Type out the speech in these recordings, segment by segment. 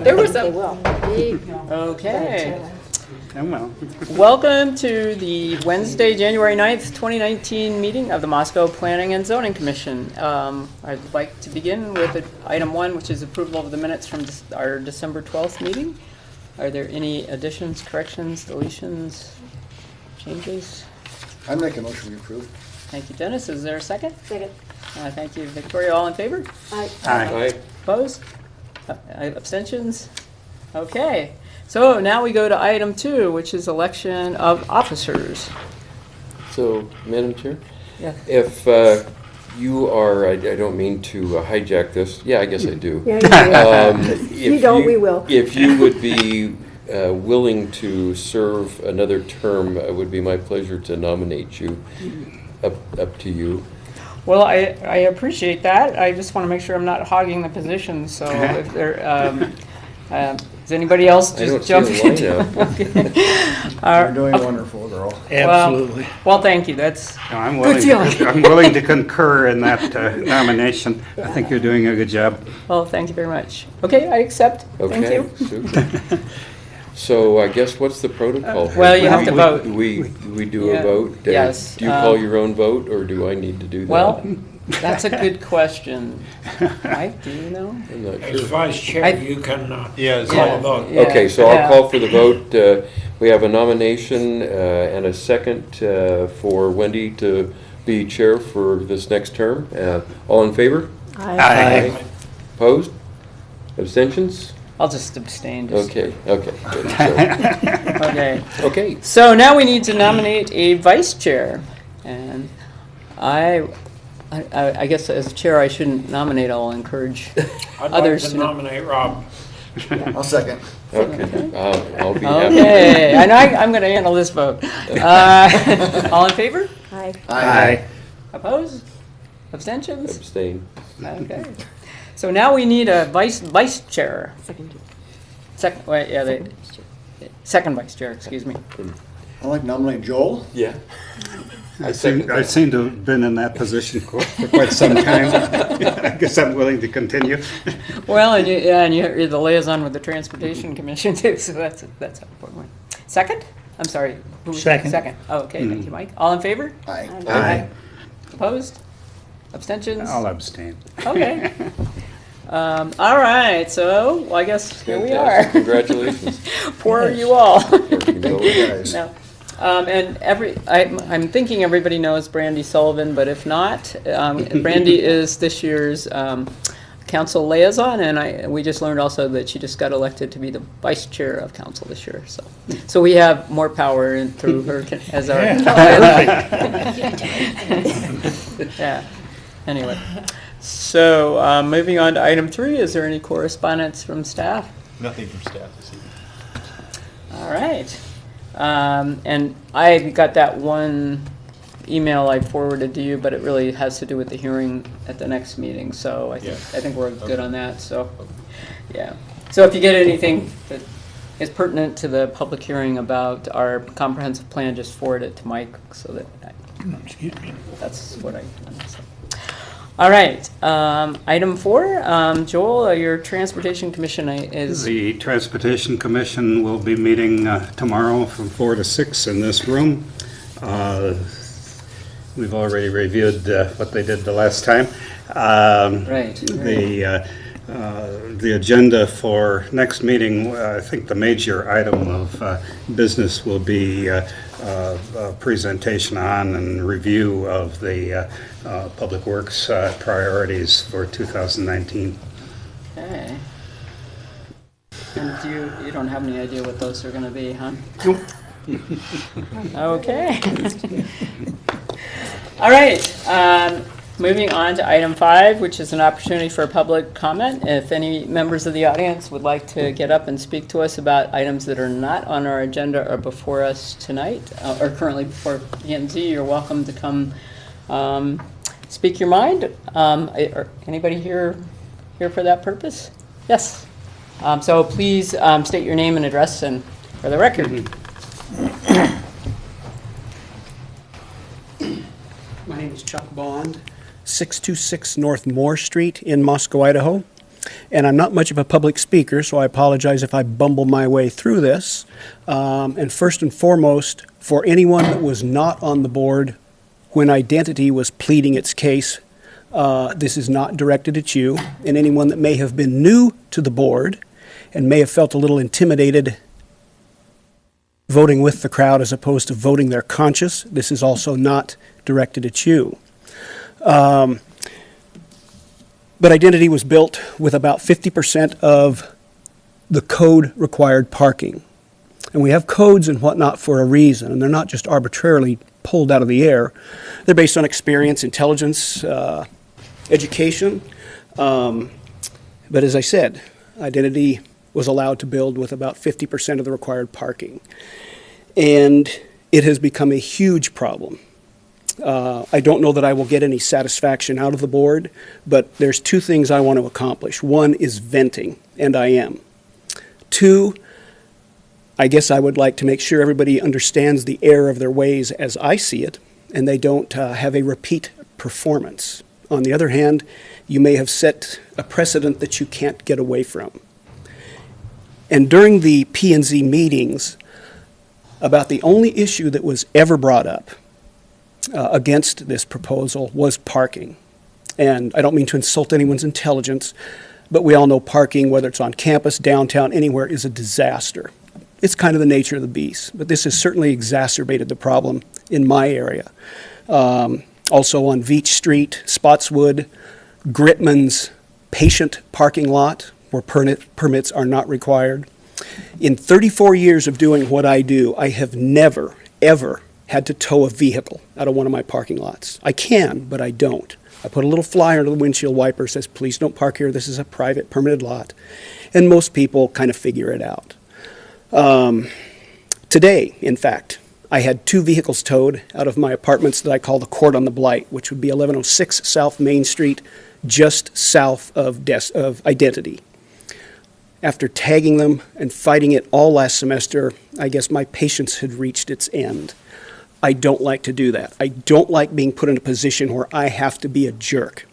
There was They a, will. okay. Oh, well. Welcome to the Wednesday, January 9th, 2019 meeting of the Moscow Planning and Zoning Commission. I'd like to begin with item 1, which is approval of the minutes from our December 12th meeting. Are there any additions, corrections, deletions, changes? I make a motion we approve. Thank you, Dennis. Is there a second? Second. Thank you, Victoria. All in favor? Aye. Aye. Opposed? Abstentions? Okay. So now we go to item 2, which is election of officers. So, Madam Chair, Yeah. if you are, I don't mean to hijack this, yeah, I guess I do. Yeah, you do. If You don't, we will. If you would be willing to serve another term, it would be my pleasure to nominate you. Up to you. Well, I appreciate that. I just want to make sure I'm not hogging the position. So if there, does anybody else I don't just jump see a into? lineup. You're doing wonderful, girl. Absolutely. Well, thank you. That's No, I'm good willing. feeling. I'm willing to concur in that nomination. I think you're doing a good job. well. Thank you very much. Okay, I accept. Thank Okay, you. super. So I guess what's the protocol? here? Well, you have to vote. We do Yeah. a vote? Yes, Do you call your own vote, or do I need to do that? Well, that's a good question. Mike, do you know? I'm not As sure. vice chair, I- you can call Yeah. a vote. Yeah. Okay, so I'll Yeah. call for the vote. We have a nomination and a second for Wendy to be chair for this next term. All in favor? Aye. Opposed? Abstentions? I'll just abstain. Just, Okay, okay. Good. So, Okay. okay, So now we need to nominate a vice chair, and I guess as chair I shouldn't nominate. I'll encourage I'd like others to to nominate Rob. I'll second. okay. I'll be happy. Okay, and I'm going to handle this vote. All in favor? Aye. Aye. Opposed? Abstentions? Abstain. Okay. So now we need a vice chair. Second. Second, wait, yeah, second vice chair. Excuse me. I'd like to nominate Joel. Yeah. I seem to have been in that position for quite some time. I guess I'm willing to continue. Well, and you're the liaison with the Transportation Commission too, so that's an important one. Second? I'm sorry. Who was Second. Second. Oh, okay. Thank you, Mike. All in favor? Aye. Aye. Opposed? Abstentions? I'll abstain. Okay. All right. So well, I guess here we are. Fantastic. Congratulations. Poor you all. Thank you, guys. No. And I'm thinking everybody knows Brandy Sullivan, but if not, Brandy is this year's council liaison, and we just learned also that she just got elected to be the vice chair of council this year. So we have more power through her as our. Yeah. Anyway, so moving on to item 3, is there any correspondence from staff? Nothing from staff this evening. All right. And I got that one email I forwarded to you, but it really has to do with the hearing at the next meeting. So I think we're good on that. So, yeah. So if you get anything that is pertinent to the public hearing about our comprehensive plan, just forward it to Mike so that that's what I done. So. All right. Item 4, Joel, your Transportation Commission is. The Transportation Commission will be meeting tomorrow from 4 to 6 in this room. We've already reviewed what they did the last time. Right. The agenda for next meeting, I think the major item of business will be a presentation on and review of the Public Works priorities for 2019. Okay. And you don't have any idea what those are going to be, huh? Nope. Okay. All right. Moving on to item 5, which is an opportunity for public comment. If any members of the audience would like to get up and speak to us about items that are not on our agenda or before us tonight, or currently before PMZ, you're welcome to come speak your mind. Are anybody here for that purpose? Yes. So please state your name and address and for the record. My name is Chuck Bond, 626 North Moore Street in Moscow, Idaho. And I'm not much of a public speaker, so I apologize if I bumble my way through this. And first and foremost, for anyone that was not on the board when Identity was pleading its case, this is not directed at you. And anyone that may have been new to the board and may have felt a little intimidated voting with the crowd as opposed to voting their conscience, this is also not directed at you. But Identity was built with about 50% of the code required parking. And we have codes and whatnot for a reason, and they're not just arbitrarily pulled out of the air. They're based on experience, intelligence, education. But as I said, Identity was allowed to build with about 50% of the required parking. And it has become a huge problem. I don't know that I will get any satisfaction out of the board, but there's two things I want to accomplish. One is venting, and I am. Two, I guess I would like to make sure everybody understands the error of their ways as I see it, and they don't have a repeat performance. On the other hand, you may have set a precedent that you can't get away from. And during the P&Z meetings, about the only issue that was ever brought up against this proposal was parking. And I don't mean to insult anyone's intelligence, but we all know parking, whether it's on campus, downtown, anywhere, is a disaster. It's kind of the nature of the beast, but this has certainly exacerbated the problem in my area. Also on Veach Street, Spotswood, Gritman's patient parking lot, where permits are not required. In 34 years of doing what I do, I have never, ever had to tow a vehicle out of one of my parking lots. I can, but I don't. I put a little flyer under the windshield wiper that says, please don't park here, this is a private permitted lot. And most people kind of figure it out. Today, in fact, I had 2 vehicles towed out of my apartments that I call the Court on the Blight, which would be 1106 South Main Street, just south of Identity. After tagging them and fighting it all last semester, I guess my patience had reached its end. I don't like to do that. I don't like being put in a position where I have to be a jerk.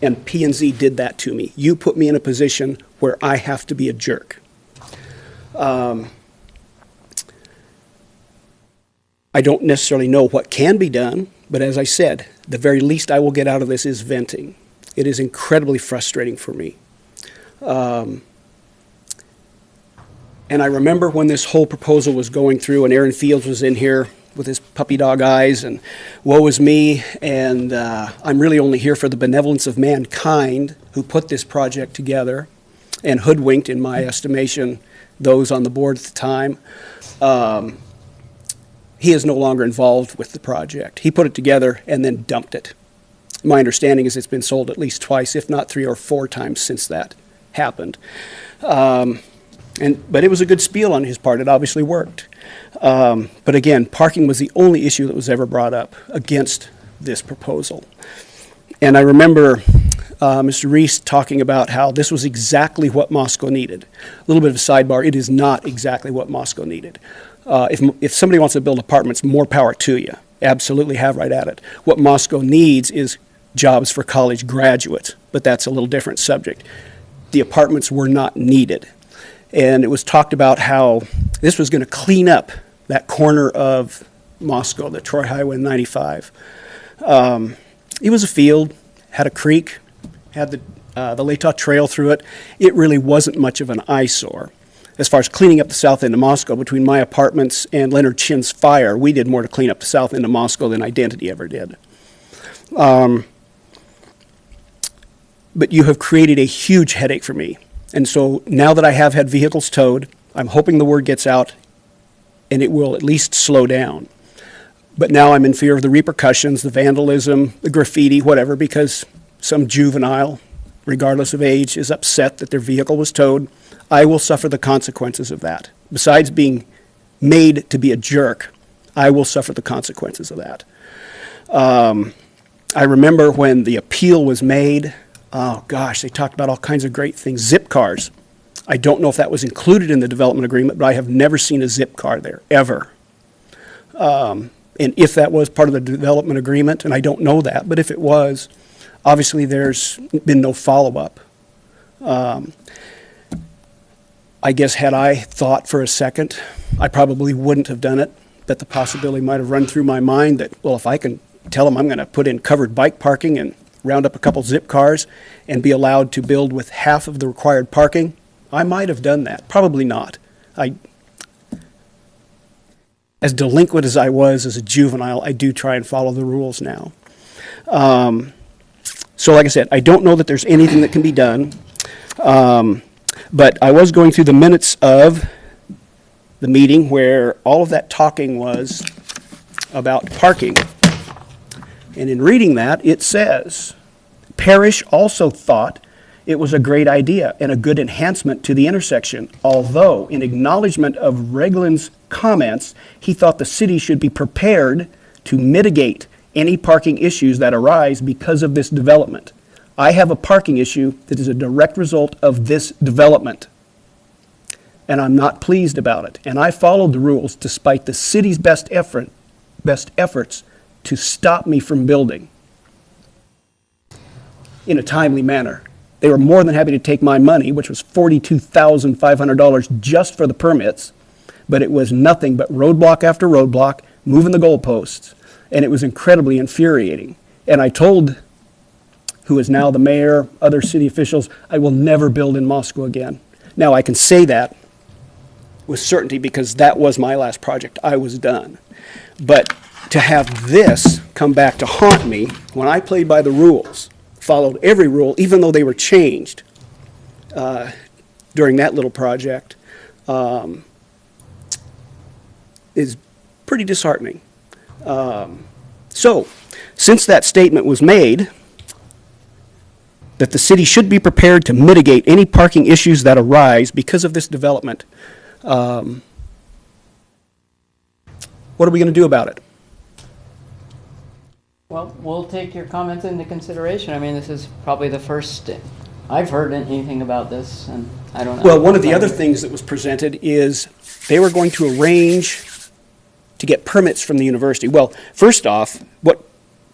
And P&Z did that to me. You put me in a position where I have to be a jerk. I don't necessarily know what can be done, but as I said, the very least I will get out of this is venting. It is incredibly frustrating for me. And I remember when this whole proposal was going through and Aaron Fields was in here with his puppy dog eyes and woe is me, and I'm really only here for the benevolence of mankind who put this project together and hoodwinked, in my estimation, those on the board at the time. He is no longer involved with the project. He put it together and then dumped it. My understanding is it's been sold at least twice, if not 3 or 4 times since that happened. But it was a good spiel on his part. It obviously worked. But again, parking was the only issue that was ever brought up against this proposal. And I remember Mr. Reese talking about how this was exactly what Moscow needed. A little bit of a sidebar, it is not exactly what Moscow needed. If somebody wants to build apartments, more power to you. Absolutely have right at it. What Moscow needs is jobs for college graduates, but that's a little different subject. The apartments were not needed. And it was talked about how this was going to clean up that corner of Moscow, the Troy Highway 95. It was a field, had a creek, had the Latah Trail through it. It really wasn't much of an eyesore. As far as cleaning up the south end of Moscow, between my apartments and Leonard Chin's fire, we did more to clean up the south end of Moscow than Identity ever did. But you have created a huge headache for me. And so now that I have had vehicles towed, I'm hoping the word gets out and it will at least slow down. But now I'm in fear of the repercussions, the vandalism, the graffiti, whatever, because some juvenile, regardless of age, is upset that their vehicle was towed. I will suffer the consequences of that. Besides being made to be a jerk, I will suffer the consequences of that. I remember when the appeal was made, oh gosh, they talked about all kinds of great things. Zip cars. I don't know if that was included in the development agreement, but I have never seen a zip car there, ever. And if that was part of the development agreement, and I don't know that, but if it was, obviously there's been no follow-up. I guess had I thought for a second, I probably wouldn't have done it, but the possibility might have run through my mind that, well, if I can tell them I'm going to put in covered bike parking and round up a couple zip cars and be allowed to build with half of the required parking, I might have done that. Probably not. As delinquent as I was as a juvenile, I do try and follow the rules now. So like I said, I don't know that there's anything that can be done. But I was going through the minutes of the meeting where all of that talking was about parking. And in reading that, it says, Parrish also thought it was a great idea and a good enhancement to the intersection, although in acknowledgement of Regland's comments, he thought the city should be prepared to mitigate any parking issues that arise because of this development. I have a parking issue that is a direct result of this development, and I'm not pleased about it. And I followed the rules despite the city's best efforts to stop me from building in a timely manner. They were more than happy to take my money, which was $42,500 just for the permits, but it was nothing but roadblock after roadblock, moving the goalposts, and it was incredibly infuriating. And I told who is now the mayor, other city officials, I will never build in Moscow again. Now, I can say that with certainty because that was my last project. I was done. But to have this come back to haunt me when I played by the rules, followed every rule, even though they were changed during that little project, is pretty disheartening. So, since that statement was made, that the city should be prepared to mitigate any parking issues that arise because of this development, what are we going to do about it? Well, we'll take your comments into consideration. I mean, this is probably the first I've heard anything about this, and I don't know. Well, one of the other things that was presented is they were going to arrange to get permits from the university. Well, first off, what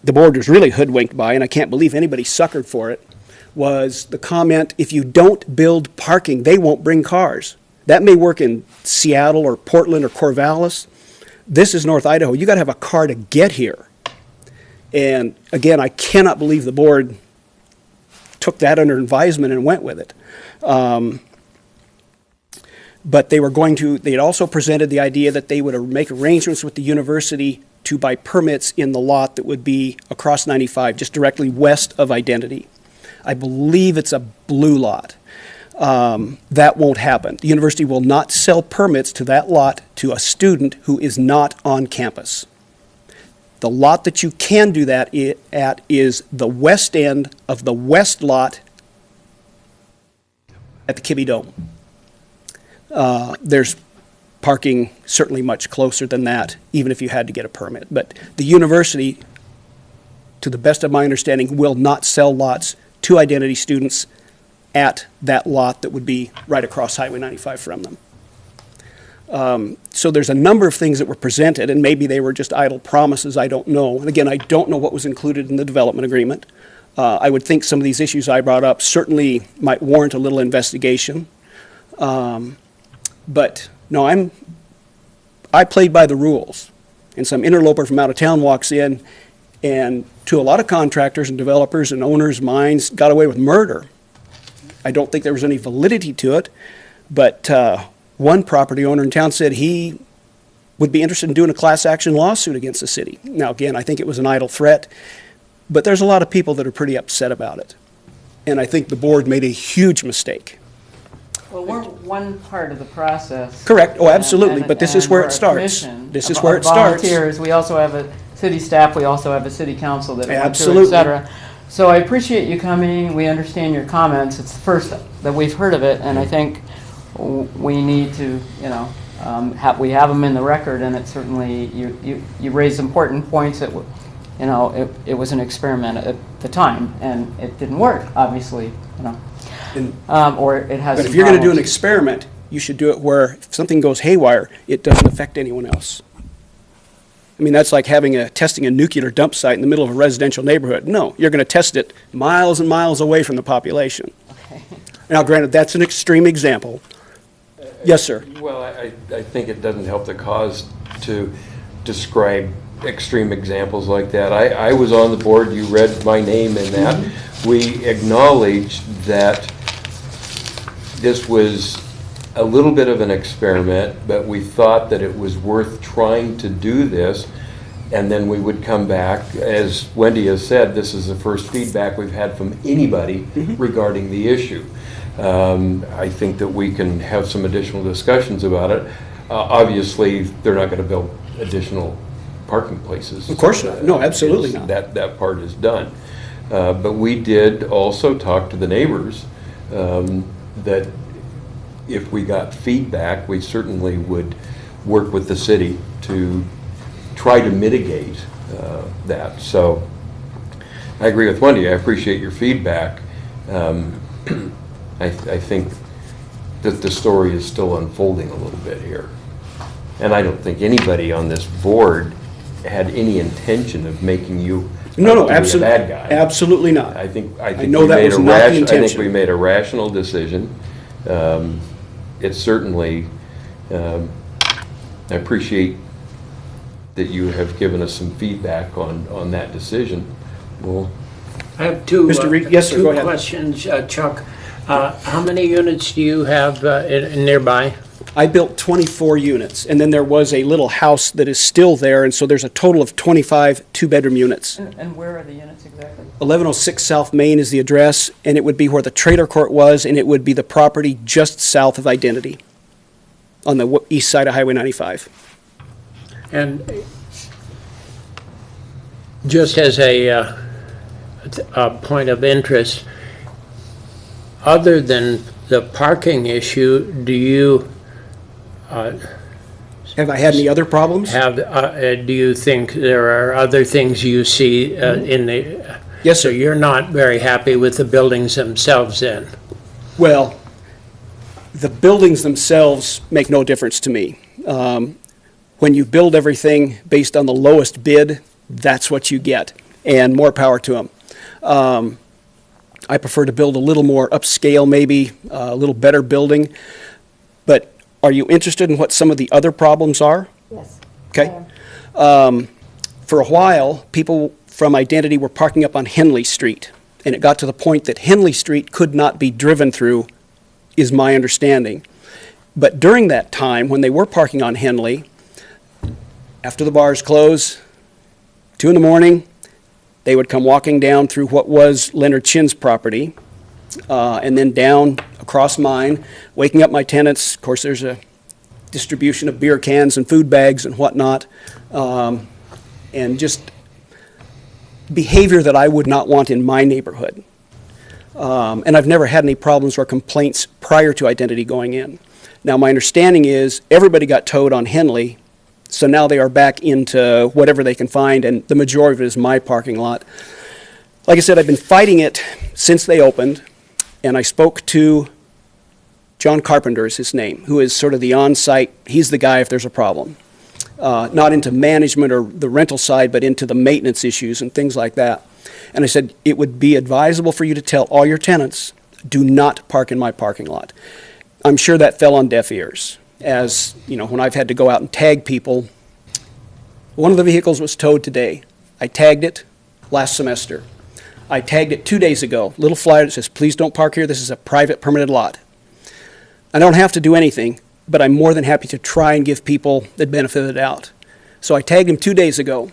the board was really hoodwinked by, and I can't believe anybody suckered for it, was the comment, if you don't build parking, they won't bring cars. That may work in Seattle or Portland or Corvallis. This is North Idaho. You got to have a car to get here. And again, I cannot believe the board took that under advisement and went with it. But they had also presented the idea that they would make arrangements with the university to buy permits in the lot that would be across 95, just directly west of Identity. I believe it's a blue lot. That won't happen. The university will not sell permits to that lot to a student who is not on campus. The lot that you can do that at is the west end of the west lot at the Kibbe Dome. There's parking certainly much closer than that, even if you had to get a permit. But the university, to the best of my understanding, will not sell lots to Identity students at that lot that would be right across Highway 95 from them. So there's a number of things that were presented, and maybe they were just idle promises, I don't know. And again, I don't know what was included in the development agreement. I would think some of these issues I brought up certainly might warrant a little investigation. But no, I played by the rules. And some interloper from out of town walks in, and to a lot of contractors and developers and owners' minds, got away with murder. I don't think there was any validity to it, but one property owner in town said he would be interested in doing a class action lawsuit against the city. Now, again, I think it was an idle threat, but there's a lot of people that are pretty upset about it. And I think the board made a huge mistake. Well, we're one part of the process. Correct. Oh, absolutely. But this is where it we're a starts. commission This is of- where of it starts. Volunteers. We also have a city staff. We also have a city council that went through, Absolutely. et cetera. So I appreciate you coming. We understand your comments. It's the first that we've heard of it, and I think we need to, we have them in the record, and it certainly, you raised important points that, it was an experiment at the time, and it didn't work, obviously, or it has. But if some you're going to do an problems. experiment, you should do it where if something goes haywire, it doesn't affect anyone else. I mean, that's like testing a nuclear dump site in the middle of a residential neighborhood. No, you're going to test it miles and miles away from the population. Okay. Now, granted, that's an extreme example. Yes, sir. Well, I think it doesn't help the cause to describe extreme examples like that. I was on the board, you read my name in that. We acknowledged that this was a little bit of an experiment, but we thought that it was worth trying to do this, and then we would come back. As Wendy has said, this is the first feedback we've had from anybody regarding the issue. I think that we can have some additional discussions about it. Obviously, they're not going to build additional parking places. Of course not. No, absolutely not. That part is done. But we did also talk to the neighbors that if we got feedback, we certainly would work with the city to try to mitigate that. So I agree with Wendy. I appreciate your feedback. I think that the story is still unfolding a little bit here. And I don't think anybody on this board had any intention of making you No, a absolutely, bad guy. absolutely not. I think know we that made was a not the I think intention. we made a rational decision. It's certainly, I appreciate that you have given us some feedback on that decision. Well, I have two, Mr. Reed, yes, sir, go two ahead. questions, Chuck. How many units do you have nearby? I built 24 units, and then there was a little house that is still there, and so there's a total of 25 two-bedroom units. And where are the units exactly? 1106 South Main is the address, and it would be where the trailer court was, and it would be the property just south of Identity on the east side of Highway 95. And just as a point of interest, other than the parking issue, do you Have I had any other problems? do you think there are other things you see in the? Yes, So sir. you're not very happy with the buildings themselves then? Well, the buildings themselves make no difference to me. When you build everything based on the lowest bid, that's what you get, and more power to them. I prefer to build a little more upscale, maybe, a little better building. But are you interested in what some of the other problems are? Yes. Okay. For a while, people from Identity were parking up on Henley Street, and it got to the point that Henley Street could not be driven through, is my understanding. But during that time, when they were parking on Henley, after the bars close, 2 in the morning, they would come walking down through what was Leonard Chin's property, and then down across mine, waking up my tenants. Of course, there's a distribution of beer cans and food bags and whatnot, and just behavior that I would not want in my neighborhood. And I've never had any problems or complaints prior to Identity going in. Now, my understanding is everybody got towed on Henley, so now they are back into whatever they can find, and the majority of it is my parking lot. Like I said, I've been fighting it since they opened, and I spoke to John Carpenter is his name, who is sort of the on-site, he's the guy if there's a problem. Not into management or the rental side, but into the maintenance issues and things like that. And I said, it would be advisable for you to tell all your tenants, do not park in my parking lot. I'm sure that fell on deaf ears. As, you know, when I've had to go out and tag people, one of the vehicles was towed today. I tagged it last semester. I tagged it 2 days ago. Little flyer that says, please don't park here, this is a private permitted lot. I don't have to do anything, but I'm more than happy to try and give people the benefit of the doubt. So I tagged him 2 days ago.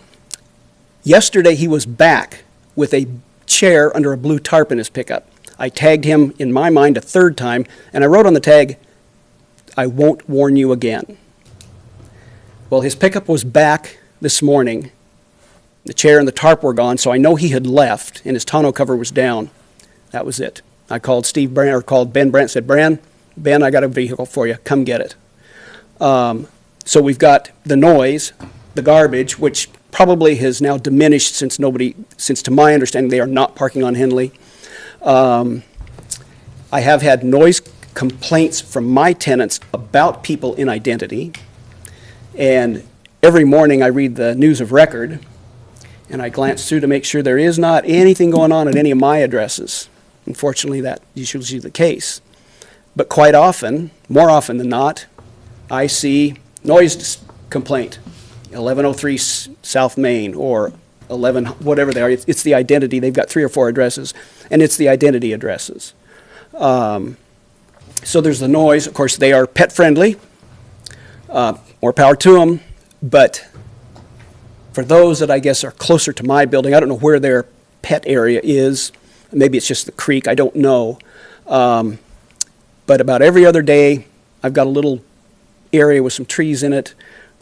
Yesterday he was back with a chair under a blue tarp in his pickup. I tagged him, in my mind, a third time, and I wrote on the tag, I won't warn you again. Well, his pickup was back this morning. The chair and the tarp were gone, so I know he had left, and his tonneau cover was down. That was it. I called called Ben Brandt, said, Ben, I got a vehicle for you. Come get it. So we've got the noise, the garbage, which probably has now diminished since to my understanding, they are not parking on Henley. I have had noise complaints from my tenants about people in Identity, and every morning I read the News of Record, and I glance through to make sure there is not anything going on at any of my addresses. Unfortunately, that is usually the case. But quite often, more often than not, I see noise complaint, 1103 South Main, or 11, whatever they are. It's the identity. They've got 3 or 4 addresses, and it's the identity addresses. So there's the noise. Of course, they are pet friendly. More power to them. But for those that I guess are closer to my building, I don't know where their pet area is. Maybe it's just the creek. I don't know. But about every other day, I've got a little area with some trees in it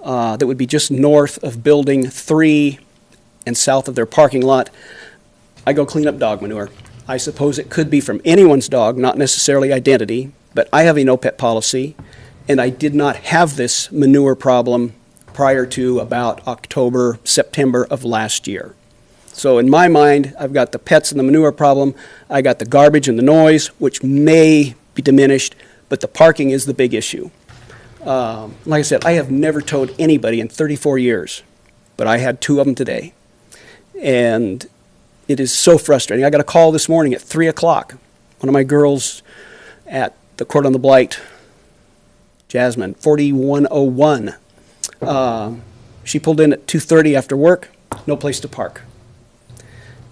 that would be just north of Building 3 and south of their parking lot. I go clean up dog manure. I suppose it could be from anyone's dog, not necessarily identity, but I have a no-pet policy, and I did not have this manure problem prior to about October, September of last year. So in my mind, I've got the pets and the manure problem, I got the garbage and the noise, which may be diminished, but the parking is the big issue. Like I said, I have never towed anybody in 34 years, but I had 2 of them today. And it is so frustrating. I got a call this morning at 3 o'clock. One of my girls at the Court on the Blight, Jasmine, 4101. She pulled in at 2:30 after work, no place to park.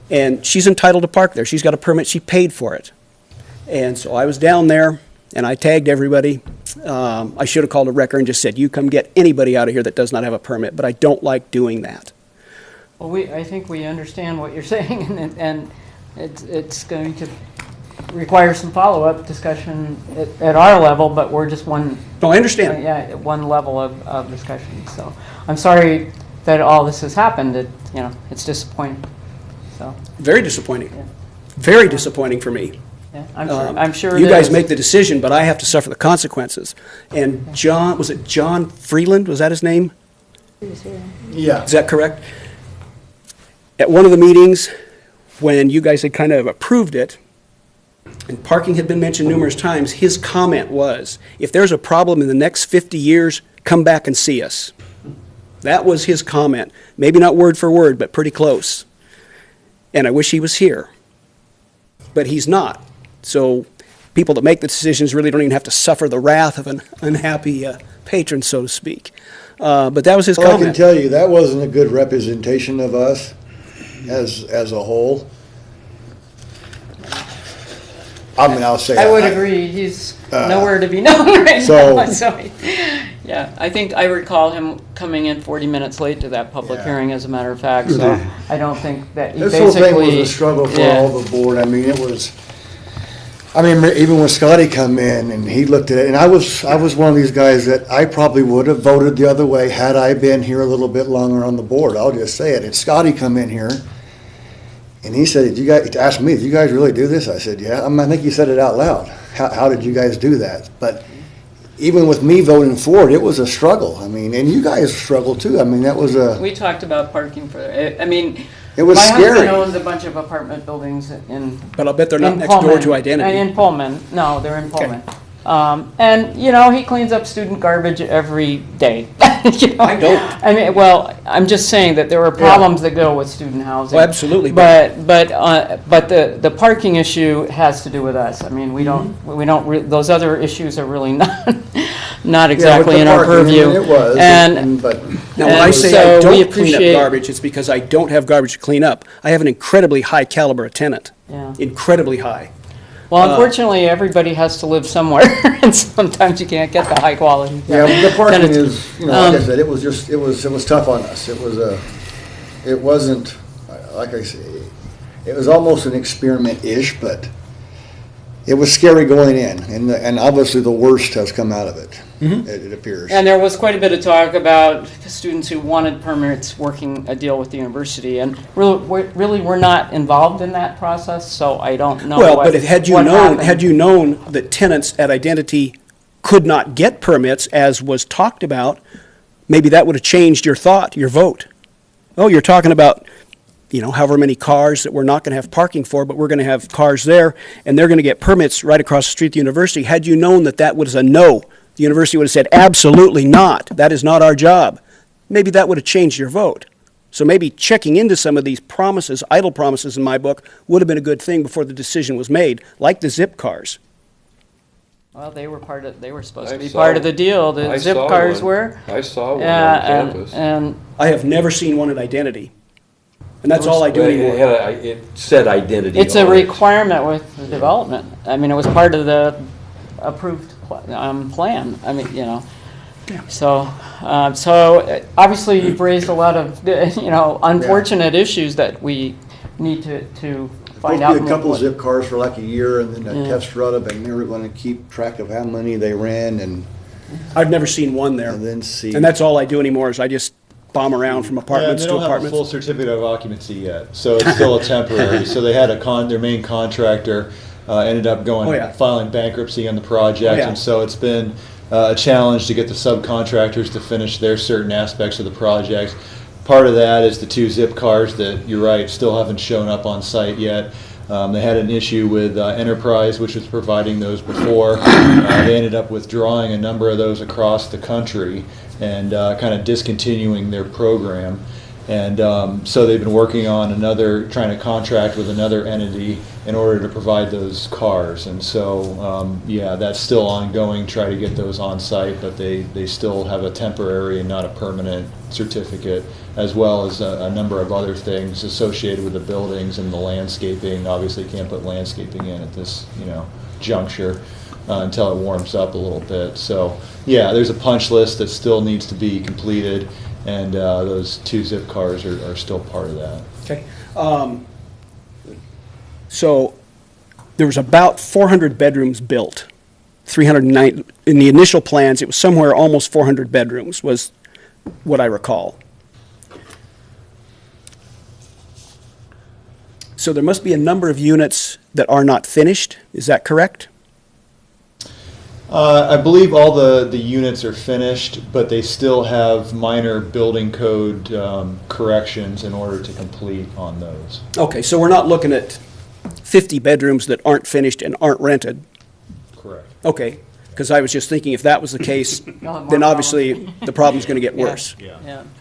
And she's entitled to park there. She's got a permit. She paid for it. And so I was down there, and I tagged everybody. I should have called a wrecker and just said, you come get anybody out of here that does not have a permit, but I don't like doing that. Well, I think we understand what you're saying, and it's going to require some follow-up discussion at our level, but we're just one. No, I understand. Yeah, one level of discussion. So I'm sorry that all this has happened. It's disappointing. So Very disappointing. Yeah. Very disappointing for me. yeah, I'm sure You it guys is. make the decision, but I have to suffer the consequences. And was it John Freeland? Was that his name? Yeah. Is that correct? At one of the meetings, when you guys had kind of approved it, and parking had been mentioned numerous times, his comment was, if there's a problem in the next 50 years, come back and see us. That was his comment. Maybe not word for word, but pretty close. And I wish he was here. But he's not. So people that make the decisions really don't even have to suffer the wrath of an unhappy patron, so to speak. But that was his Well, I can comment. tell you, that wasn't a good representation of us as a whole. I mean, I'll say. I would agree. He's nowhere to be known right so- now. So, yeah, I think I recall him coming in 40 minutes late to that public Yeah. hearing, as a matter of fact. So I don't think that he This basically. whole thing was a struggle for yeah. all the board. I mean, it was, even when Scotty come in and he looked at it, and I was one of these guys that I probably would have voted the other way had I been here a little bit longer on the board. I'll just say it. And Scotty come in here and he said, he asked me, did you guys really do this? I said, yeah. I think you said it out loud. How did you guys do that? But even with me voting for it, it was a struggle. I mean, and you guys struggled too. I mean, that was We talked about parking for, I mean. It was my scary. husband owns a bunch of apartment buildings in. But I'll bet they're not in next door Pullman. to Identity. In Pullman, no, they're in Pullman. And, he cleans up student garbage every day. I don't. I mean, well, I'm just saying that there are problems that go with student housing. Well, absolutely. But the parking issue has to do with us. I mean, we don't, those other issues are really not exactly in our purview. It was, but. Now, when And I say so I we don't clean up appreciate- garbage, it's because I don't have garbage to clean up. I have an incredibly high caliber of tenant. Yeah. Incredibly high. Well, unfortunately, everybody has to live somewhere, and sometimes you can't get the high quality. Yeah, the parking tenants. is, like I said, it was tough on us. It wasn't, like I say, it was almost an experiment-ish, but it was scary going in, and obviously the worst has come out of it, it appears. And there was quite a bit of talk about students who wanted permits working a deal with the university, and really we're not involved in that process, so I don't know Well, what but had you what known, happened. had you known that tenants at Identity could not get permits, as was talked about, maybe that would have changed your thought, your vote. Oh, you're talking about, however many cars that we're not going to have parking for, but we're going to have cars there, and they're going to get permits right across the street at the university. Had you known that was a no, the university would have said, absolutely not. That is not our job. Maybe that would have changed your vote. So maybe checking into some of these promises, idle promises in my book, would have been a good thing before the decision was made, like the zip cars. Well, they were supposed to I be saw- part of the deal, the I zip saw cars one. were. I saw one on Yeah, campus. and I have never seen one at Identity. And that's all I do Well, anymore. it said identity it's a on it. requirement with the development. I mean, it was part of the approved plan. I mean, you know. So obviously you've raised a lot of, unfortunate issues that we need to find out. Supposed to be a couple more. zip cars for like a year and then a Yeah. test run of, and they were gonna keep track of how many they ran and I've never seen one there. then see. And that's all I do anymore is I just bomb around from Yeah, apartments they to don't have a full apartments. certificate of occupancy yet, so it's still a temporary. So they had their main contractor ended up going, Oh, yeah. filing bankruptcy on the project. Oh, yeah. And so it's been a challenge to get the subcontractors to finish their certain aspects of the project. Part of that is the 2 zip cars that, you're right, still haven't shown up on site yet. They had an issue with Enterprise, which was providing those before. They ended up withdrawing a number of those across the country and kind of discontinuing their program. And so they've been working on trying to contract with another entity in order to provide those cars. And so, yeah, that's still ongoing, try to get those on site, but they still have a temporary and not a permanent certificate, as well as a number of other things associated with the buildings and the landscaping. Obviously, can't put landscaping in at this, juncture until it warms up a little bit. So, yeah, there's a punch list that still needs to be completed, and those 2 zip cars are still part of that. Okay. So there was about 400 bedrooms built. 309, in the initial plans, it was somewhere almost 400 bedrooms was what I recall. So there must be a number of units that are not finished. Is that correct? I believe all the units are finished, but they still have minor building code corrections in order to complete on those. Okay, so we're not looking at 50 bedrooms that aren't finished and aren't rented. Correct. Okay, because I was just thinking if that was the case, You'll have more then obviously the problem's going to get worse. Yeah.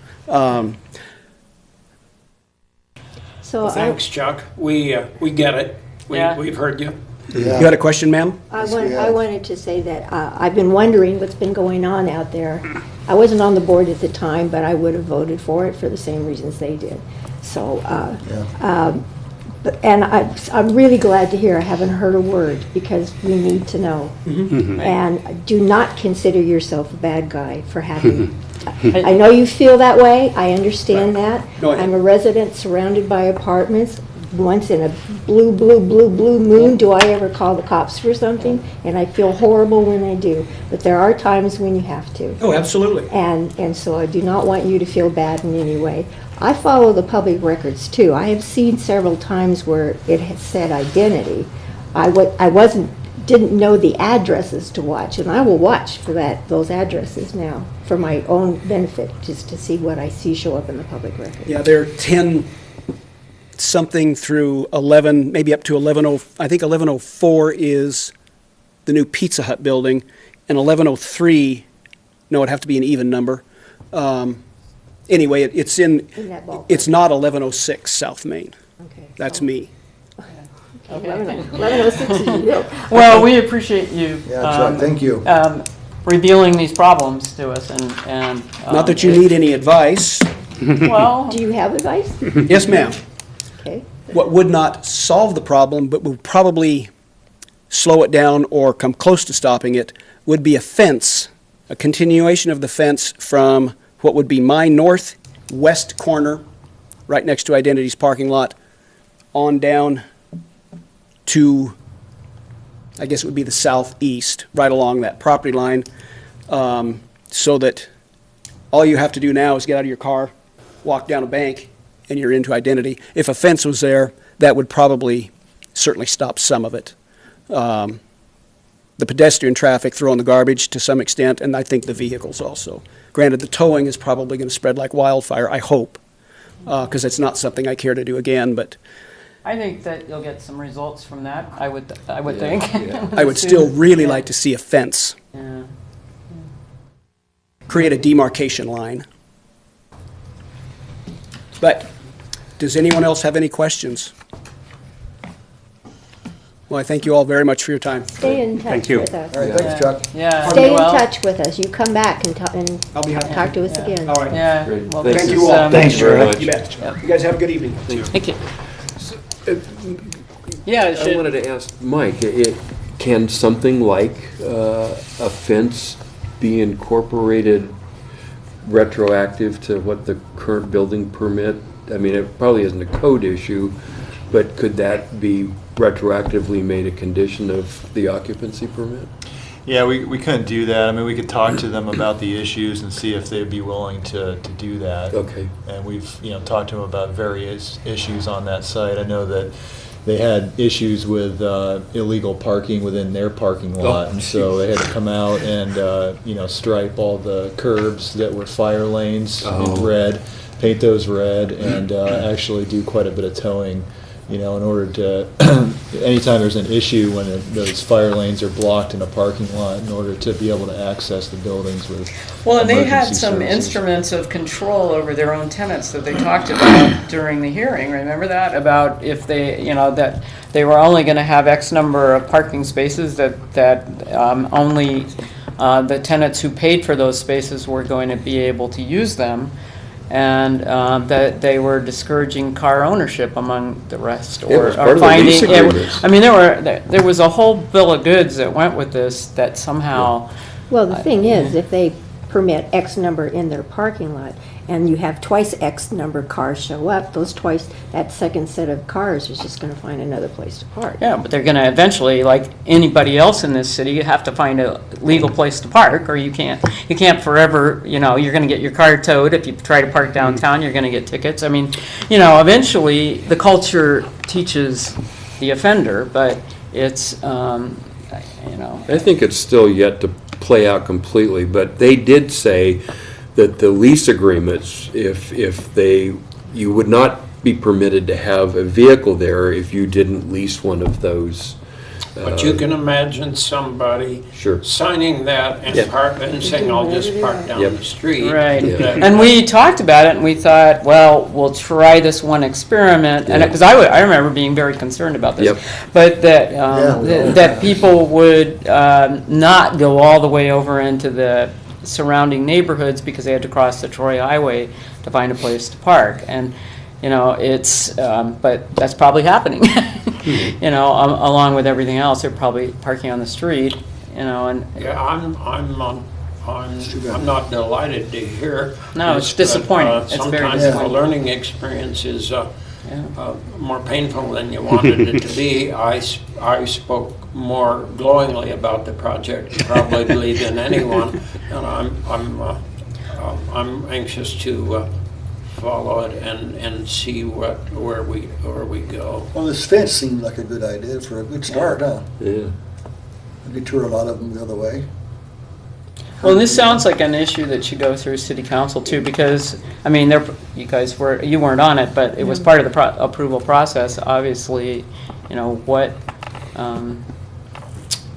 So Well, thanks, Chuck. We get it. Yeah. We've heard you. You had a question, ma'am? I Yes, we I have. wanted to say that I've been wondering what's been going on out there. I wasn't on the board at the time, but I would have voted for it for the same reasons they did. So, and I'm really glad to hear I haven't heard a word, because we need to know. And do not consider yourself a bad guy for having, I know you feel that way, I understand that. No, I'm a resident surrounded by apartments. Once in a blue moon, do I ever call the cops for something? And I feel horrible when I do. But there are times when you have to. Oh, absolutely. And so I do not want you to feel bad in any way. I follow the public records too. I have seen several times where it has said identity. Didn't know the addresses to watch, and I will watch for those addresses now for my own benefit, just to see what I see show up in the public record. Yeah, there are 10 something through 11, maybe up to 1104. I think 1104 is the new Pizza Hut building, and 1103, no, it'd have to be an even number. Anyway, it's In that ballpark. it's not 1106 South Main. Okay. That's me. 1106 is you. Well, we appreciate you. Yeah, that's right, thank you. Revealing these problems to us and. Not that you need any advice. Well, Do you have advice? Yes, ma'am. Okay. What would not solve the problem, but would probably slow it down or come close to stopping it, would be a fence, a continuation of the fence from what would be my northwest corner, right next to Identity's parking lot, on down to, I guess it would be the southeast, right along that property line, so that all you have to do now is get out of your car, walk down a bank, and you're into Identity. If a fence was there, that would probably certainly stop some of it. The pedestrian traffic throwing the garbage to some extent, and I think the vehicles also. Granted, the towing is probably going to spread like wildfire, I hope, because it's not something I care to do again, but I think that you'll get some results from that, I would think. I would still really like to see a fence, Yeah. create a demarcation line. But does anyone else have any questions? Well, I thank you all very much for your time. Stay in touch Thank you. with us. All right, thanks, Chuck. Yeah. Stay in well, touch with us. You come back and talk, and I'll be happy. talk to us Yeah. again. All right. Yeah. Great. Well, Thank this you is, all. Thanks, very Chuck. much. You bet. You guys have a good evening. Thank you. Yeah, it I should. wanted to ask Mike, can something like a fence be incorporated retroactive to what the current building permit? I mean, it probably isn't a code issue, but could that be retroactively made a condition of the occupancy permit? Yeah, we couldn't do that. I mean, we could talk to them about the issues and see if they'd be willing to do that. Okay. And we've, talked to them about various issues on that site. I know that they had issues with illegal parking within their parking lot, and so they had to come out and, stripe all the curbs that were fire lanes in red, paint those red, and actually do quite a bit of towing, in order to, anytime there's an issue when those fire lanes are blocked in a parking lot, in order to be able to access the buildings with Well, and they had emergency some services. instruments of control over their own tenants that they talked about during the hearing. Remember that? About if they, that they were only going to have X number of parking spaces, that only the tenants who paid for those spaces were going to be able to use them. And that they were discouraging car ownership among the rest, It was part of the lease agreements. I mean, there was a whole bill of goods that went with this that somehow. Well, the thing is, if they permit X number in their parking lot, and you have twice X number of cars show up, that second set of cars is just gonna find another place to park. Yeah, but they're gonna eventually, like anybody else in this city, you have to find a legal place to park, or you can't forever, you're gonna get your car towed. If you try to park downtown, you're gonna get tickets. I mean, eventually, the culture teaches the offender, but it's, I think it's still yet to play out completely, but they did say that the lease agreements, if you would not be permitted to have a vehicle there if you didn't lease one of those. But you can imagine somebody Sure. signing that Yeah. and saying, I'll just park down Yep. the street. right. Yeah. And we talked about it, and we thought, well, we'll try this one experiment, and Yeah. because I remember being very concerned about this, Yep. but that Yeah. that people would not go all the way over into the surrounding neighborhoods because they had to cross the Troy Highway to find a place to park, and it's but that's probably happening. Along with everything else, they're probably parking on the street. And Yeah, I'm not delighted to hear. No, it's this, but, disappointing. It's very sometimes disappointing. the learning experience is more painful than you wanted it to be. I spoke more glowingly about the project probably than anyone, and I'm anxious to follow it and see where we go. Well, this fence seemed like a good idea for a good start, huh? Yeah. Deter a lot of them the other way. well, this sounds like an issue that should go through city council too, because you weren't on it, but it was part of the approval process. Obviously,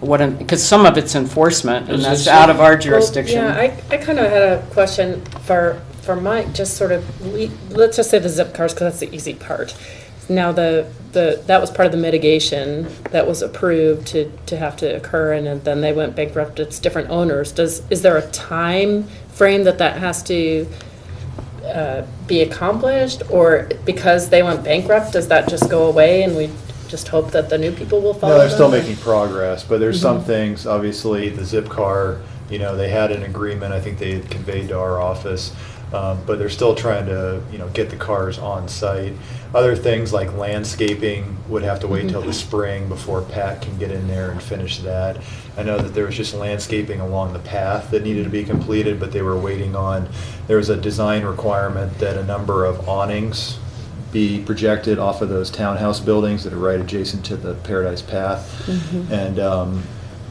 because some of it's enforcement, and Is that's this- out of our Well, jurisdiction. Yeah, I kind of had a question for Mike, just sort of, let's just say the zip cars, because that's the easy part. Now, that was part of the mitigation that was approved to have to occur, and then they went bankrupt, it's different owners. Is there a time frame that has to be accomplished, or because they went bankrupt, does that just go away and we just hope that the new people will follow No, they're still them? making progress, but there's some things, obviously, the zip car, they had an agreement, I think they had conveyed to our office, but they're still trying to, get the cars on site. Other things like landscaping would have to wait till the spring before Pat can get in there and finish that. I know that there was just landscaping along the path that needed to be completed, but they were waiting on, there was a design requirement that a number of awnings be projected off of those townhouse buildings that are right adjacent to the Paradise Path. And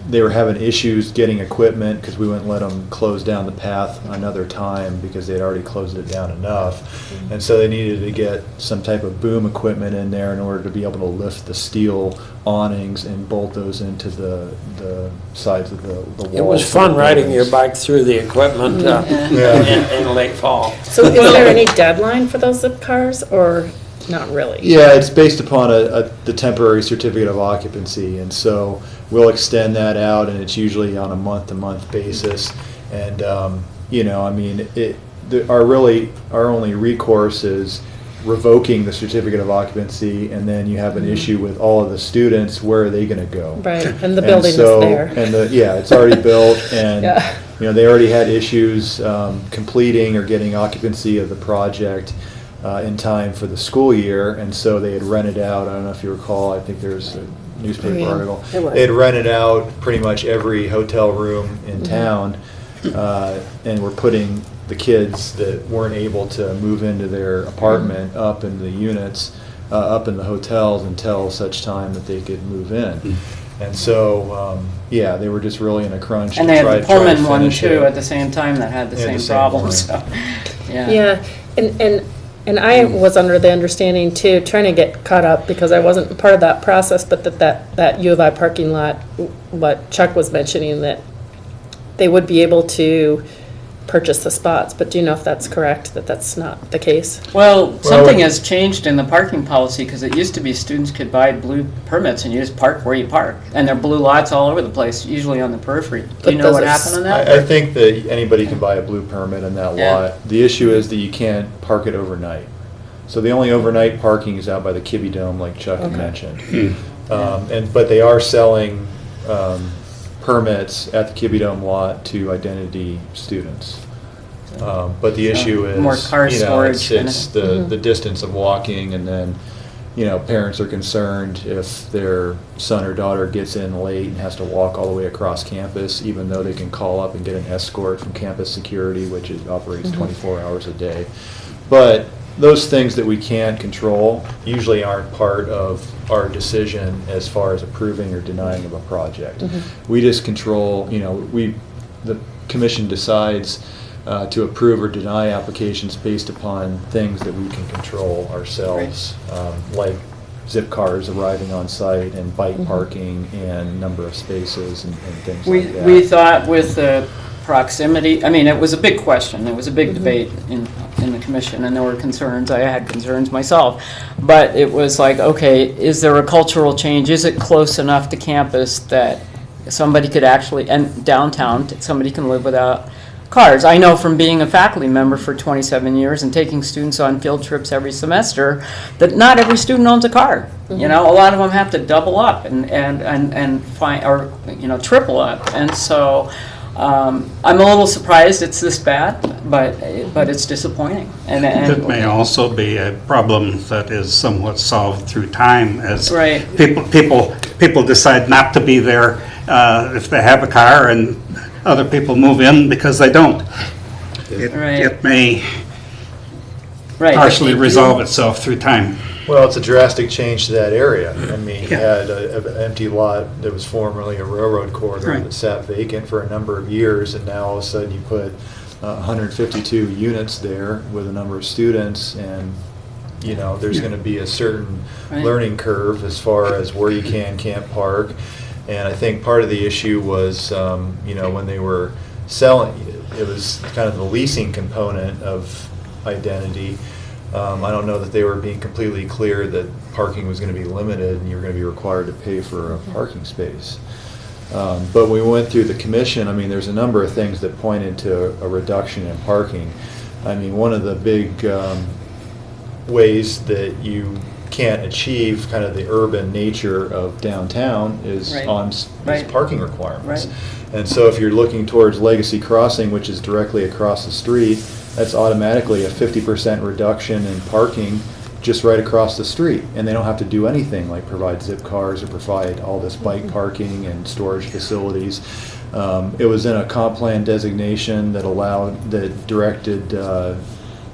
they were having issues getting equipment because we wouldn't let them close down the path another time because they had already closed it down enough. And so they needed to get some type of boom equipment in there in order to be able to lift the steel awnings and bolt those into the sides of the walls. It was fun riding your bike through the equipment in late fall. So is there any deadline for those zip cars, or not really? Yeah, it's based upon the temporary certificate of occupancy, and so we'll extend that out, and it's usually on a month-to-month basis. And you know, I mean, our only recourse is revoking the certificate of occupancy, and then you have an issue with all of the students. Where are they going to go? Right, and the building is there. And it's already built, and Yeah. you know, they already had issues completing or getting occupancy of the project in time for the school year, and so they had rented out. I don't know if you recall. I think there's a newspaper Yeah, article. there was. They had rented out pretty much every hotel room in town, and were putting the kids that weren't able to move into their apartment up in the units, up in the hotels until such time that they could move in. And so, they were just really in a crunch. And to they had try the to Pullman one finish too it. at the same time that had the They had same the same problem, one. so, yeah. Yeah, and I was under the understanding too, trying to get caught up because I wasn't part of that process, but that U of I parking lot, what Chuck was mentioning, that they would be able to purchase the spots, but do you know if that's correct, that that's not the case? Well, something has changed in the parking policy, because it used to be students could buy blue permits and you just park where you park. And there are blue lots all over the place, usually on the periphery. Do But you know what does it happened on that? I think that anybody can buy a blue permit in that Yeah. lot. The issue is that you can't park it overnight. So the only overnight parking is out by the Kibbe Dome, like Chuck had mentioned. But they are selling permits at the Kibbe Dome lot to identity students. But the issue is, more car storage it's the distance of walking, and then, you know, parents are concerned if their son or daughter gets in late and has to walk all the way across campus, even though they can call up and get an escort from campus security, which operates 24 hours a day. But those things that we can't control usually aren't part of our decision as far as approving or denying of a project. We just control, you know, the commission decides to approve or deny applications based upon things that we can control ourselves, like zip cars arriving on site and bike parking and number of spaces and things like that. We thought with the proximity, I mean, it was a big question, it was a big debate in the commission, and there were concerns, I had concerns myself, but it was like, okay, is there a cultural change, is it close enough to campus that somebody could actually, and downtown, somebody can live without cars? I know from being a faculty member for 27 years and taking students on field trips every semester, that not every student owns a car. You know, a lot of them have to double up and find, or, you know, triple up, and so I'm a little surprised it's this bad, but it's disappointing. And It may also be a problem that is somewhat solved through time, as Right. people decide not to be there if they have a car, and other people move in because they don't. Right. It may right. partially resolve itself through time. Well, it's a drastic change to that area. I mean, you Yeah. had an empty lot that was formerly a railroad corridor Right. that sat vacant for a number of years, and now all of a sudden you put 152 units there with a number of students, and, you know, there's going to be a certain Right. learning curve as far as where you can't park. And I think part of the issue was, you know, when they were selling, it was kind of the leasing component of identity. I don't know that they were being completely clear that parking was going to be limited and you were going to be required to pay for a parking space. But when we went through the commission, I mean, there's a number of things that pointed to a reduction in parking. I mean, one of the big ways that you can't achieve kind of the urban nature of downtown is Right. is Right. parking requirements. Right. And so if you're looking towards Legacy Crossing, which is directly across the street, that's automatically a 50% reduction in parking just right across the street. And they don't have to do anything like provide zip cars or provide all this bike parking and storage facilities. It was in a comp plan designation that directed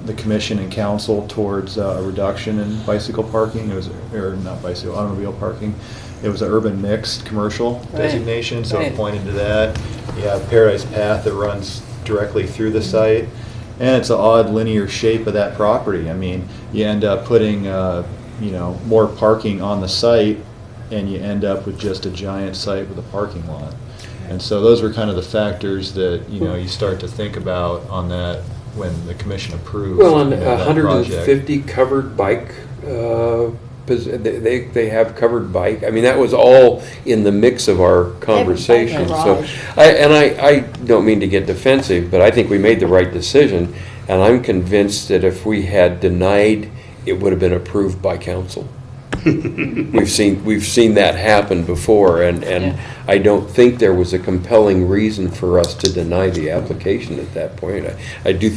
the commission and council towards a reduction in bicycle parking. It was, or not bicycle, automobile parking. It was an urban mixed commercial Right. designation, so Right. it pointed to that. You have Paradise Path that runs directly through the site, and it's an odd linear shape of that property. I mean, you end up putting, you know, more parking on the site, and you end up with just a giant site with a parking lot. And so those were kind of the factors that, you know, you start to think about on that when the commission approved. Well, and you know, that project. 150 covered bike They have covered bike. I mean, that was all in the mix of our conversation. So, garage. I don't mean to get defensive, but I think we made the right decision. And I'm convinced that if we had denied, it would have been approved by council. We've seen that happen before, and Yeah. I don't think there was a compelling reason for us to deny the application at that point. I do,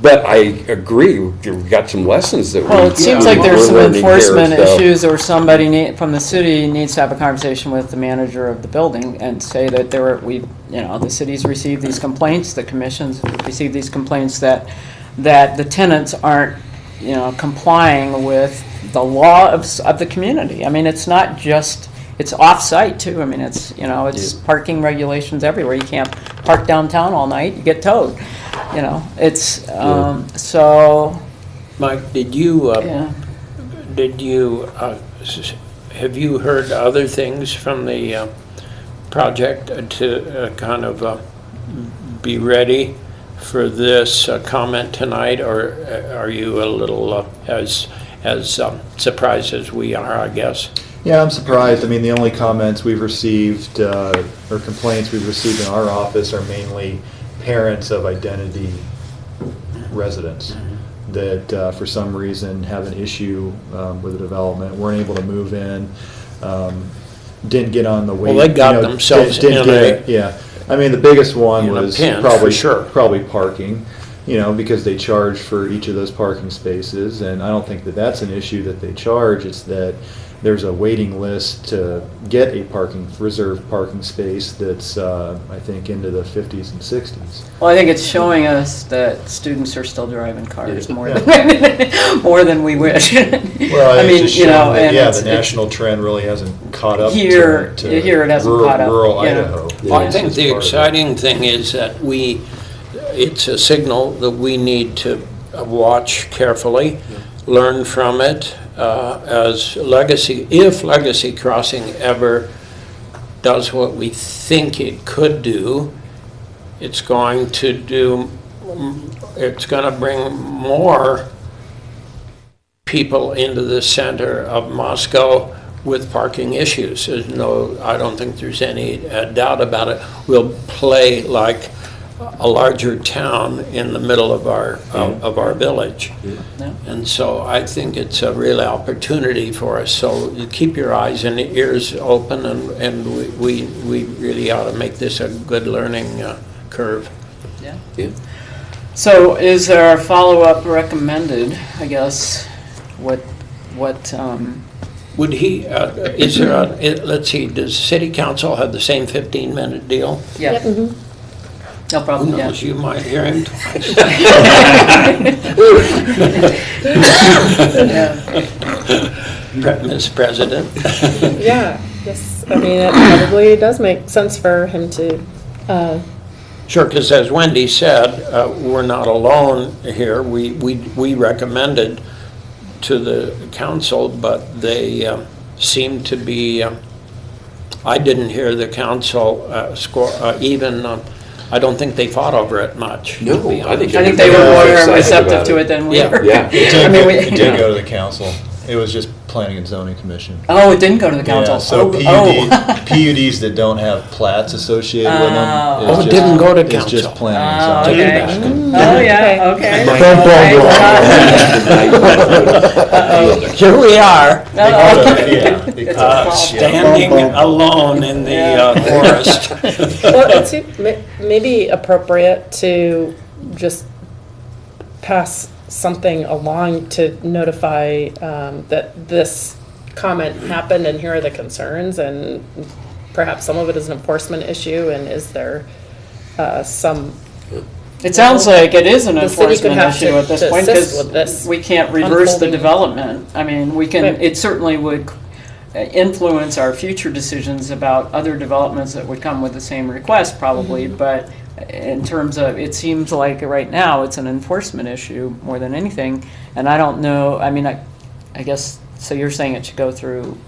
but I agree, we've got some lessons that Well, it seems like there's we're some learning here, enforcement so- issues, or somebody from the city needs to have a conversation with the manager of the building and say that the city's received these complaints, the commission's received these complaints that the tenants aren't, complying with the law of the community. I mean, it's not just, it's off-site too. I mean, it's parking regulations everywhere. You can't park downtown all night, you get towed. It's, so, Mike, did you, yeah. have you heard other things from the project to kind of be ready for this comment tonight, or are you a little as surprised as we are, I guess? Yeah, I'm surprised. I mean, the only comments we've received, or complaints we've received in our office are mainly parents of identity residents that for some reason have an issue with the development, weren't able to move in, didn't get on the wait. Well, they got themselves didn't in get, yeah. I mean, the biggest one in a was pin, probably for sure. probably parking, because they charge for each of those parking spaces, and I don't think that that's an issue that they charge. It's that there's a waiting list to get a reserved parking space that's, I think, into the 50s and 60s. Well, I think it's showing us that students are still driving cars more than we wish. Well, I mean, it's just showing that, and yeah, it's- the national trend really hasn't caught up Here- to here it hasn't caught up, rural yeah. Idaho. Well, I This think is the part of it. exciting thing is that it's a signal that we need to watch carefully, learn from it, if Legacy Crossing ever does what we think it could do, it's going to bring more people into the center of Moscow with parking issues. I don't think there's any doubt about it. We'll play like a larger town in the middle of our village. Yeah. And so I think it's a real opportunity for us. So you keep your eyes and ears open, and we really ought to make this a good learning curve. Yeah. So is there a follow-up recommended, I guess? What, Would he, is there let's see, does city council have the same 15-minute deal? yeah. No Who problem, yeah. knows, you might hear him twice. Ms. President. Yeah, yes, I mean, it probably does make sense for him to, Sure, because as Wendy said, we're not alone here. We recommended to the council, but they seem to be, I didn't hear the council I don't think they fought over it much. No, to be I think honest. I think they were Everybody's more excited receptive about to it. it than we Yeah. were. Yeah. It did go to the council. It was just planning and zoning commission. Oh, it didn't go to the council. Yeah, so Oh. PUDs that don't have plats associated with them. Oh. is Oh, it just- didn't go to It's council. just planning and Oh, zoning. okay. Take it Oh, yeah, okay. Here we are, Yeah. standing alone in the forest. well, it's maybe appropriate to just pass something along to notify that this comment happened and here are the concerns, and perhaps some of it is an enforcement issue, and is there some, It sounds like it is an The city could enforcement have issue to- at this to point, assist with because this we can't reverse the unfolding. development. I mean, we can, Right. it certainly would influence our future decisions about other developments that would come with the same request, probably, but in terms of, it seems like right now, it's an enforcement issue more than anything, and I don't know, I mean, I guess, so you're saying it should go through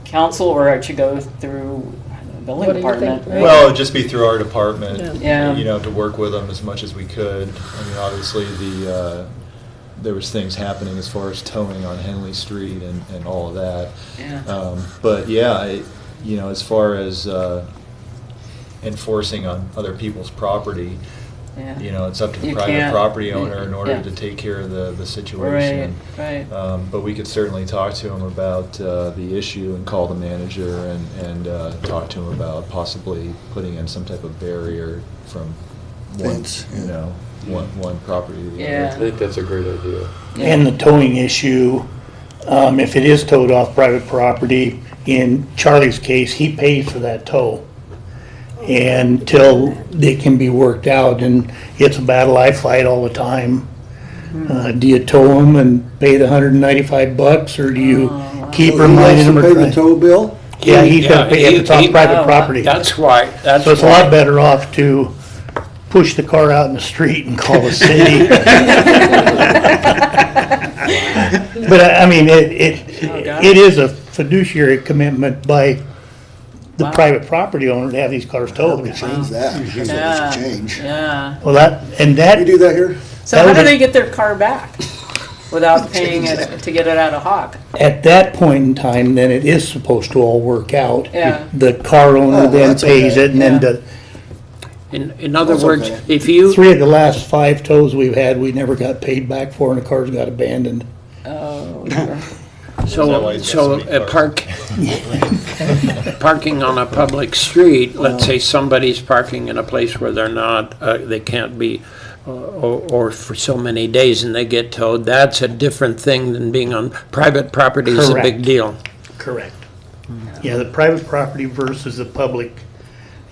council, or it should go through the building What do you department? think, right? Well, it'd just be through our department, Yeah. to work with them as much as we could. I mean, obviously, there was things happening as far as towing on Henley Street and all of that. Yeah. But yeah, as far as enforcing on other people's property, Yeah. it's up to the You private can't- property owner in order yeah. to take care of the situation. Right. But we could certainly talk to him about the issue and call the manager and talk to him about possibly putting in some type of barrier from one, Fence, yeah. one property to the Yeah. I think that's a great idea. And the towing issue, if it is towed off private property, in Charlie's case, he pays for that tow until they can be worked out, and it's a battle I fight all the time. Do you tow them and pay the $195, or do you keep He reminding has to them? pay the tow bill? Yeah, he's gotta pay if it's on private property. That's why, So it's a lot better off to push the car out in the street and call the city. But I mean, it is a fiduciary commitment by the Wow. private property owner to have these cars towed. Change that. That's what Yeah. it should change. Yeah. Well, We that, do that here? So That how was do a- they get their car back without paying it to get it out of Hawk? at that point in time, then it is supposed to all work out. Yeah. The car owner Oh, then that's pays okay. it, and Yeah. then in other That's words, okay. if you, 3 of the last 5 tows we've had, we never got paid back for, and the cars got abandoned. Oh, Is that why so, he's got so so many a parking on a public street, let's say somebody's parking in a place where they're not, they can't be, or for so many days and they get towed, that's a different thing than being on private property is a big Correct. deal. Correct. Yeah, the private property versus the public,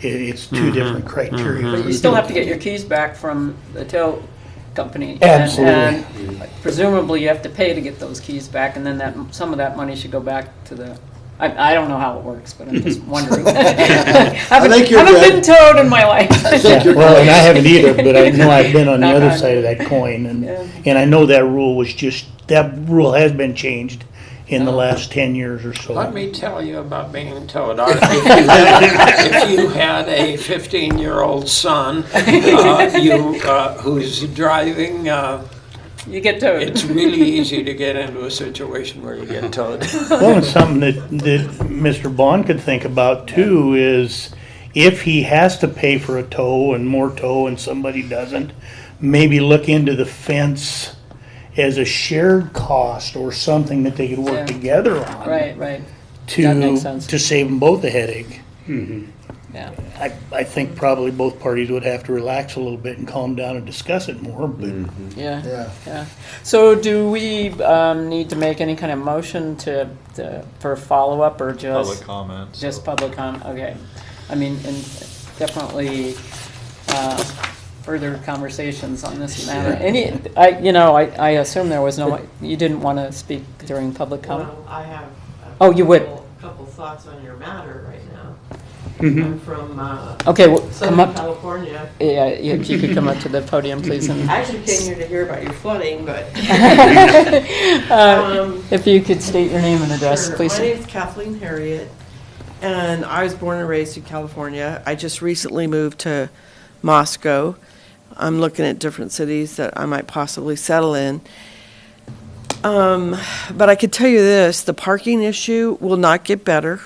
it's two different criteria. but you still have to get your keys back from the tow company. And- Absolutely. And presumably you have to pay to get those keys back, and then some of that money should go back to the, I don't know how it works, but I'm just wondering. Haven't think you're haven't good. been towed in my life. Yeah, well, and I haven't either, but I know I've been on the Knock other on. side of that coin, Yeah. and I know that rule has been changed in the last 10 years or so. Let me tell you about being towed. If you had a 15-year-old son, who's driving, You get towed. it's really easy to get into a situation where you get towed. Well, and something that Mr. Bond could think about too is if he has to pay for a tow and more tow and somebody doesn't, maybe look into the fence as a shared cost or something that they could Yeah. work together on. Right. That makes sense. To save them both a headache. Yeah. I think probably both parties would have to relax a little bit and calm down and discuss it more, but Yeah. Yeah. So do we need to make any kind of motion for follow-up, or just? Public comments. Just public comment, okay. I mean, and definitely further conversations on this matter. I assume there was you didn't want to speak during public comment? Well, I have Oh, you would? couple thoughts on your matter right now. Mm-hmm. I'm from Okay, well, come Southern up, California. yeah, if you could come up to the podium, please, and I actually came here to hear about your flooding, but. if you could state your name and address, Sure. please. My name's Kathleen Harriet, and I was born and raised in California. I just recently moved to Moscow. I'm looking at different cities that I might possibly settle in. But I could tell you this, the parking issue will not get better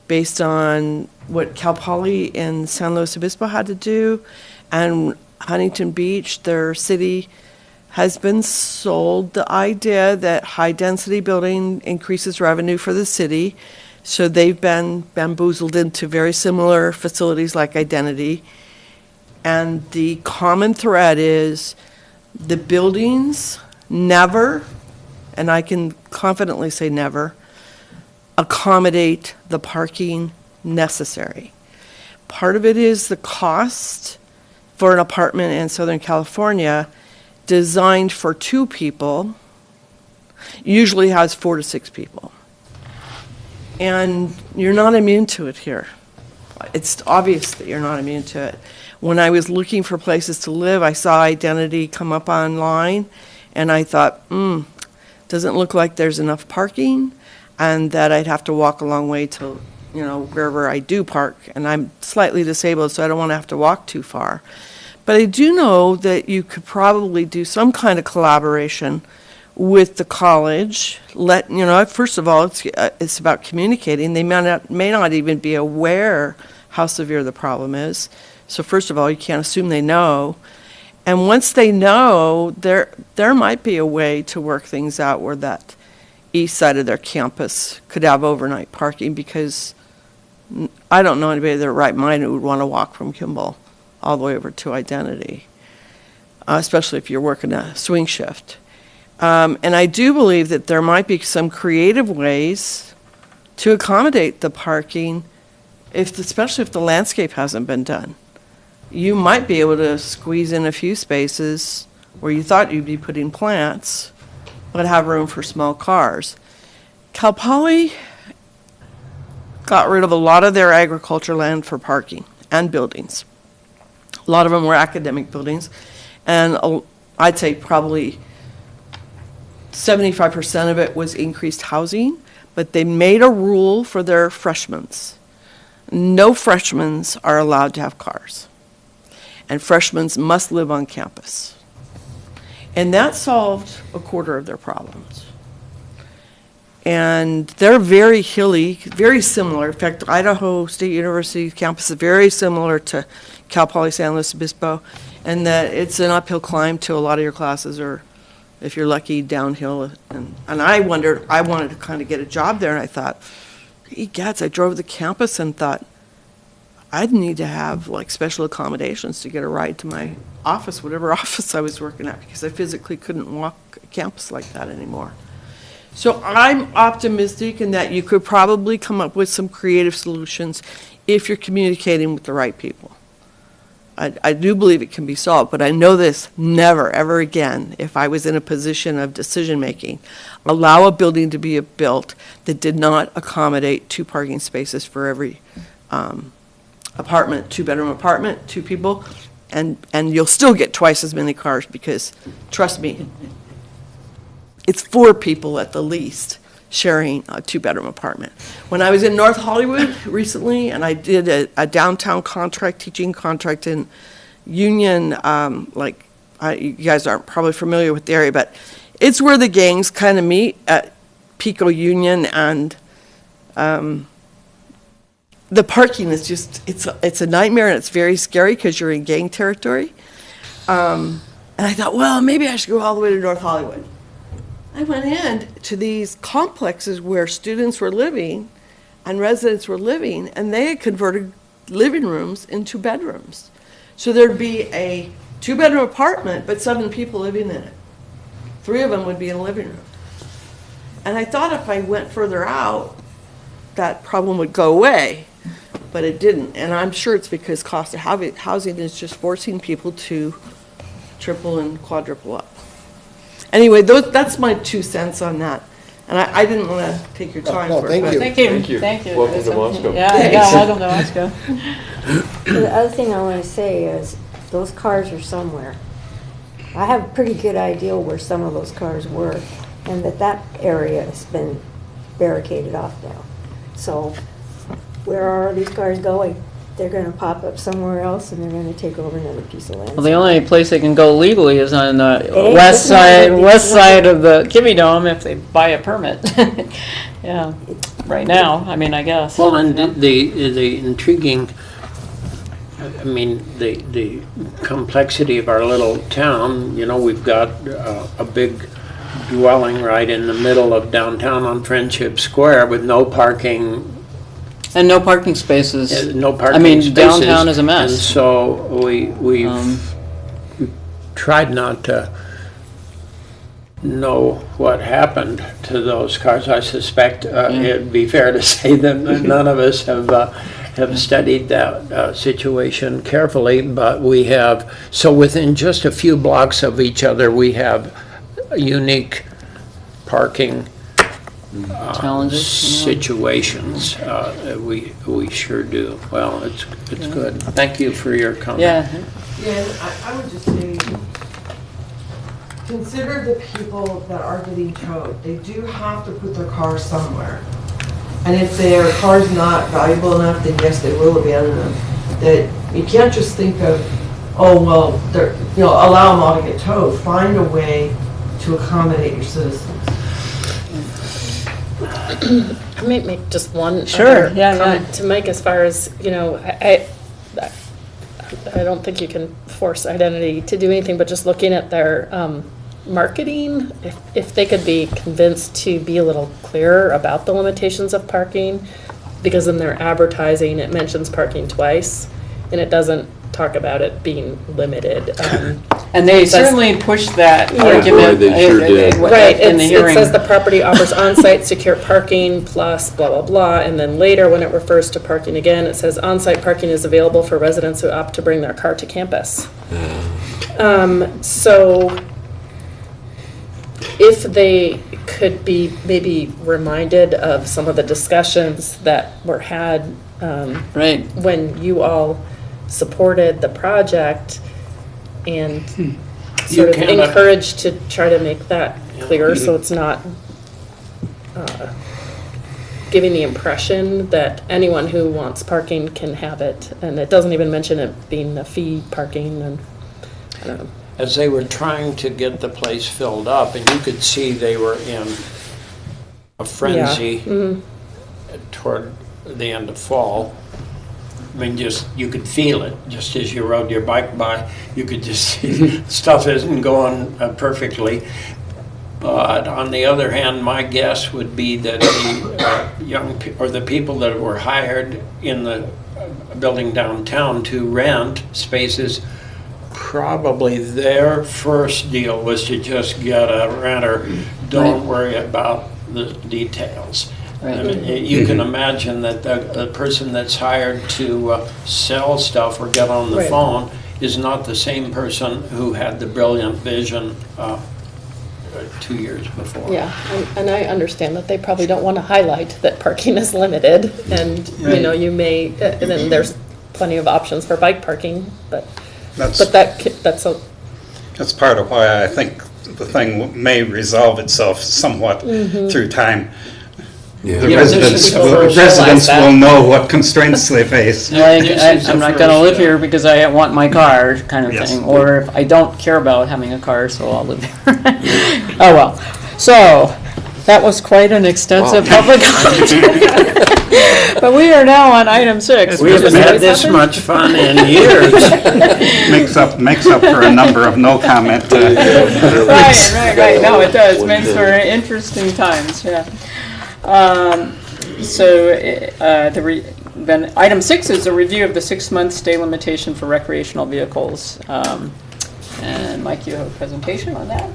based on what Cal Poly in San Luis Obispo had to do, and Huntington Beach, their city has been sold the idea that high-density building increases revenue for the city, so they've been bamboozled into very similar facilities like Identity. And the common thread is the buildings never, and I can confidently say never, accommodate the parking necessary. Part of it is the cost for an apartment in Southern California designed for 2 people usually has 4 to 6 people. And you're not immune to it here. It's obvious that you're not immune to it. When I was looking for places to live, I saw Identity come up online, and I thought, doesn't look like there's enough parking, and that I'd have to walk a long way to, wherever I do park. And I'm slightly disabled, so I don't want to have to walk too far. But I do know that you could probably do some kind of collaboration with the college. First of all, it's about communicating. They may not even be aware how severe the problem is. So first of all, you can't assume they know. And once they know, there might be a way to work things out where that east side of their campus could have overnight parking, because I don't know anybody in their right mind who would want to walk from Kimball all the way over to Identity, especially if you're working a swing shift. And I do believe that there might be some creative ways to accommodate the parking, especially if the landscape hasn't been done. You might be able to squeeze in a few spaces where you thought you'd be putting plants, but have room for small cars. Cal Poly got rid of a lot of their agriculture land for parking and buildings. A lot of them were academic buildings, and I'd say probably 75% of it was increased housing, but they made a rule for their freshmen. No freshmen are allowed to have cars, and freshmen must live on campus. And that solved a quarter of their problems. And they're very hilly, very similar. In fact, Idaho State University campus is very similar to Cal Poly San Luis Obispo, and that it's an uphill climb to a lot of your classes, or if you're lucky, downhill. And I wanted to kind of get a job there, and I thought, egads, I drove to the campus and thought, I'd need to have like special accommodations to get a ride to my office, whatever office I was working at, because I physically couldn't walk a campus like that anymore. So I'm optimistic in that you could probably come up with some creative solutions if you're communicating with the right people. I do believe it can be solved, but I know this: never, ever again, if I was in a position of decision-making, allow a building to be built that did not accommodate 2 parking spaces for every apartment, 2-bedroom apartment, 2 people, and you'll still get twice as many cars, because, trust me, it's 4 people at the least sharing a 2-bedroom apartment. When I was in North Hollywood recently, and I did a downtown teaching contract in Union, you guys aren't probably familiar with the area, but it's where the gangs kind of meet at Pico Union, and the parking is just, it's a nightmare, and it's very scary because you're in gang territory. And I thought, well, maybe I should go all the way to North Hollywood. I went in to these complexes where students were living and residents were living, and they had converted living rooms into bedrooms. So there'd be a 2-bedroom apartment, but 7 people living in it. 3 of them would be in a living room. And I thought if I went further out, that problem would go away, but it didn't. And I'm sure it's because cost of housing is just forcing people to triple and quadruple up. Anyway, that's my 2 cents on that. And I didn't want to take your time for it. Thank you. Thank you. Thank you. Thank you. Welcome to Moscow. Yeah, welcome to Moscow. The other thing I want to say is, those cars are somewhere. I have a pretty good idea where some of those cars were, and that area has been barricaded off now. So where are these cars going? They're going to pop up somewhere else, and they're going to take over another piece of land. Well, the only place they can go legally is on the ain't west just side of the Kimmy Dome if they buy a permit. Yeah, right now, I mean, I guess. Well, and the intriguing, I mean, the complexity of our little town, we've got a big dwelling right in the middle of downtown on Friendship Square with no parking. And no parking spaces. No parking I mean, spaces. downtown is a mess. And so we've tried not to know what happened to those cars. I suspect it'd be fair to say that none of us have studied that situation carefully, but we have. So within just a few blocks of each other, we have unique parking Challenges, situations. We sure do. Well, it's good. Thank you for your comment. Yeah. Yeah, I would just say, consider the people that are getting towed. They do have to put their car somewhere. And if their car's not valuable enough, then yes, they will abandon them. That you can't just think of oh, well, they're, allow them all to get towed. Find a way to accommodate your citizens. I might make just one Sure, other yeah, comment yeah. to make as far as, I don't think you can force Identity to do anything, but just looking at their marketing, if they could be convinced to be a little clearer about the limitations of parking, because in their advertising, it mentions parking twice, and it doesn't talk about it being limited. And they certainly pushed that argument. Boy, they sure did. Right, In the it hearing. says the property offers on-site secure parking plus blah, blah, blah, and then later, when it refers to parking again, it says on-site parking is available for residents who opt to bring their car to campus. So if they could be maybe reminded of some of the discussions that were had Right. when you all supported the project, and You sort of cannot- encouraged to try to make that clearer, so it's not giving the impression that anyone who wants parking can have it, and it doesn't even mention it being a fee parking, and I don't know. As they were trying to get the place filled up, and you could see they were in a frenzy toward the end of fall. I mean, you could feel it, just as you rode your bike by, you could just see stuff isn't going perfectly. But on the other hand, my guess would be that the people that were hired in the building downtown to rent spaces, probably their first deal was to just get a renter. Don't worry about the details. I mean, you can imagine that the person that's hired to sell stuff or get on the Right. phone is not the same person who had the brilliant vision 2 years before. Yeah, and I understand that they probably don't want to highlight that parking is limited, and, you may, and then there's plenty of options for bike parking, but That's that's part of why I think the thing may resolve itself somewhat through time. Yeah. The Yeah, residents this is- residents that. will know what constraints they face. Like, This is I'm the not gonna first live step. here because I want my car, kind of Yes. thing, or if I don't care about having a car, so I'll live there. Oh, well. So, that was quite an extensive public comment. But we are now on item 6. We haven't had this much fun in years. Makes up for a number of no comment. Right. No, it does. Makes for interesting times, yeah. Then item 6 is a review of the 6-month stay limitation for recreational vehicles. And Mike, you have a presentation on that,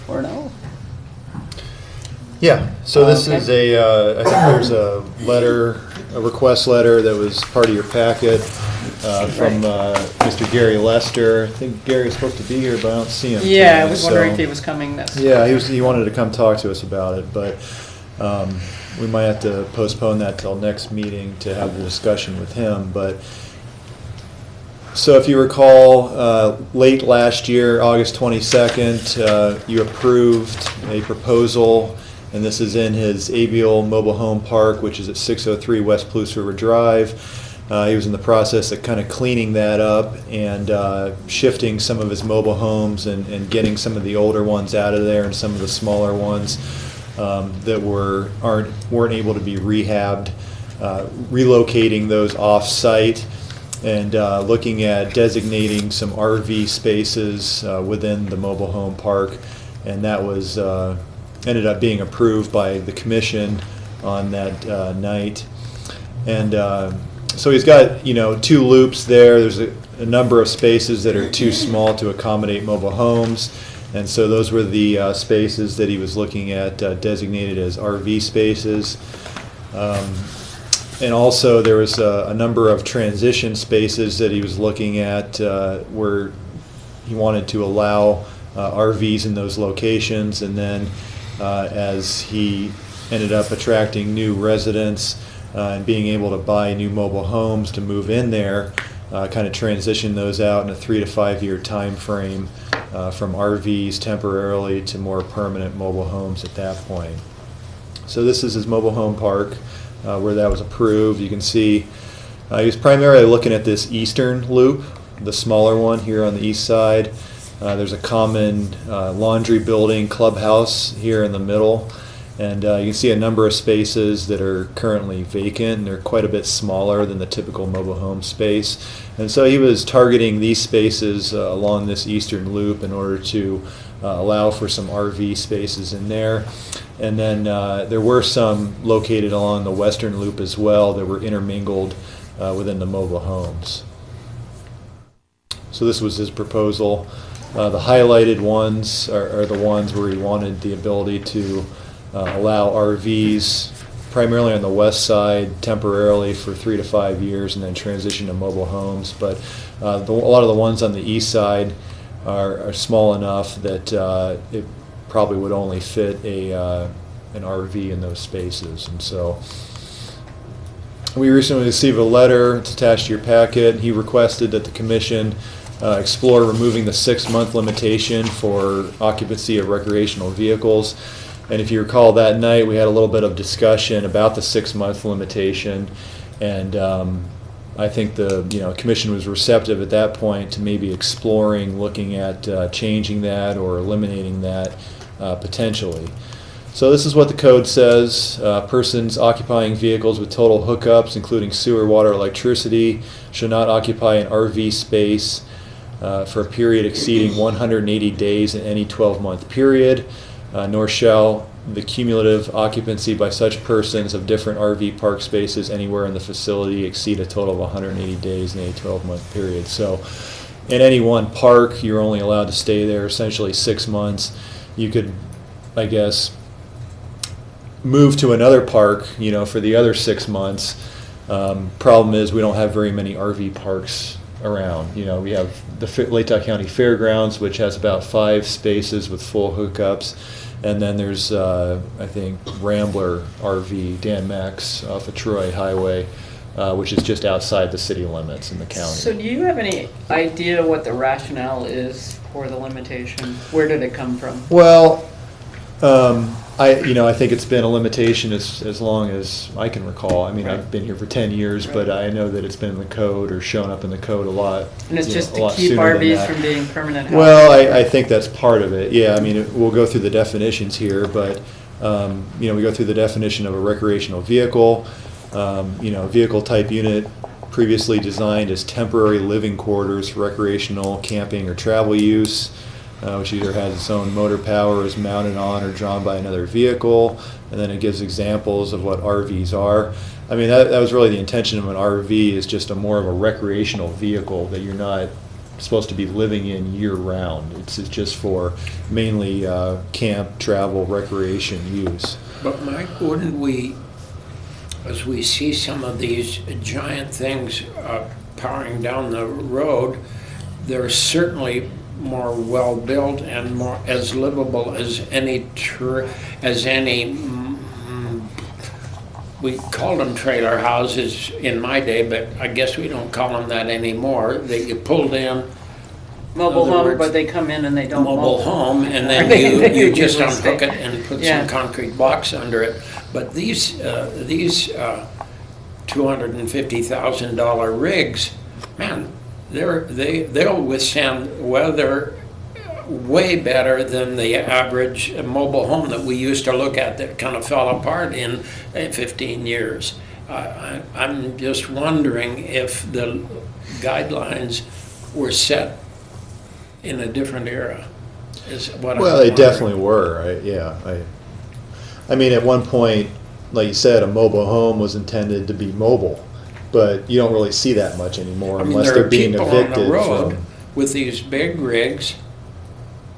or no? Yeah, so this Okay. is I think there's a request letter that was part of your packet from Mr. Gary Lester. I think Gary's supposed to be here, but I don't see him. Yeah, I tonight, was wondering so- if he was coming this. Yeah, he wanted to come talk to us about it, but we might have to postpone that till next meeting to have the discussion with him. But so if you recall, late last year, August 22nd, you approved a proposal, and this is in his Abiel Mobile Home Park, which is at 603 West Palouse River Drive. He was in the process of kind of cleaning that up and shifting some of his mobile homes and getting some of the older ones out of there and some of the smaller ones that weren't able to be rehabbed, relocating those off-site and looking at designating some RV spaces within the mobile home park, and that was ended up being approved by the commission on that night. And so he's got 2 loops there. There's a number of spaces that are too small to accommodate mobile homes, and so those were the spaces that he was looking at designated as RV spaces. And also there was a number of transition spaces that he was looking at where he wanted to allow RVs in those locations, and then as he ended up attracting new residents and being able to buy new mobile homes to move in there, kind of transition those out in a 3 to 5 year time frame from RVs temporarily to more permanent mobile homes at that point. So this is his mobile home park where that was approved. You can see he was primarily looking at this eastern loop the smaller one here on the east side. There's a common laundry building, clubhouse here in the middle. And you can see a number of spaces that are currently vacant, and they're quite a bit smaller than the typical mobile home space. And so he was targeting these spaces along this eastern loop in order to allow for some RV spaces in there. And then there were some located along the western loop as well that were intermingled within the mobile homes. So this was his proposal. The highlighted ones are the ones where he wanted the ability to allow RVs primarily on the west side temporarily for 3 to 5 years and then transition to mobile homes. But a lot of the ones on the east side are small enough that it probably would only fit an RV in those spaces. And so we recently received a letter, it's attached to your packet. He requested that the commission explore removing the 6-month limitation for occupancy of recreational vehicles. And if you recall, that night we had a little bit of discussion about the 6-month limitation, and I think the commission was receptive at that point to maybe exploring looking at changing that or eliminating that potentially. So this is what the code says. Persons occupying vehicles with total hookups, including sewer, water, electricity, should not occupy an RV space for a period exceeding 180 days in any 12-month period. Nor shall the cumulative occupancy by such persons of different RV park spaces anywhere in the facility exceed a total of 180 days in a 12-month period. So in any one park, you're only allowed to stay there essentially 6 months. You could, I guess, move to another park, for the other 6 months. Problem is we don't have very many RV parks around. We have the Latah County Fairgrounds, which has about 5 spaces with full hookups, and then there's I think Rambler RV, Dan Max off of Troy Highway, which is just outside the city limits in the county. So do you have any idea what the rationale is for the limitation? Where did it come from? Well, I think it's been a limitation as long as I can recall. I mean, Right. I've been here for 10 years, Right. but I know that it's been in the code or shown up in the code a lot. And it's just a to lot keep sooner than RVs that. from being permanent housing? Well, I think that's part of it. Yeah, I mean, we'll go through the definitions here, but, we go through the definition of a recreational vehicle, vehicle type unit previously designed as temporary living quarters for recreational, camping, or travel use, which either has its own motor power, is mounted on or drawn by another vehicle, and then it gives examples of what RVs are. I mean, that was really the intention of an RV, is just more of a recreational vehicle that you're not supposed to be living in year-round. It's just for mainly camp, travel, recreation use. But Mike, wouldn't we, as we see some of these giant things powering down the road, they're certainly more well-built and more as livable as any we called them trailer houses in my day, but I guess we don't call them that anymore. That you pulled in. Mobile In other home, words, but they come in and they don't mobile home, and then They you just usually unhook stay. it and put Yeah. some concrete blocks under it. But these $250,000 rigs, man, they'll withstand weather way better than the average mobile home that we used to look at that kind of fell apart in 15 years. I'm just wondering if the guidelines were set in a different era, is what I'm Well, they wondering. definitely were. I mean, at one point, like you said, a mobile home was intended to be mobile, but you don't really see that much anymore I mean, unless there they're are being people on evicted the road from. with these big rigs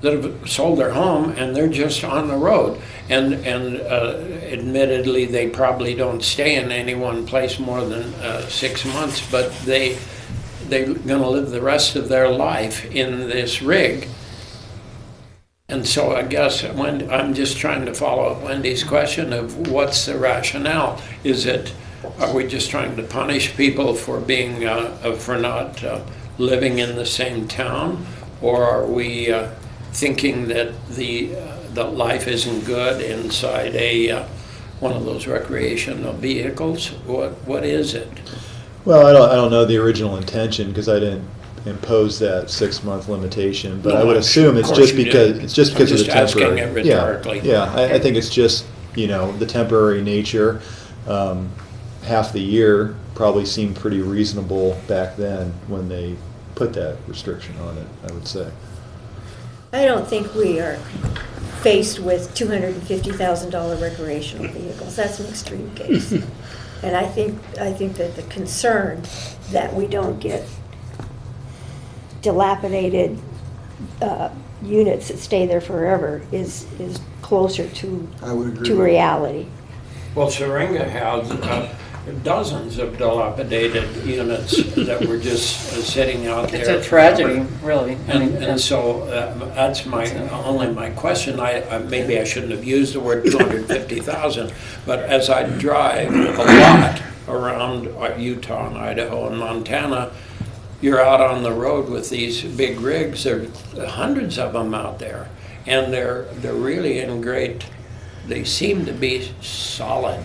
that have sold their home and they're just on the road. And admittedly, they probably don't stay in any one place more than 6 months, but they're gonna live the rest of their life in this rig. And so I guess I'm just trying to follow up Wendy's question of what's the rationale? Are we just trying to punish people for being, for not living in the same town? Or are we thinking that the life isn't good inside one of those recreational vehicles? What is it? Well, I don't know the original intention because I didn't impose that 6-month limitation, but No, I would I'm assume sure- it's of course just you because, did. it's just because I'm of the just asking temporary. it rhetorically. Yeah, I think it's just, the temporary nature. Half the year probably seemed pretty reasonable back then when they put that restriction on it, I would say. I don't think we are faced with $250,000 recreational vehicles. That's an extreme case. And I think that the concern that we don't get dilapidated units that stay there forever is closer to I would agree. to reality. Well, Syringa has dozens of dilapidated units that were just sitting out there. It's a tragedy, really. I mean, And so that's only my question. Maybe I shouldn't have used the word 250,000, but as I drive a lot around Utah and Idaho and Montana, you're out on the road with these big rigs. There are hundreds of them out there, and they're really in great. They seem to be solid.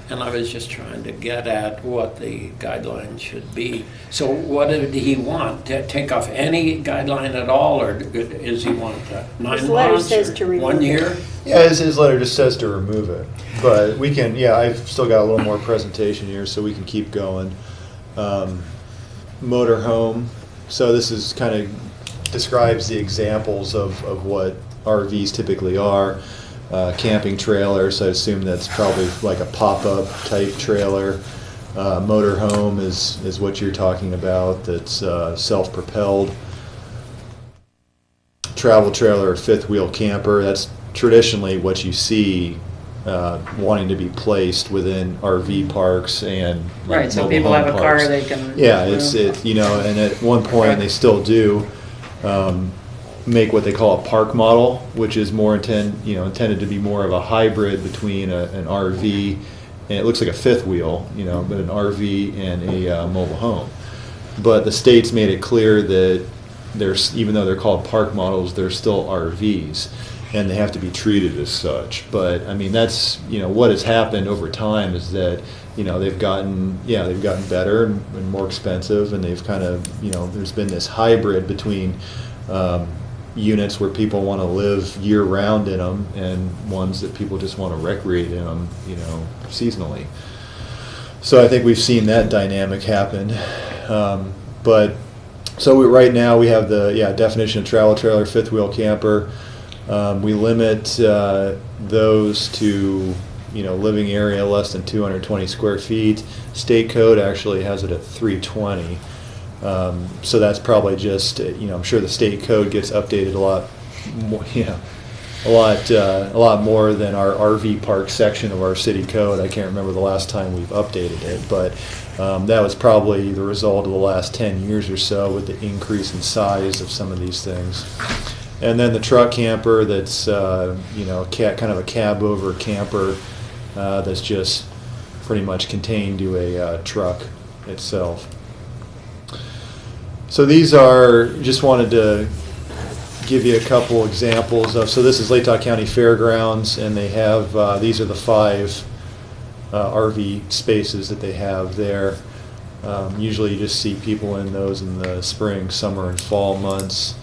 And I was just trying to get at what the guidelines should be. So what did he want? To take off any guideline at all, or does he want 9 His letter months says or to remove 1 year? Yeah, his letter just says to remove it, but we can, I've still got a little more presentation here, so we can keep going. Motorhome, so this is kind of describes the examples of what RVs typically are. Camping trailer, so I assume that's probably like a pop-up type trailer. Motorhome is what you're talking about, that's self-propelled. Travel trailer or fifth wheel camper, that's traditionally what you see wanting to be placed within RV parks and like, Right, so mobile people home have a car, parks. they can. Yeah, and at one point they still do make what they call a park model, which is more intended to be more of a hybrid between an RV, and it looks like a fifth wheel, but an RV and a mobile home. But the state's made it clear that even though they're called park models, they're still RVs, and they have to be treated as such. But I mean, that's what has happened over time is that they've gotten better and more expensive, and they've kind of there's been this hybrid between units where people want to live year-round in them and ones that people just want to recreate in them, seasonally. So I think we've seen that dynamic happen. Right now we have the definition of travel trailer, fifth wheel camper. We limit those to living area less than 220 square feet. State code actually has it at 320. So that's probably just, I'm sure the state code gets updated a lot more, a lot more than our RV park section of our city code. I can't remember the last time we've updated it, but that was probably the result of the last 10 years or so with the increase in size of some of these things. And then the truck camper that's, kind of a cab over camper that's just pretty much contained to a truck itself. So these are, just wanted to give you a couple examples of, so this is Latah County Fairgrounds, and they have, these are the 5 RV spaces that they have there. Usually you just see people in those in the spring, summer, and fall months.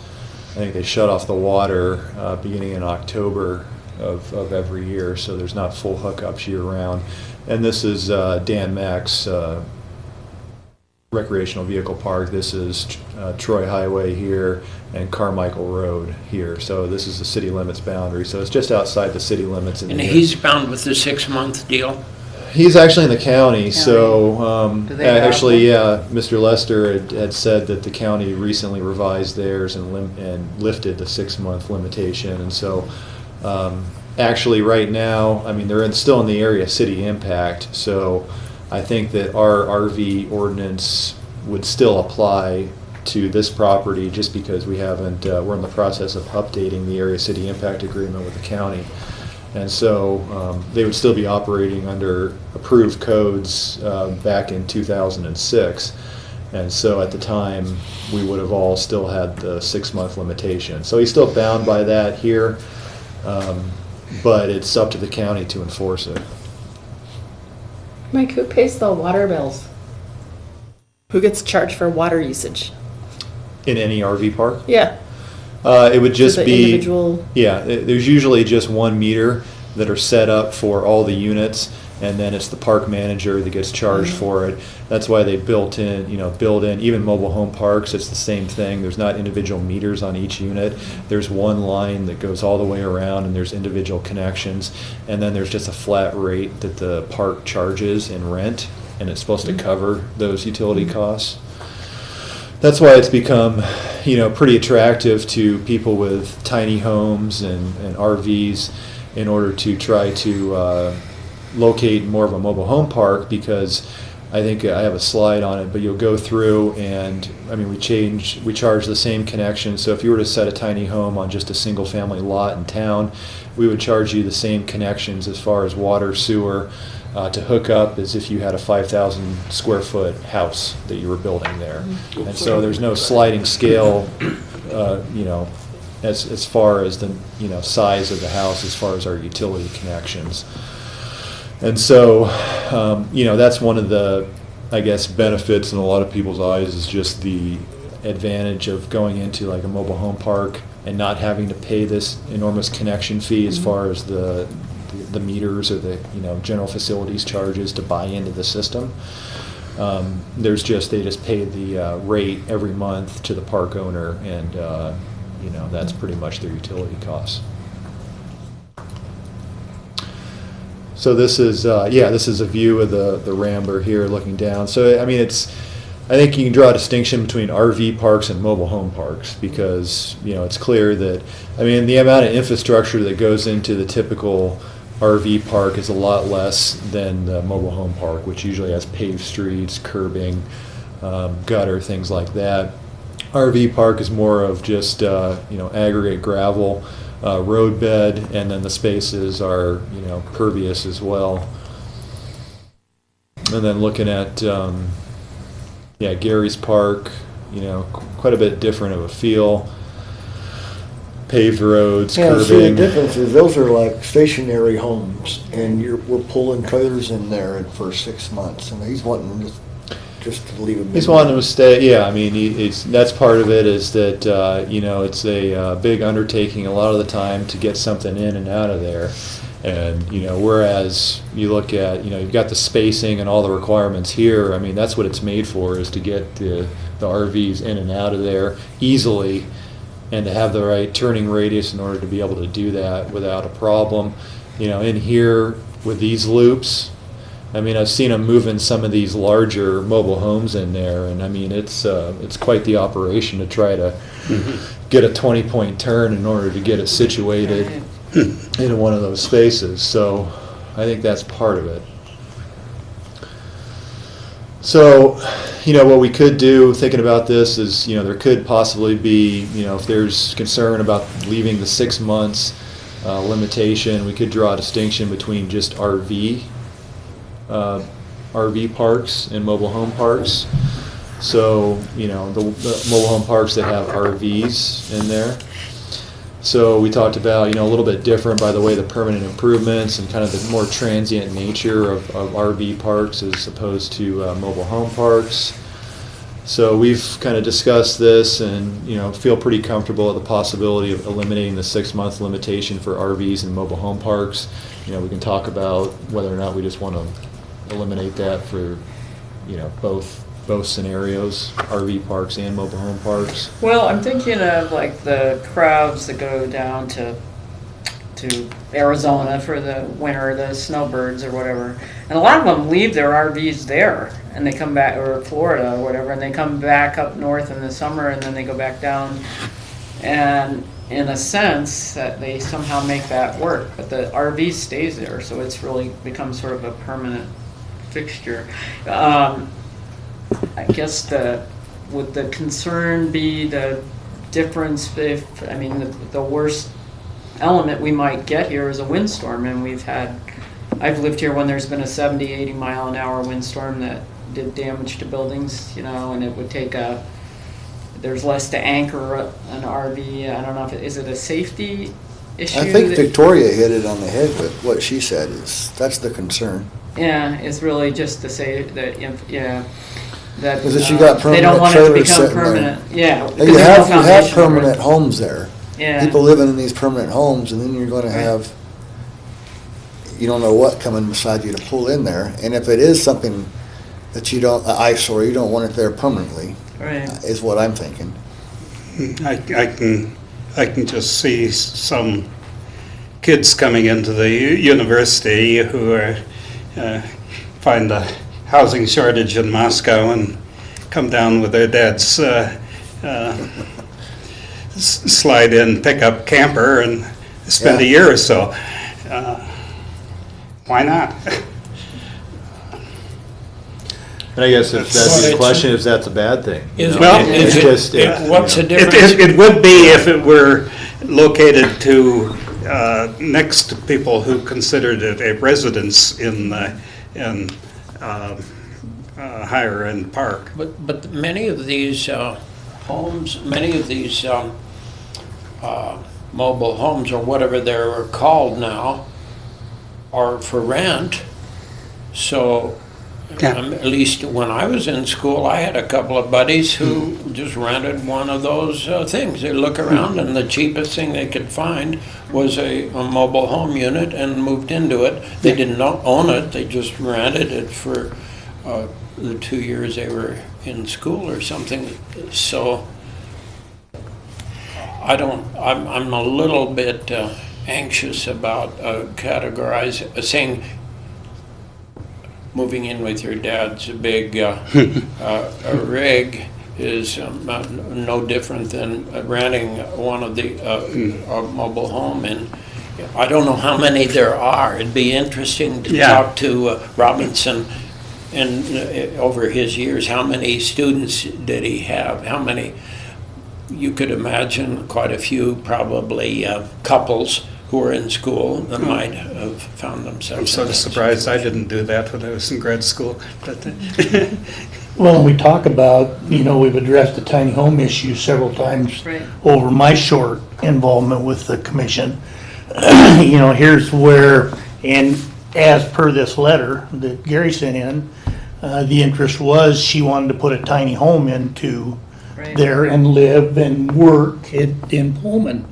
I think they shut off the water beginning in October of every year, so there's not full hookups year-round. And this is Dan Mack's recreational vehicle park. This is Troy Highway here and Carmichael Road here. So this is the city limits boundary. So it's just outside the city limits. And he's bound with the 6-month deal? He's actually in the county, so Do they have actually, Mr. Lester had said that the county recently revised theirs and lifted the 6-month limitation. And so actually right now, I mean, they're still in the area city impact, so I think that our RV ordinance would still apply to this property just because we haven't, we're in the process of updating the area city impact agreement with the county. And so they would still be operating under approved codes back in 2006. And so at the time, we would have all still had the 6-month limitation. So he's still bound by that here, but it's up to the county to enforce it. Mike, who pays the water bills? Who gets charged for water usage? In any RV park? Yeah. It would just the be, individual- yeah, there's usually just one meter that are set up for all the units, and then it's the park manager that gets charged for it. That's why they build in, even mobile home parks, it's the same thing. There's not individual meters on each unit. There's one line that goes all the way around, and there's individual connections. And then there's just a flat rate that the park charges in rent, and it's supposed to cover those utility costs. That's why it's become, pretty attractive to people with tiny homes and RVs in order to try to locate more of a mobile home park, because I think I have a slide on it, but you'll go through and, we charge the same connection. So if you were to set a tiny home on just a single family lot in town, we would charge you the same connections as far as water, sewer, to hook up as if you had a 5,000 square foot house that you were building there. And so there's no sliding scale, as far as the, size of the house, as far as our utility connections. And so, that's one of the, I guess, benefits in a lot of people's eyes, is just the advantage of going into like a mobile home park and not having to pay this enormous connection fee as far as the meters or the general facilities charges to buy into the system. They just pay the rate every month to the park owner, and that's pretty much their utility costs. So this is this is a view of the Rambler here looking down. So I think you can draw a distinction between RV parks and mobile home parks, because it's clear that the amount of infrastructure that goes into the typical RV park is a lot less than the mobile home park, which usually has paved streets, curbing, gutter, things like that. RV park is more of just aggregate gravel, road bed, and then the spaces are pervious as well. And then looking at Gary's Park, quite a bit different of a feel. Paved roads, Yeah, curbing. see, the difference is those are like stationary homes, and we're pulling trailers in there for 6 months, and he's wanting just to leave them. He's wanting them to stay. Yeah, that's part of it, is that it's a big undertaking a lot of the time to get something in and out of there. And whereas you look at you've got the spacing and all the requirements here. That's what it's made for, is to get the RVs in and out of there easily, and to have the right turning radius in order to be able to do that without a problem. In here with these loops, I've seen them moving some of these larger mobile homes in there, and it's quite the operation to try to get a 20-point turn in order to get it situated in one of those spaces. So I think that's part of it. So, what we could do, thinking about this, is, there could possibly be, if there's concern about leaving the 6 months limitation, we could draw a distinction between just RV parks and mobile home parks. So, the mobile home parks that have RVs in there. So we talked about, a little bit different by the way the permanent improvements and kind of the more transient nature of RV parks as opposed to mobile home parks. So we've kind of discussed this and, feel pretty comfortable at the possibility of eliminating the 6-month limitation for RVs and mobile home parks. We can talk about whether or not we just want to eliminate that for, both scenarios, RV parks and mobile home parks. Well, I'm thinking of like the crowds that go down to Arizona for the winter, the snowbirds or whatever, and a lot of them leave their RVs there and they come back, or Florida or whatever, and they come back up north in the summer and then they go back down, and in a sense that they somehow make that work, but the RV stays there, so it's really become sort of a permanent fixture. I guess would the concern be the difference if, the worst element we might get here is a windstorm, and I've lived here when there's been a 70, 80 mile an hour windstorm that did damage to buildings, and it would take there's less to anchor an RV. I don't know is it a safety issue? I think Victoria hit it on the head with what she said, that's the concern. Yeah, it's really just to say that, that Is that you got they don't permanent want it to trailers become sitting there. permanent. Yeah. And because you there's no have foundation over it. permanent homes there. Yeah. People living in these permanent homes, and then you're gonna have, you don't know what coming beside you to pull in there. And if it is something that you don't, an eyesore, you don't want it there permanently, Right. is what I'm thinking. I can just see some kids coming into the university who are, find a housing shortage in Moscow and come down with their dad's slide-in pickup camper and spend a year or so. Why not? And I guess if that's the question, if that's a bad thing. you Is, know? Well, is It's just, what's the you know. difference? It would be if it were located to, next to people who considered it a residence in higher-end park. But many of these homes, many of these mobile homes, or whatever they're called now, are for rent. So, Yeah. at least when I was in school, I had a couple of buddies who just rented one of those things. They look around, and the cheapest thing they could find was a mobile home unit, and moved into it. They didn't own it, they just rented it for the 2 years they were in school or something. So I'm a little bit anxious about saying moving in with your dad's big rig is no different than renting one of the a mobile home. And I don't know how many there are. It'd be interesting to talk to Robinson, and over his years, how many students did he have? How many? You could imagine quite a few, probably couples who were in school that might have found themselves. I'm sort of surprised I didn't do that when I was in grad school. But Well, when we talk about, we've addressed the tiny home issue several times Right. over my short involvement with the commission. Here's where, and as per this letter that Gary sent in, the interest was she wanted to put a tiny home into Right. there and live and work in Pullman.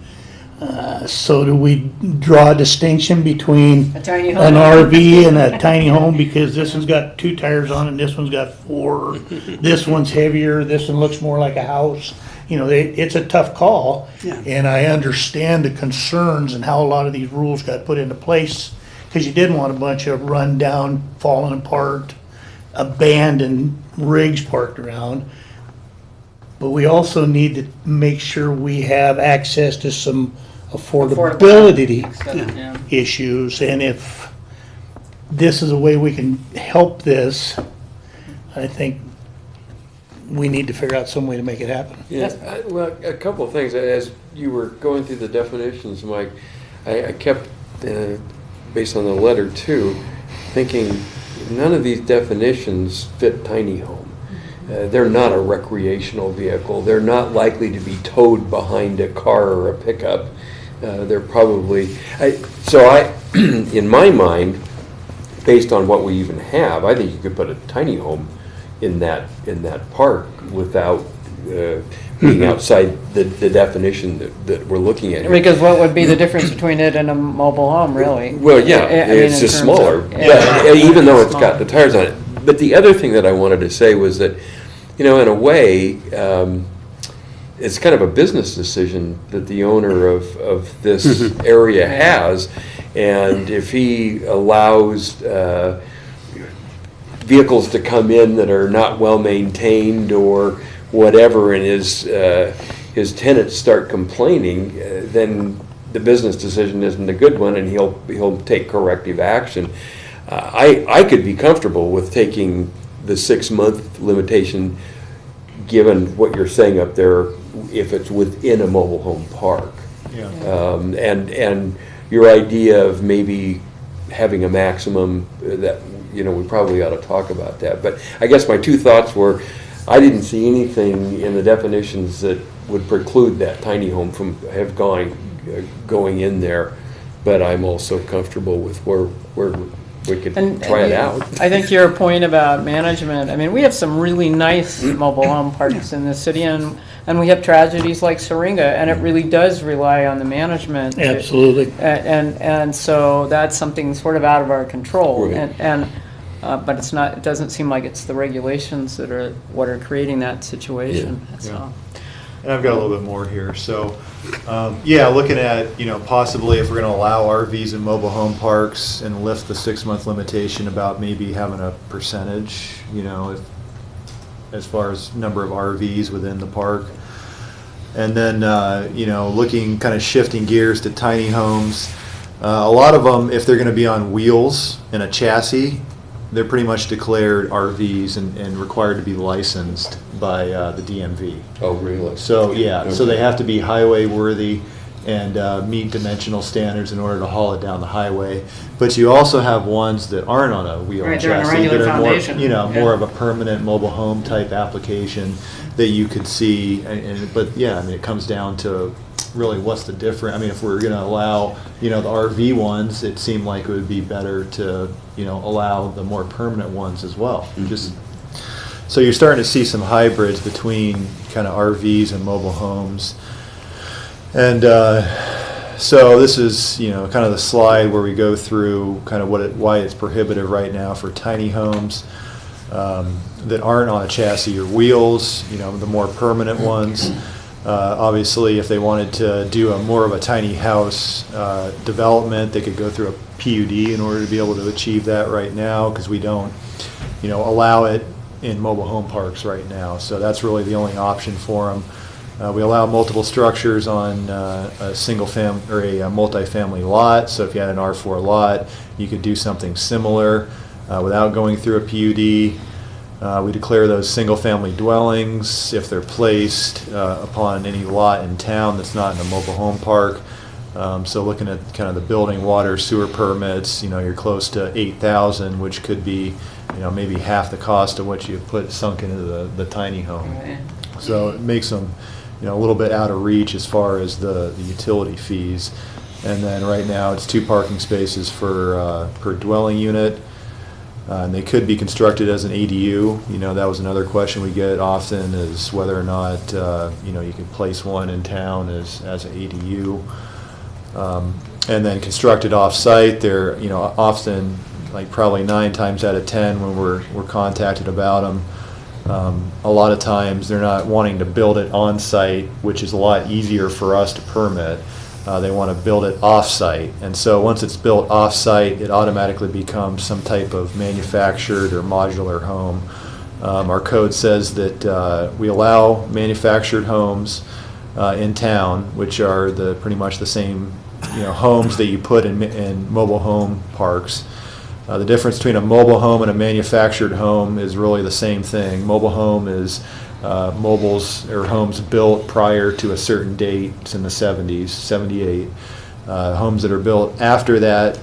So do we draw a distinction between A tiny an home. RV and a tiny home, because this one's got 2 tires on it, and this one's got 4, this one's heavier, this one looks more like a house? It's a tough call. Yeah. And I understand the concerns and how a lot of these rules got put into place, because you didn't want a bunch of run-down, falling apart, abandoned rigs parked around. But we also need to make sure we have access to some affordability Yeah. issues. And if this is a way we can help this, I think we need to figure out some way to make it happen. Yeah, well, a couple of things. As you were going through the definitions, Mike, I kept, based on the letter too, thinking none of these definitions fit tiny home. They're not a recreational vehicle. They're not likely to be towed behind a car or a pickup. They're probably, in my mind, based on what we even have, I think you could put a tiny home in that park without being outside the definition that we're looking at here. Because what would be the difference between it and a mobile home, really? Well, yeah, I mean, it's in just terms of- smaller, yeah. but even though it's Smaller. got the tires on it. But the other thing that I wanted to say was that, in a way, it's kind of a business decision that the owner of this area has. And if he allows vehicles to come in that are not well maintained or whatever, and his tenants start complaining, then the business decision isn't a good one, and he'll take corrective action. I could be comfortable with taking the 6-month limitation, given what you're saying up there, if it's within a mobile home park. Yeah. And your idea of maybe having a maximum, that, we probably ought to talk about that. But I guess my 2 thoughts were, I didn't see anything in the definitions that would preclude that tiny home from going in there, but I'm also comfortable with where we could And try it out. I think your point about management, I mean, we have some really nice mobile home parks in the city, and we have tragedies like Syringa, and it really does rely on the management. Absolutely. And so that's something sort of out of our control. Right. But it's not, it doesn't seem like it's the regulations that are what are creating that situation. Yeah. So. And I've got a little bit more here. So, yeah, looking at, possibly if we're going to allow RVs in mobile home parks and lift the 6-month limitation, about maybe having a percentage, if, as far as number of RVs within the park. And then, looking, kind of shifting gears to tiny homes. A lot of them, if they're going to be on wheels and a chassis, they're pretty much declared RVs and required to be licensed by the DMV. Oh, really? So, yeah, so they have to be highway worthy and meet dimensional standards in order to haul it down the highway. But you also have ones that aren't on a wheel and Right, they're on a chassis, regular that are more, foundation. Yeah. more of a permanent mobile home type application that you could see. But yeah, I mean, it comes down to really what's the difference. I mean, if we're going to allow, the RV ones, it seemed like it would be better to, allow the more permanent ones as well. Just so you're starting to see some hybrids between kind of RVs and mobile homes. And so this is, kind of the slide where we go through kind of why it's prohibitive right now for tiny homes that aren't on a chassis or wheels, the more permanent ones. Obviously, if they wanted to do more of a tiny house development, they could go through a PUD in order to be able to achieve that right now, because we don't, allow it in mobile home parks right now. So that's really the only option for them. We allow multiple structures on a single family or a multi-family lot. So if you had an R4 lot, you could do something similar without going through a PUD. We declare those single-family dwellings if they're placed upon any lot in town that's not in a mobile home park. So looking at kind of the building, water, sewer permits, you're close to 8,000, which could be, maybe half the cost of what you sunk into the tiny home. Right. So it makes them, a little bit out of reach as far as the utility fees. And then right now it's 2 parking spaces per dwelling unit. And they could be constructed as an ADU. That was another question we get often, is whether or not, you could place one in town as an ADU. And then constructed off-site, they're, often, like probably 9 times out of 10 when we're contacted about them, a lot of times they're not wanting to build it on-site, which is a lot easier for us to permit. They want to build it off-site, and so once it's built off-site, it automatically becomes some type of manufactured or modular home. Our code says that we allow manufactured homes in town, which are pretty much the same homes that you put in mobile home parks. The difference between a mobile home and a manufactured home is really the same thing. Mobile home is mobiles or homes built prior to a certain date. It's in the 70s, 78. Homes that are built after that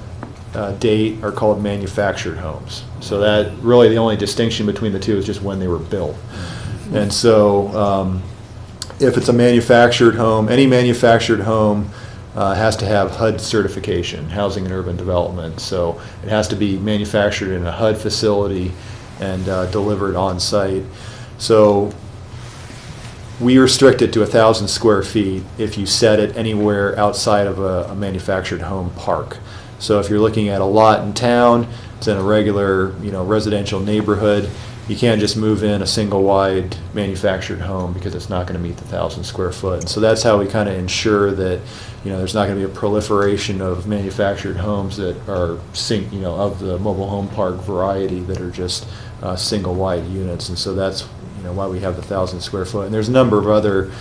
date are called manufactured homes. So that really the only distinction between the two is just when they were built. And so if it's a manufactured home, any manufactured home has to have HUD certification, Housing and Urban Development. So it has to be manufactured in a HUD facility and delivered on site. So we restrict it to 1,000 square feet if you set it anywhere outside of a manufactured home park. So if you're looking at a lot in town, it's in a regular, residential neighborhood, you can't just move in a single wide manufactured home because it's not going to meet the 1,000 square foot. And so that's how we kind of ensure that, there's not going to be a proliferation of manufactured homes that are, of the mobile home park variety that are just single wide units. And so that's, why we have the 1,000 square foot. And there's a number of other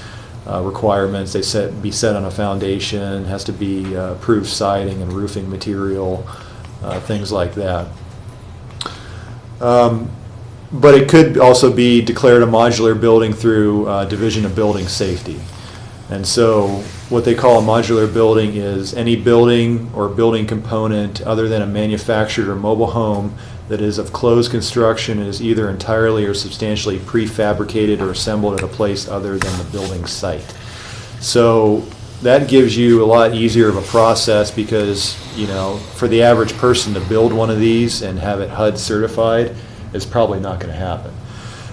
requirements. They be set on a foundation, has to be approved siding and roofing material, things like that. But it could also be declared a modular building through Division of Building Safety. And so what they call a modular building is any building or building component other than a manufactured or mobile home that is of closed construction and is either entirely or substantially prefabricated or assembled at a place other than the building site. So that gives you a lot easier of a process because, you know, for the average person to build one of these and have it HUD certified is probably not going to happen.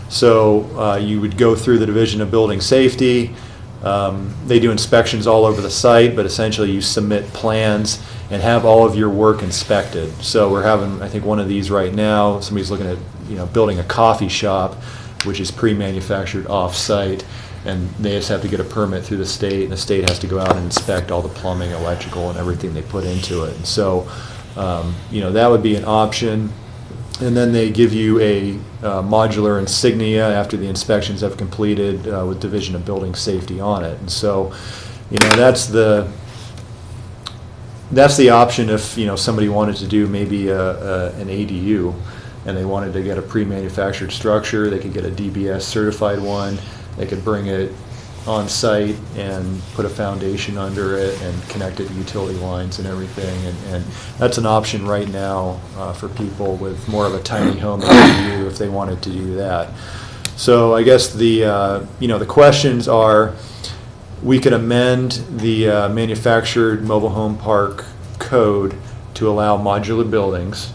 So you would go through the Division of Building Safety. They do inspections all over the site, but essentially you submit plans and have all of your work inspected. So we're having, I think, one of these right now. Somebody's looking at, you know, building a coffee shop, which is pre-manufactured off-site, and they just have to get a permit through the state, and the state has to go out and inspect all the plumbing, electrical, and everything they put into it. And so, you know, that would be an option. And then they give you a modular insignia after the inspections have completed with Division of Building Safety on it. And so, you know, that's the option if, you know, somebody wanted to do maybe an ADU and they wanted to get a pre-manufactured structure. They could get a DBS certified one. They could bring it on site and put a foundation under it and connect it to utility lines and everything. And that's an option right now for people with more of a tiny home ADU if they wanted to do that. So I guess the you know, the questions are, we could amend the manufactured mobile home park code to allow modular buildings.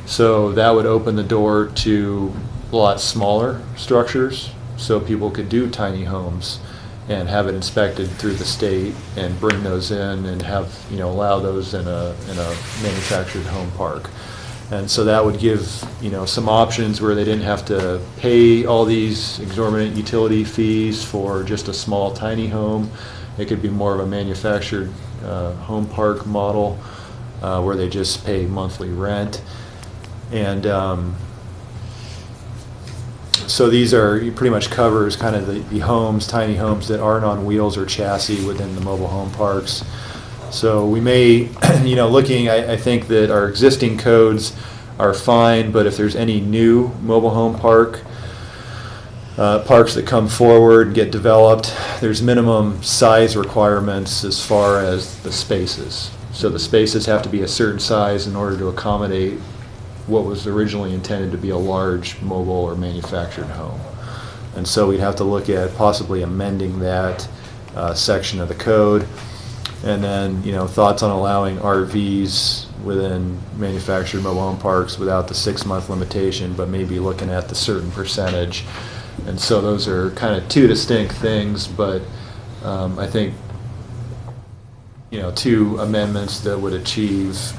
So that would open the door to a lot smaller structures, so people could do tiny homes and have it inspected through the state and bring those in and have, you know, allow those in a manufactured home park. And so that would give, you know, some options where they didn't have to pay all these exorbitant utility fees for just a small tiny home. It could be more of a manufactured home park model where they just pay monthly rent. And so these are, it pretty much covers kind of the homes, tiny homes that aren't on wheels or chassis within the mobile home parks. So we may, you know, looking, I think that our existing codes are fine, but if there's any new mobile home parks that come forward and get developed, there's minimum size requirements as far as the spaces. So the spaces have to be a certain size in order to accommodate what was originally intended to be a large mobile or manufactured home. And so we'd have to look at possibly amending that section of the code. And then, you know, thoughts on allowing RVs within manufactured mobile home parks without the 6-month limitation, but maybe looking at the certain percentage. And so those are kind of two distinct things, but I think, you know, two amendments that would achieve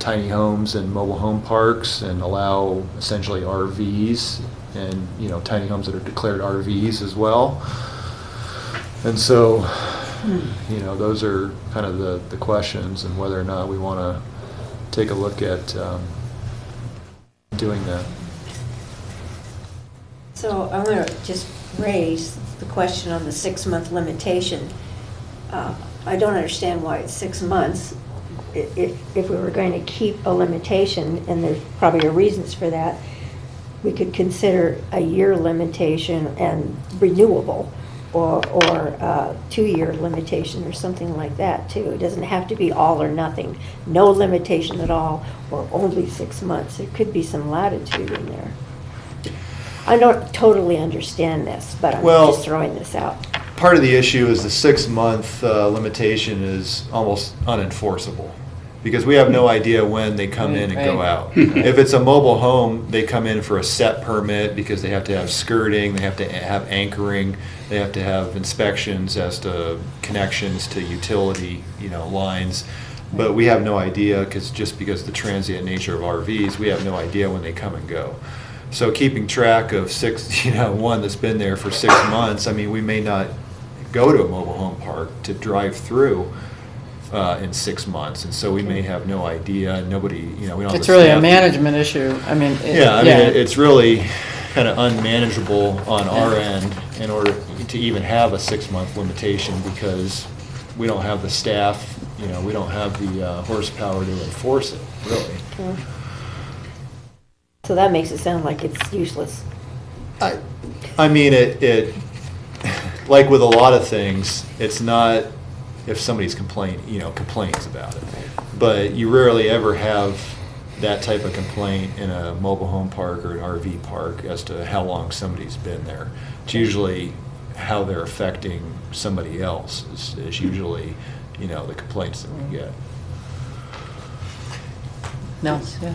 tiny homes and mobile home parks and allow essentially RVs and, you know, tiny homes that are declared RVs as well. And so, you know, those are kind of the questions and whether or not we want to take a look at doing that. So I'm going to just raise the question on the 6-month limitation. I don't understand why it's 6 months. If we were going to keep a limitation, and there's probably reasons for that, we could consider a year limitation and renewable, or 2-year limitation or something like that too. It doesn't have to be all or nothing, no limitation at all, or only 6 months. There could be some latitude in there. I don't totally understand this, but I'm just throwing this out. Part of the issue is the 6-month limitation is almost unenforceable because we have no idea when they come in and go out. If it's a mobile home, they come in for a set permit because they have to have skirting, they have to have anchoring, they have to have inspections as to connections to utility, you know, lines. But we have no idea because the transient nature of RVs, we have no idea when they come and go. So keeping track of one that's been there for 6 months, I mean, we may not go to a mobile home park to drive through in 6 months, and so we may have no idea. Nobody, you know, we don't. It's really a management issue. I mean, it's really kind of unmanageable on our end in order to even have a 6-month limitation because we don't have the staff. You know, we don't have the horsepower to enforce it. Really. So that makes it sound like it's useless. I mean, it like with a lot of things, it's not if somebody's complains about it. But you rarely ever have that type of complaint in a mobile home park or an RV park as to how long somebody's been there. It's usually how they're affecting somebody else is usually, the complaints that we get. No, yeah.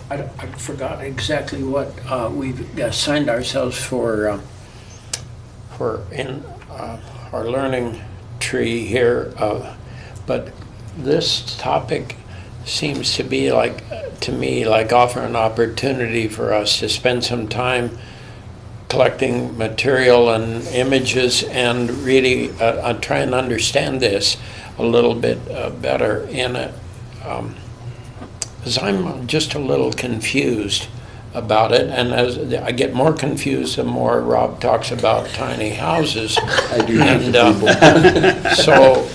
I forgot exactly what we've assigned ourselves for in our learning tree here, but this topic seems to be to me, offer an opportunity for us to spend some time collecting material and images and really try and understand this a little bit better in it. Because I'm just a little confused about it, and as I get more confused the more Rob talks about tiny houses. I do. And so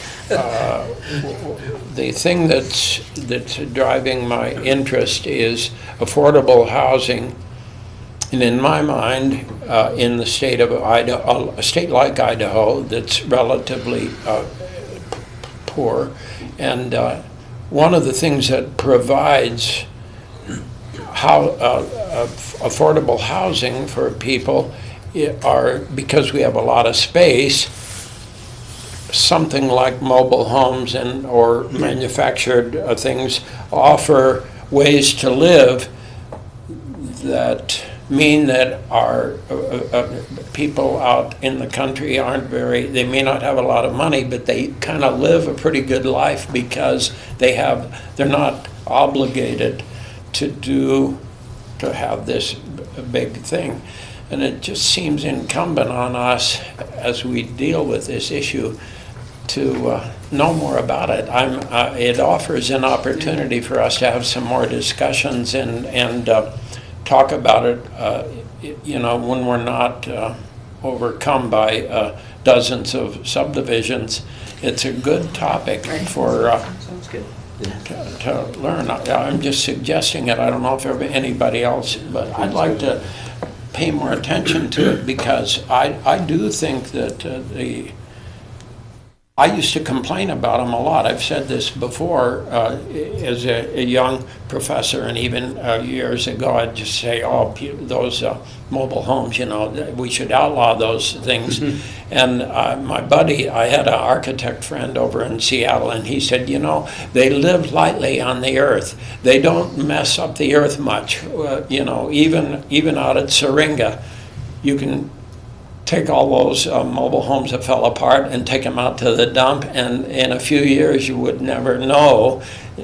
the thing that's driving my interest is affordable housing. And in my mind, in the state of Idaho, a state like Idaho that's relatively poor, and one of the things that provides affordable housing for people are, because we have a lot of space, something like mobile homes or manufactured things offer ways to live that mean that our people out in the country they may not have a lot of money, but they kind of live a pretty good life because they're not obligated to have this big thing. And it just seems incumbent on us as we deal with this issue to know more about it. It offers an opportunity for us to have some more discussions and talk about it, when we're not overcome by dozens of subdivisions. It's a good topic for Sounds good. to learn. I'm just suggesting it. I don't know if anybody else, but I'd like to pay more attention to it because I do think that I used to complain about them a lot. I've said this before as a young professor, and even years ago, I'd just say, oh, those mobile homes, we should outlaw those things. And my buddy, I had an architect friend over in Seattle, and he said, they live lightly on the earth. They don't mess up the earth much. Even out at Syringa, you can take all those mobile homes that fell apart and take them out to the dump, and in a few years you would never know.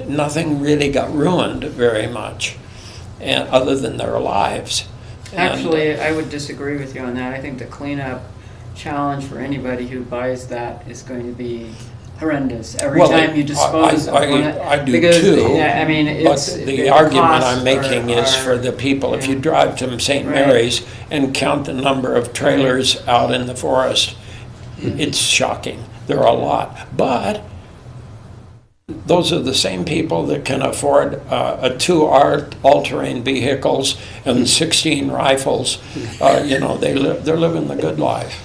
Nothing really got ruined very much, and other than their lives. Actually, I would disagree with you on that. I think the cleanup challenge for anybody who buys that is going to be horrendous. Every time you dispose of one. I do because, too. Yeah, I mean, it's but the argument I'm costs making is for the people. If you drive to St. Mary's and count the number of trailers out in the forest, it's shocking. There are a lot. But those are the same people that can afford 2 all-terrain vehicles and 16 rifles. They're living the good life.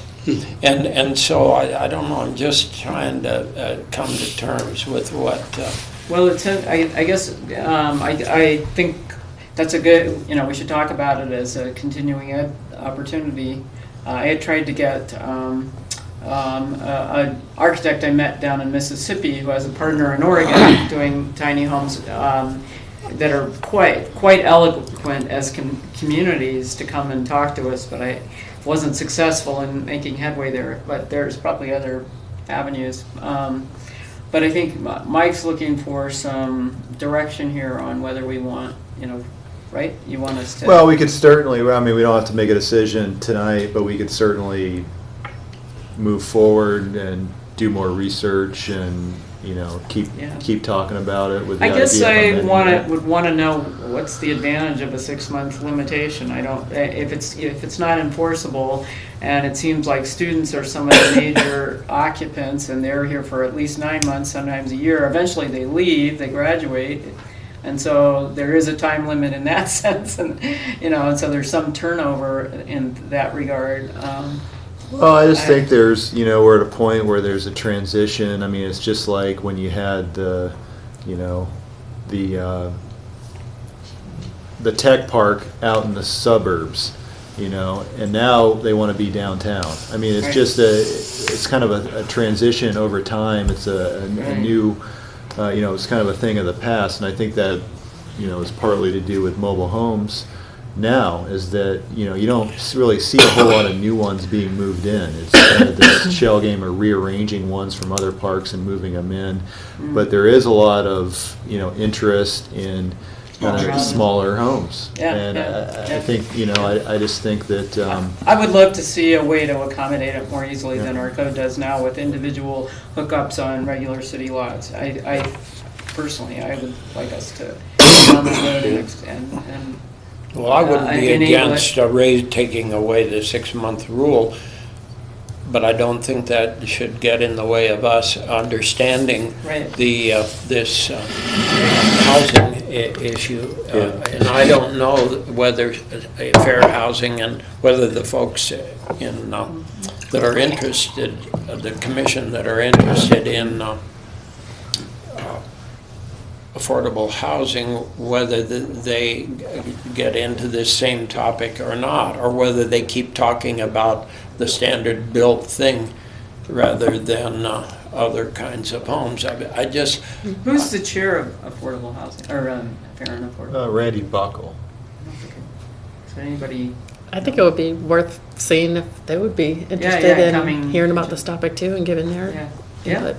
And so I don't know, I'm just trying to come to terms with what... Well, I guess I think that's a good, we should talk about it as a continuing ed opportunity. I had tried to get an architect I met down in Mississippi who has a partner in Oregon doing tiny homes that are quite eloquent as communities to come and talk to us, but I wasn't successful in making headway there, but there's probably other avenues. But I think Mike's looking for some direction here on whether we want, right? You want us to... Well, we could certainly, we don't have to make a decision tonight, but we could certainly move forward and do more research and, keep talking about it with the I guess idea of amending it. would want to know what's the advantage of a 6-month limitation. If it's not enforceable, and it seems like students are some of the major occupants, and they're here for at least 9 months, sometimes a year. Eventually, they leave, they graduate, and so there is a time limit in that sense, and and so there's some turnover in that regard. Well, I just think there's, we're at a point where there's a transition. I mean, it's just like when you had the tech park out in the suburbs. you know, and now they want to be downtown. I mean, it's just it's kind of a transition over time. It's a new, you know, it's kind of a thing of the past, and I think that, you know, is partly to do with mobile homes now, is that, you know, you don't really see a whole lot of new ones being moved in. It's kind of this shell game of rearranging ones from other parks and moving them in. But there is a lot of, you know, interest in kind of smaller homes. Yeah, and yeah. I think, you know, I just think that, I would love to see a way to accommodate it more easily than our code does now with individual hookups on regular city lots. I personally, I would like us to get on the road and Well, I wouldn't be enable against it. taking away the 6-month rule, but I don't think that should get in the way of us understanding Right. this housing issue. And I don't know whether fair housing and whether the folks in that are interested, the commission that are interested in affordable housing, whether they get into this same topic or not, or whether they keep talking about the standard built thing rather than other kinds of homes. I just... Who's the chair of affordable housing, or fair and affordable? Randy Buckle. Is there anybody? I think it would be worth seeing if they would be interested in hearing about this topic too and giving their input.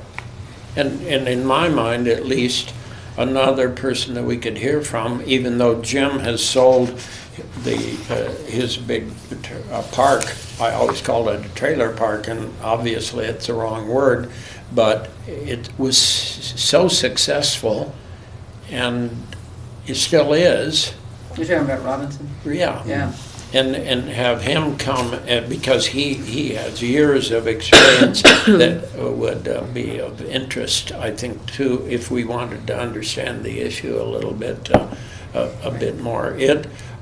And in my mind, at least, another person that we could hear from, even though Jim has sold his big park. I always called it a trailer park, and obviously it's the wrong word, but it was so successful, and it still is. You're talking about Robinson? Yeah. Yeah. And have him come, because he has years of experience that would be of interest, I think, too, if we wanted to understand the issue a little bit, a bit more.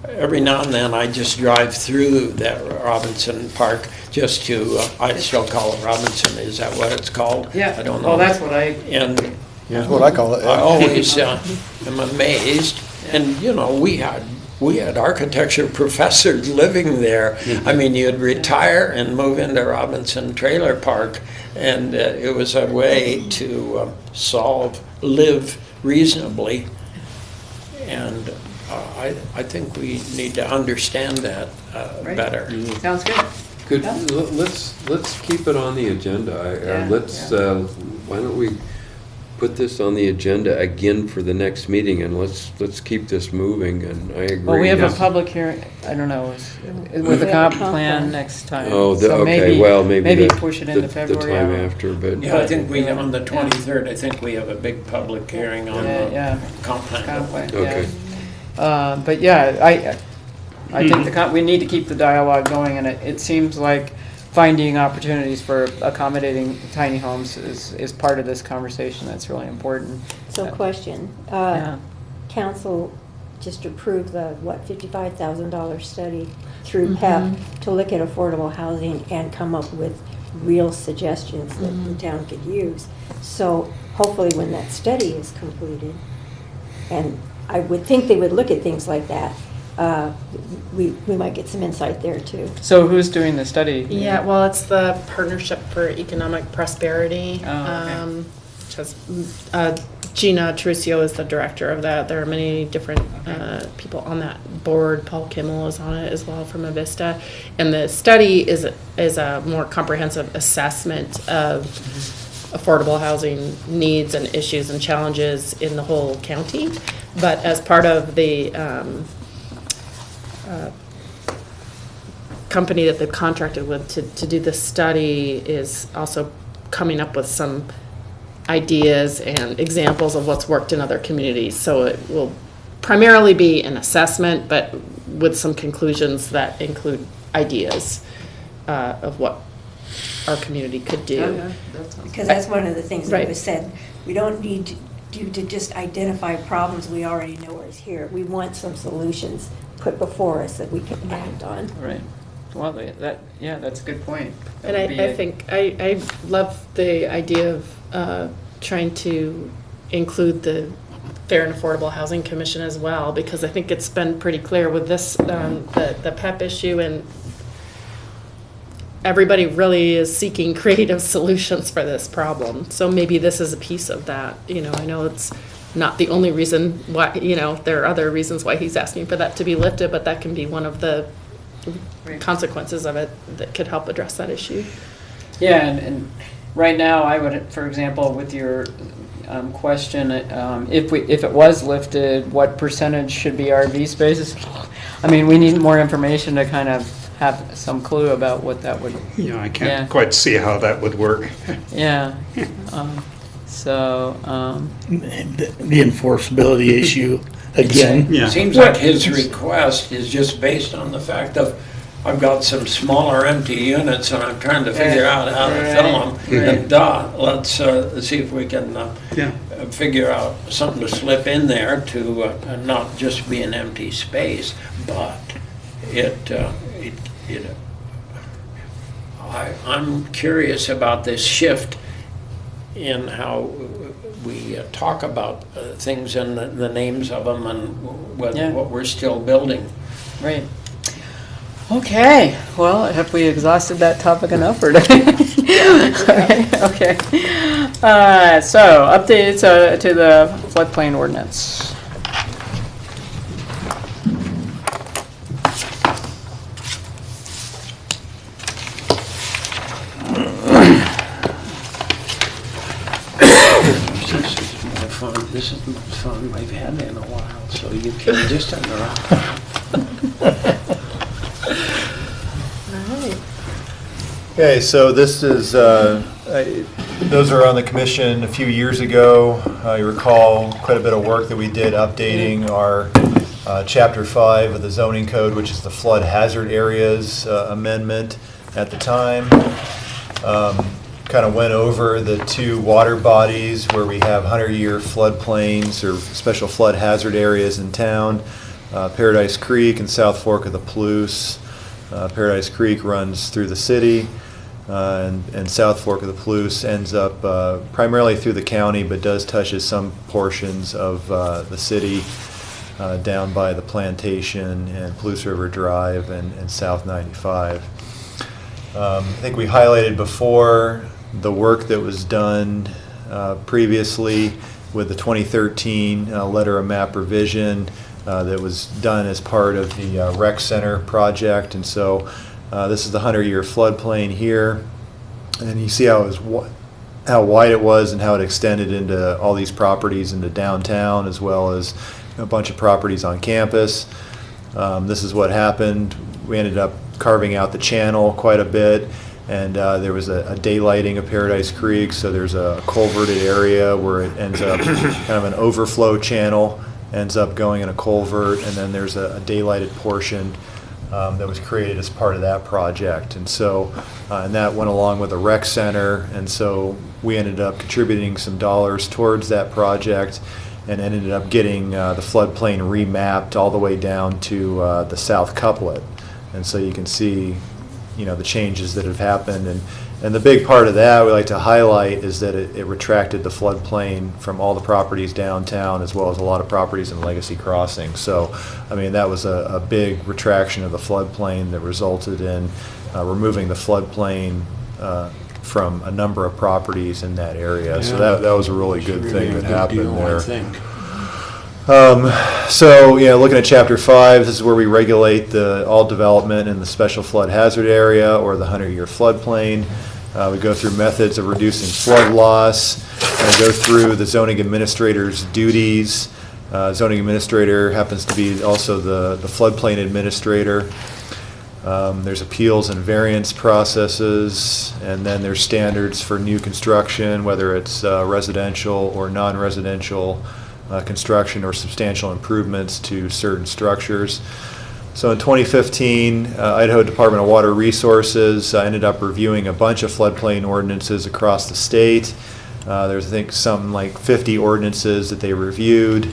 Every now and then I just drive through that Robinson Park just to, I still call it Robinson, is that what it's called? Yeah. I don't know. Well, that's what And That's what I call it. I always am amazed, and you know, we had architecture professors living there. I mean, you'd retire and move into Robinson Trailer Park, and it was a way to live reasonably. And I think we need to understand that better. Sounds good. Good. Let's keep it on the agenda. Why don't we put this on the agenda again for the next meeting, and let's keep this moving. And I agree. Well, we have a public hearing, I don't know, with the comp plan next time. Oh, So okay. Well, maybe push it into February. the time after, but Yeah, I think on the 23rd, I think we have a big public hearing on the comp plan. Comp plan, okay. But yeah, I think we need to keep the dialogue going, and it seems like finding opportunities for accommodating tiny homes is part of this conversation that's really important. So question, council just approved the, $55,000 study through PEP to look at affordable housing and come up with real suggestions that the town could use. So hopefully when that study is completed, and I would think they would look at things like that, we might get some insight there too. So who's doing the study? Yeah, well, it's the Partnership for Economic Prosperity. Oh, okay. Which has, Gina Trucio is the director of that. There are many different people on that board. Paul Kimmel is on it as well from Avista. And the study is a more comprehensive assessment of affordable housing needs and issues and challenges in the whole county. But as part of the company that they've contracted with to do the study is also coming up with some ideas and examples of what's worked in other communities. So it will primarily be an assessment, but with some conclusions that include ideas of what our community could do. Because that's one of the things that Right. was said. We don't need you to just identify problems we already know is here. We want some solutions put before us that we can act on. Right. Well, that's a good point. And I think I love the idea of trying to include the Fair and Affordable Housing Commission as well, because I think it's been pretty clear with this, the PEP issue, and everybody really is seeking creative solutions for this problem. So maybe this is a piece of that. You know, I know it's not the only reason why, you know, there are other reasons why he's asking for that to be lifted, but that can be one of the consequences of it that could help address that issue. Yeah, and right now, I would, for example, with your question, if it was lifted, what percentage should be RV spaces? I mean, we need more information to kind of have some clue about what that would. I can't quite see how that would work. Yeah. The enforceability issue again. Yeah. Seems like his request is just based on the fact of, I've got some smaller empty units and I'm trying to figure out how to fill them. And let's see if we can figure out something to slip in there to not just be an empty space, but I'm curious about this shift in how we talk about things and the names of them and what we're still building. Right. Okay. Well, have we exhausted that topic enough, or okay. So updates to the floodplain ordinance. This is the most fun we've had in a while, so you can just interrupt. Okay, so this is, those are on the commission a few years ago. You recall quite a bit of work that we did updating our Chapter 5 of the zoning code, which is the flood hazard areas amendment at the time. Kind of went over the two water bodies where we have 100-year floodplains or special flood hazard areas in town, Paradise Creek and South Fork of the Palouse. Paradise Creek runs through the city, and South Fork of the Palouse ends up primarily through the county, but does touches some portions of the city down by the Plantation and Palouse River Drive and South 95. I think we highlighted before the work that was done previously with the 2013 letter of map revision that was done as part of the rec center project. And so this is the 100-year floodplain here, and you see how wide it was and how it extended into all these properties into downtown, as well as a bunch of properties on campus. This is what happened. We ended up carving out the channel quite a bit, and there was a daylighting of Paradise Creek, so there's a culverted area where it ends up kind of an overflow channel, ends up going in a culvert, and then there's a daylighted portion that was created as part of that project. And so, and that went along with the rec center, and so we ended up contributing some dollars towards that project and ended up getting the floodplain remapped all the way down to the south couplet. And so you can see, the changes that have happened. And the big part of that we like to highlight is that it retracted the floodplain from all the properties downtown, as well as a lot of properties in Legacy Crossing. So, I mean, that was a big retraction of the floodplain that resulted in removing the floodplain from a number of properties in that area. Yeah. So that was a really good thing that happened there. I think. So, looking at Chapter 5, this is where we regulate all development in the special flood hazard area or the 100-year floodplain. We go through methods of reducing flood loss, and go through the zoning administrator's duties. Zoning administrator happens to be also the floodplain administrator. There's appeals and variance processes, and then there's standards for new construction, whether it's residential or non-residential construction or substantial improvements to certain structures. So in 2015, Idaho Department of Water Resources ended up reviewing a bunch of floodplain ordinances across the state. There's, I think, something like 50 ordinances that they reviewed.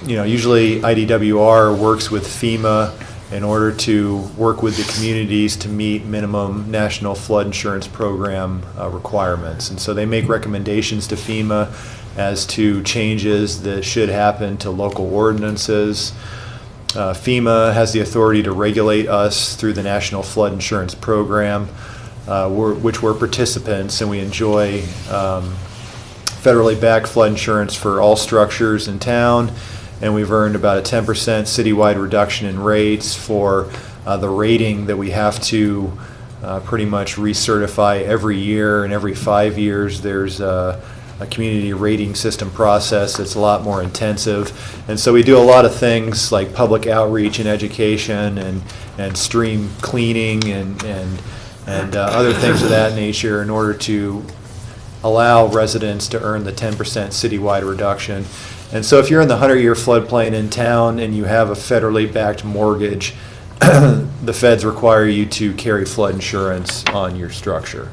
Usually IDWR works with FEMA in order to work with the communities to meet minimum national flood insurance program requirements. And so they make recommendations to FEMA as to changes that should happen to local ordinances. FEMA has the authority to regulate us through the National Flood Insurance Program, which we're participants, and we enjoy federally backed flood insurance for all structures in town, and we've earned about a 10% citywide reduction in rates for the rating that we have to pretty much recertify every year, and every 5 years there's a community rating system process that's a lot more intensive. And so we do a lot of things like public outreach and education and stream cleaning and other things of that nature in order to allow residents to earn the 10% citywide reduction. And so if you're in the 100-year floodplain in town and you have a federally backed mortgage, the feds require you to carry flood insurance on your structure.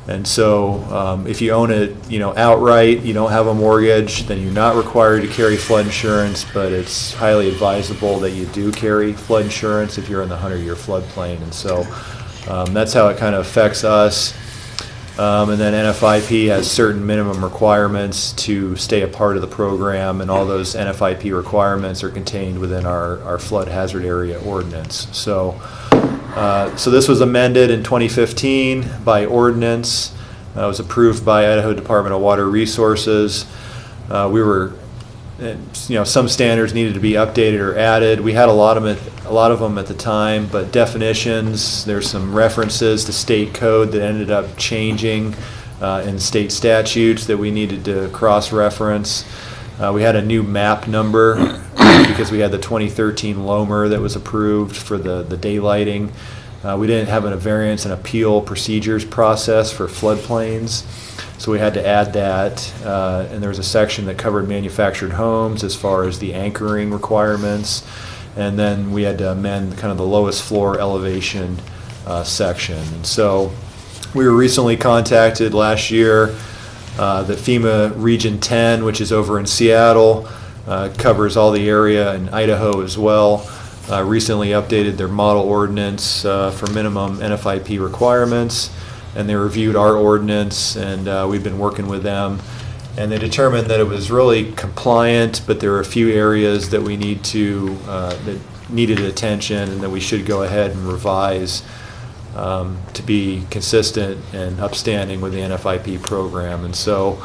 And so if you own it, outright, you don't have a mortgage, then you're not required to carry flood insurance, but it's highly advisable that you do carry flood insurance if you're in the 100-year floodplain. And so that's how it kind of affects us. And then NFIP has certain minimum requirements to stay a part of the program, and all those NFIP requirements are contained within our flood hazard area ordinance. So this was amended in 2015 by ordinance. It was approved by Idaho Department of Water Resources. Some standards needed to be updated or added. We had a lot of them at the time, but definitions, there's some references to state code that ended up changing in state statutes that we needed to cross-reference. We had a new map number because we had the 2013 LOMR that was approved for the daylighting. We didn't have a variance and appeal procedures process for floodplains, so we had to add that. And there was a section that covered manufactured homes as far as the anchoring requirements. And then we had to amend kind of the lowest floor elevation section. And so we were recently contacted last year that FEMA Region 10, which is over in Seattle, covers all the area in Idaho as well, recently updated their model ordinance for minimum NFIP requirements, and they reviewed our ordinance, and we've been working with them, and they determined that it was really compliant, but there were a few areas that we that needed attention and that we should go ahead and revise to be consistent and upstanding with the NFIP program. And so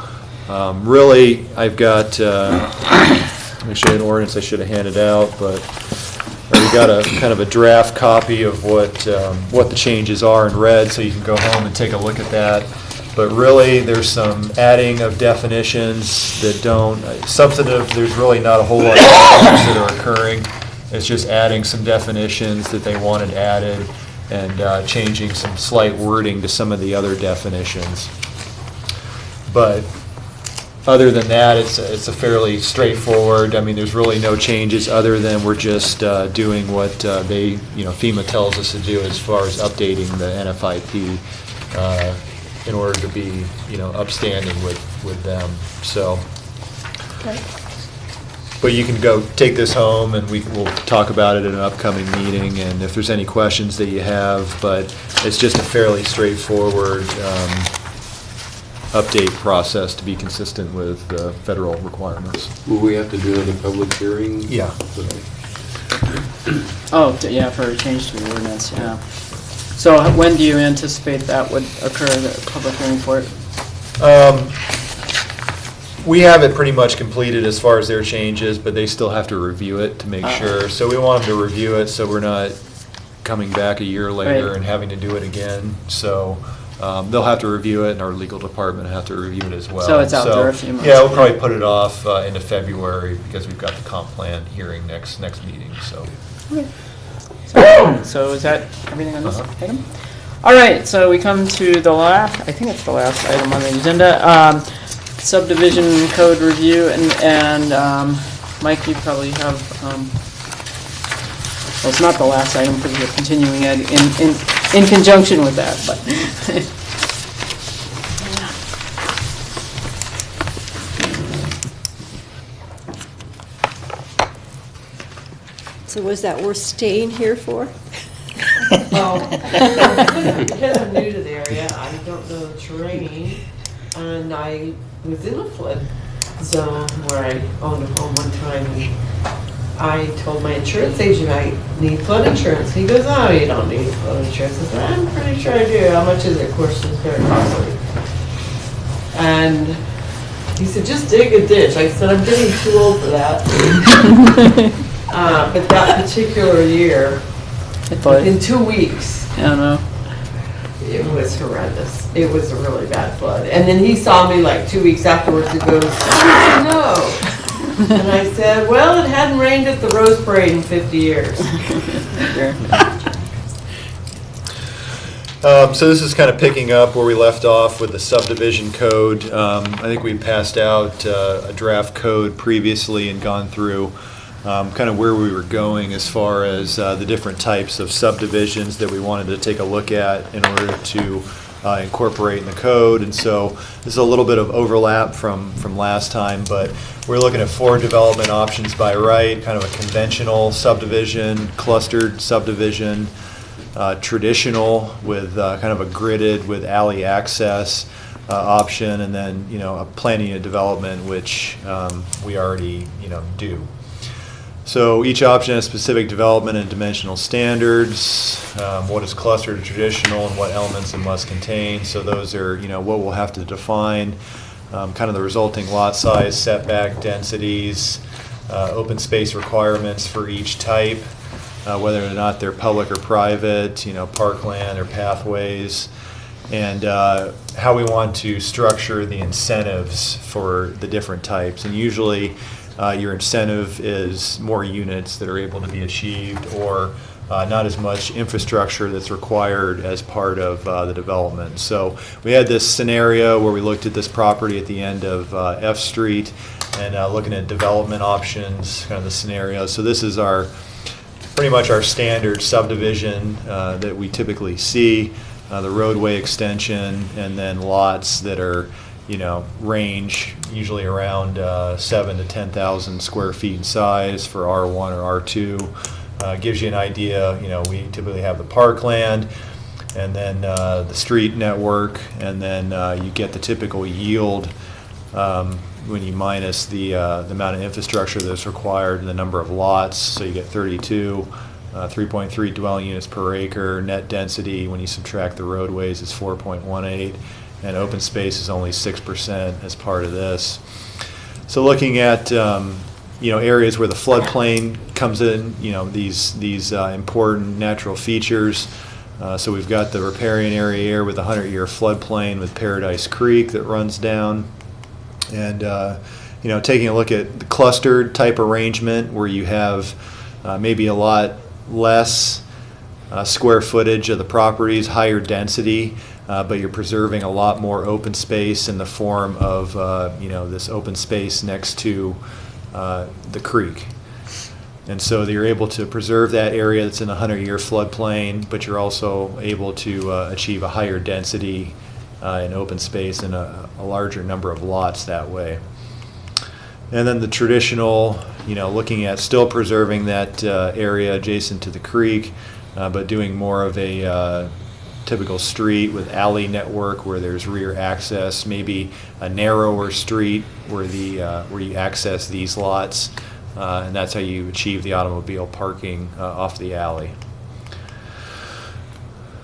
really I've got let me show you an ordinance I should have handed out, but we got a kind of a draft copy of what the changes are in red, so you can go home and take a look at that. But really, there's some adding of definitions that don't substantive. There's really not a whole lot of things that are occurring. It's just adding some definitions that they wanted added and changing some slight wording to some of the other definitions. But other than that, it's a fairly straightforward. I mean, there's really no changes other than we're just doing what FEMA tells us to do as far as updating the NFIP in order to be, upstanding with them. So, Okay. but you can go take this home, and we'll talk about it at an upcoming meeting. And if there's any questions that you have, but it's just a fairly straightforward update process to be consistent with federal requirements. Will we have to do another public hearing? Yeah. Oh, yeah, for a change to the ordinance, yeah. So when do you anticipate that would occur, the public hearing for it? We have it pretty much completed as far as their changes, but they still have to review it to make sure. So we want them to review it so we're not coming back a year later Right. and having to do it again. So they'll have to review it, and our legal department will have to review it as well. So it's out there a few months. Yeah, we'll probably put it off into February because we've got the comp plan hearing next meeting. So. So is that everything on this item? All right, so we come to the last, I think it's the last item on the agenda, subdivision code review, and Mike, you probably have, well, it's not the last item because we're continuing it in conjunction with that, but. So was that worth staying here for? Well, because I'm new to the area, I don't know the terrain, and I was in a flood zone where I owned a home one time, and I told my insurance agent I need flood insurance. He goes, "Oh, you don't need flood insurance." I said, "I'm pretty sure I do. How much is it?" Of course, it's very costly. And he said, "Just dig a ditch." I said, "I'm getting too old for that." But that particular year, in 2 weeks, I don't know. it was horrendous. It was a really bad flood. And then he saw me like 2 weeks afterwards and goes, "How did you know?" And I said, "Well, it hadn't rained at the Rose Parade in 50 years. So this is kind of picking up where we left off with the subdivision code. I think we passed out a draft code previously and gone through kind of where we were going as far as the different types of subdivisions that we wanted to take a look at in order to incorporate in the code. And so this is a little bit of overlap from last time, but we're looking at 4 development options by right, kind of a conventional subdivision, clustered subdivision, traditional with kind of a gridded with alley access option, and then, you know, a planning and development, which we already, you know, do. So each option has specific development and dimensional standards, what is clustered and traditional, and what elements it must contain. So those are, you know, what we'll have to define, kind of the resulting lot size, setback densities, open space requirements for each type, whether or not they're public or private, you know, parkland or pathways, and how we want to structure the incentives for the different types. And usually your incentive is more units that are able to be achieved, or not as much infrastructure that's required as part of the development. So we had this scenario where we looked at this property at the end of F Street and looking at development options, kind of the scenario. So this is our pretty much our standard subdivision that we typically see, the roadway extension, and then lots that are, you know, range usually around 7,000 to 10,000 square feet in size for R1 or R2. Gives you an idea. You know, we typically have the parkland, and then the street network, and then you get the typical yield when you minus the amount of infrastructure that's required and the number of lots. So you get 32, 3.3 dwelling units per acre. Net density, when you subtract the roadways, is 4.18. And open space is only 6% as part of this. So looking at you know, areas where the floodplain comes in, you know, these important natural features. So we've got the riparian area here with a 100-year floodplain with Paradise Creek that runs down, and you know, taking a look at the clustered type arrangement where you have maybe a lot less square footage of the properties, higher density. But you're preserving a lot more open space in the form of, you know, this open space next to the creek. And so you're able to preserve that area that's in a 100-year floodplain, but you're also able to achieve a higher density in open space and a larger number of lots that way. And then the traditional, you know, looking at still preserving that area adjacent to the creek, but doing more of a typical street with alley network where there's rear access, maybe a narrower street where where you access these lots, and that's how you achieve the automobile parking off the alley.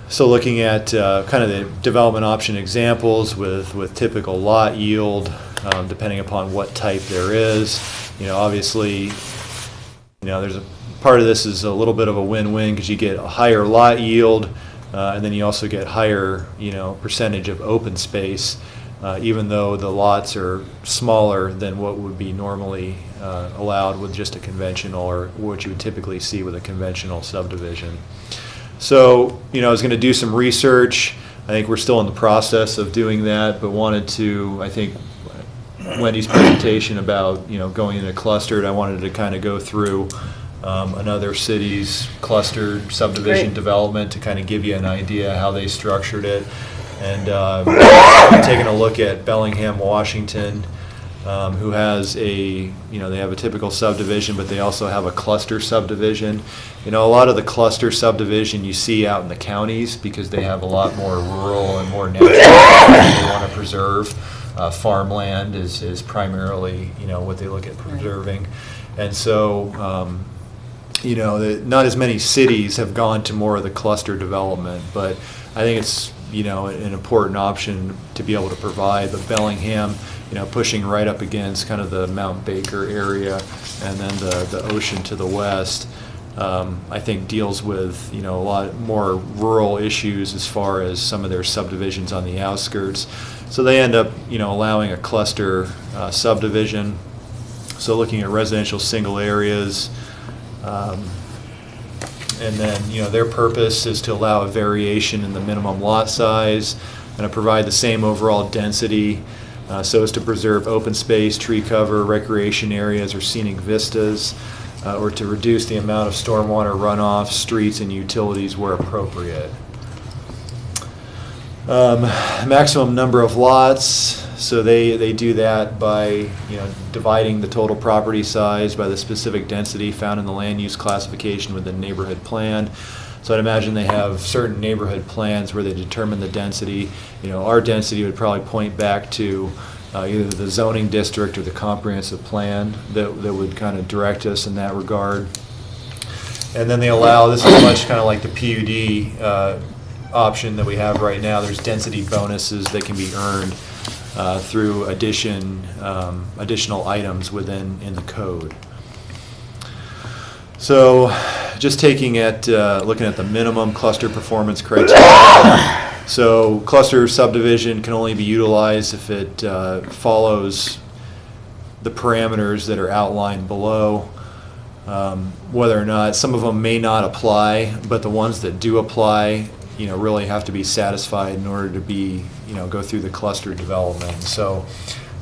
So looking at kind of the development option examples with typical lot yield, depending upon what type there is. You know, obviously, you know, there's a part of this is a little bit of a win-win because you get a higher lot yield. And then you also get higher, you know, percentage of open space, even though the lots are smaller than what would be normally allowed with just a conventional, or what you would typically see with a conventional subdivision. So, you know, I was going to do some research. I think we're still in the process of doing that, but wanted to, I think, Wendy's presentation about, you know, going into clustered, I wanted to kind of go through another city's clustered subdivision development to kind of give you an idea how they structured it. And taking a look at Bellingham, Washington, who has they have a typical subdivision, but they also have a cluster subdivision. A lot of the cluster subdivision you see out in the counties because they have a lot more rural and more natural they want to preserve. Farmland is primarily, what they look at preserving. And so, not as many cities have gone to more of the cluster development, but I think it's, an important option to be able to provide. But Bellingham, pushing right up against kind of the Mount Baker area and then the ocean to the west, I think deals with, a lot more rural issues as far as some of their subdivisions on the outskirts. So they end up, allowing a cluster subdivision. So looking at residential single areas, and then, their purpose is to allow a variation in the minimum lot size and to provide the same overall density so as to preserve open space, tree cover, recreation areas, or scenic vistas, or to reduce the amount of stormwater runoff, streets, and utilities where appropriate. Maximum number of lots, so they do that by dividing the total property size by the specific density found in the land use classification with the neighborhood plan. So I'd imagine they have certain neighborhood plans where they determine the density. Our density would probably point back to either the zoning district or the comprehensive plan that would kind of direct us in that regard. And then they allow, this is much kind of like the PUD option that we have right now. There's density bonuses that can be earned through additional items in the code. So just looking at the minimum cluster performance criteria. So cluster subdivision can only be utilized if it follows the parameters that are outlined below. Whether or not, some of them may not apply, but the ones that do apply, really have to be satisfied in order to be, go through the cluster development. So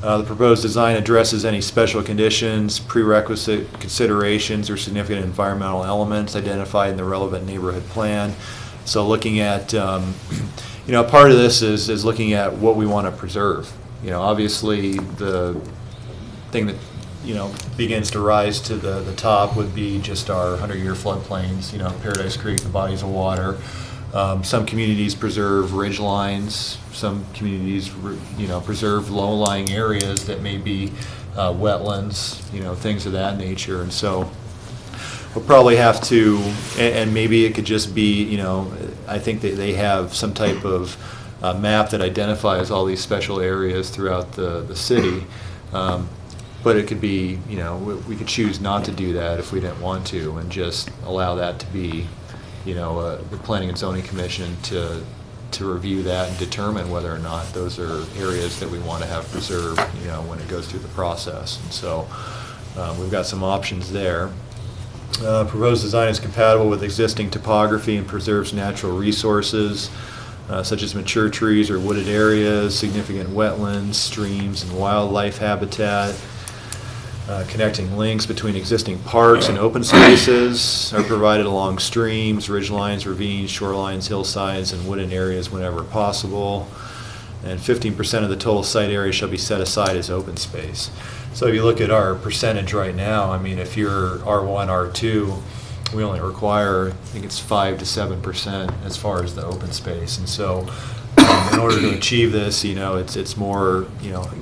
the proposed design addresses any special conditions, prerequisite considerations, or significant environmental elements identified in the relevant neighborhood plan. So looking at, part of this is looking at what we want to preserve. Obviously the thing that, begins to rise to the top would be just our 100-year floodplains, Paradise Creek, the bodies of water. Some communities preserve ridge lines. Some communities, preserve low-lying areas that may be wetlands, things of that nature. And so we'll probably have to, and maybe it could just be, I think that they have some type of map that identifies all these special areas throughout the city. But it could be, we could choose not to do that if we didn't want to, and just allow that to be, the Planning and Zoning Commission to review that and determine whether or not those are areas that we want to have preserved, when it goes through the process. And so we've got some options there. Proposed design is compatible with existing topography and preserves natural resources, such as mature trees or wooded areas, significant wetlands, streams, and wildlife habitat. Connecting links between existing parks and open spaces are provided along streams, ridgelines, ravines, shorelines, hillsides, and wooded areas whenever possible. And 15% of the total site area shall be set aside as open space. So if you look at our percentage right now, if you're R1, R2, we only require, I think it's 5 to 7% as far as the open space. And so in order to achieve this, it's more,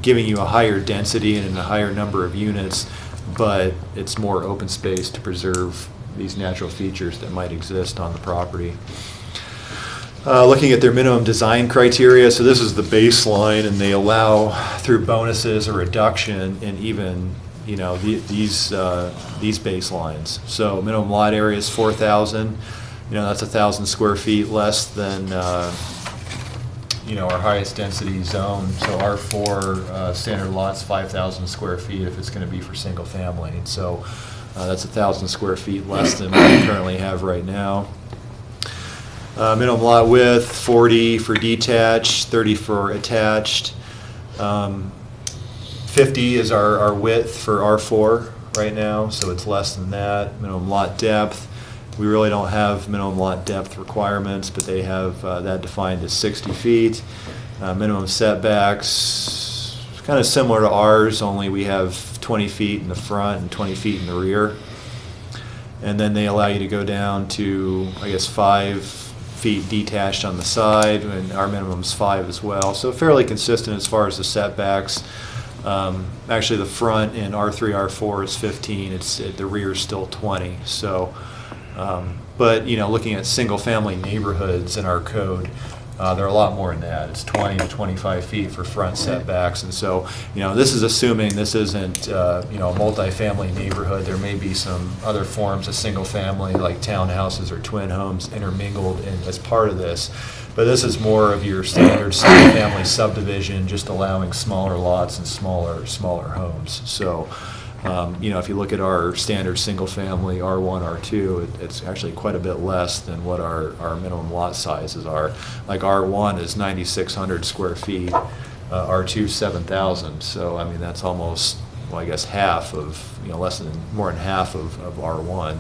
giving you a higher density and a higher number of units, but it's more open space to preserve these natural features that might exist on the property. Looking at their minimum design criteria, so this is the baseline, and they allow through bonuses or reduction in even, these baselines. So minimum lot area is 4,000. That's 1,000 square feet less than our highest density zone. So R4 standard lots 5,000 square feet if it's going to be for single family. And so that's 1,000 square feet less than what we currently have right now. Minimum lot width 40 for detached, 30 for attached. 50 is our width for R4 right now, so it's less than that. Minimum lot depth. We really don't have minimum lot depth requirements, but they have that defined as 60 feet. Minimum setbacks, kind of similar to ours, only we have 20 feet in the front and 20 feet in the rear. And then they allow you to go down to, I guess, 5 feet detached on the side, and our minimum's 5 as well. So fairly consistent as far as the setbacks. Actually, the front in R3, R4 is 15. The rear is still 20. So, but you know, looking at single-family neighborhoods in our code, they're a lot more than that. It's 20 to 25 feet for front setbacks, and so you know, this is assuming this isn't you know, a multifamily neighborhood. There may be some other forms of single-family, like townhouses or twin homes, intermingled as part of this. But this is more of your standard single-family subdivision, just allowing smaller lots and smaller homes. So, you know, if you look at our standard single-family R1, R2, it's actually quite a bit less than what our minimum lot sizes are. Like R1 is 9,600 square feet, R2 7,000. So, I mean, that's almost, well, I guess half of, you know, more than half of R1.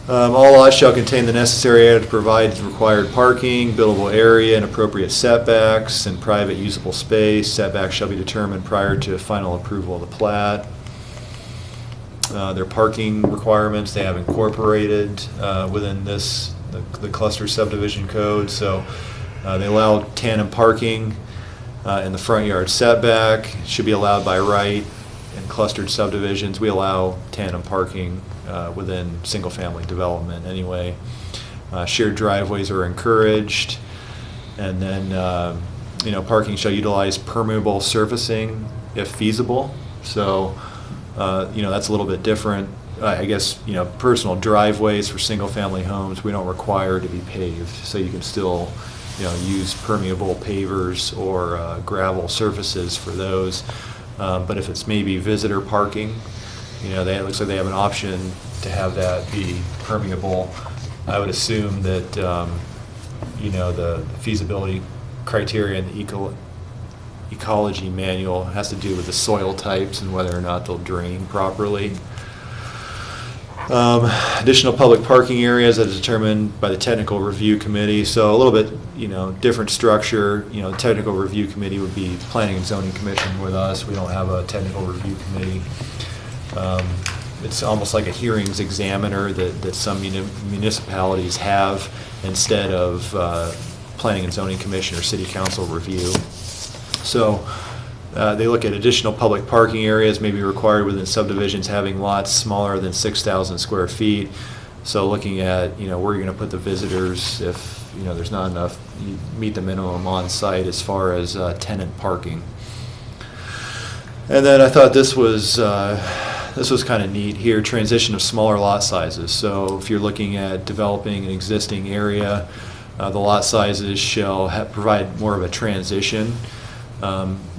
All lots shall contain the necessary area to provide required parking, buildable area, and appropriate setbacks, and private usable space. Setbacks shall be determined prior to final approval of the plat. Their parking requirements they have incorporated within the cluster subdivision code. So they allow tandem parking in the front yard setback. It should be allowed by right. In clustered subdivisions, we allow tandem parking within single-family development anyway. Shared driveways are encouraged, and then you know, parking shall utilize permeable surfacing if feasible. So you know, that's a little bit different. I guess, you know, personal driveways for single-family homes we don't require to be paved, so you can still, you know, use permeable pavers or gravel surfaces for those. But if it's maybe visitor parking, you know, it looks like they have an option to have that be permeable. I would assume that, you know, the feasibility criteria in the ecology manual has to do with the soil types and whether or not they'll drain properly. Additional public parking areas as determined by the technical review committee. So a little bit, you know, different structure. You know, the technical review committee would be planning and zoning commission with us. We don't have a technical review committee. It's almost like a hearings examiner that some municipalities have instead of planning and zoning commission or city council review. So they look at additional public parking areas may be required within subdivisions having lots smaller than 6,000 square feet. So looking at, you know, where you're going to put the visitors if, you know, there's not enough, you meet the minimum on site as far as tenant parking. And then I thought this was kind of neat here, transition of smaller lot sizes. So if you're looking at developing an existing area, the lot sizes shall provide more of a transition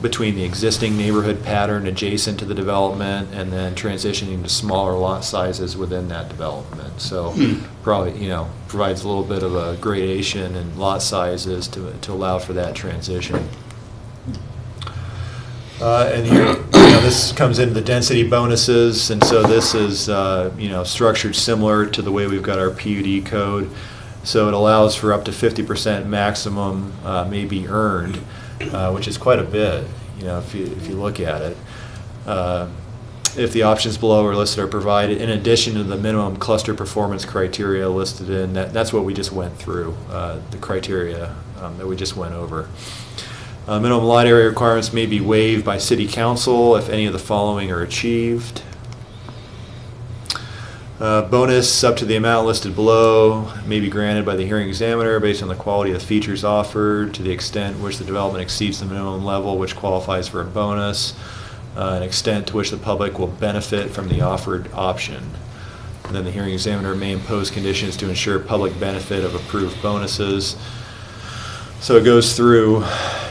between the existing neighborhood pattern adjacent to the development and then transitioning to smaller lot sizes within that development. So probably, you know, provides a little bit of a gradation in lot sizes to allow for that transition. And here, you know, this comes into the density bonuses, and so this is, you know, structured similar to the way we've got our PUD code. So it allows for up to 50% maximum may be earned, which is quite a bit, you know, if you look at it. If the options below are listed are provided, in addition to the minimum cluster performance criteria listed in, that's what we just went through, the criteria that we just went over. Minimum lot area requirements may be waived by city council if any of the following are achieved. Bonus up to the amount listed below may be granted by the hearing examiner based on the quality of the features offered to the extent which the development exceeds the minimum level which qualifies for a bonus, an extent to which the public will benefit from the offered option. And then the hearing examiner may impose conditions to ensure public benefit of approved bonuses. So it goes through,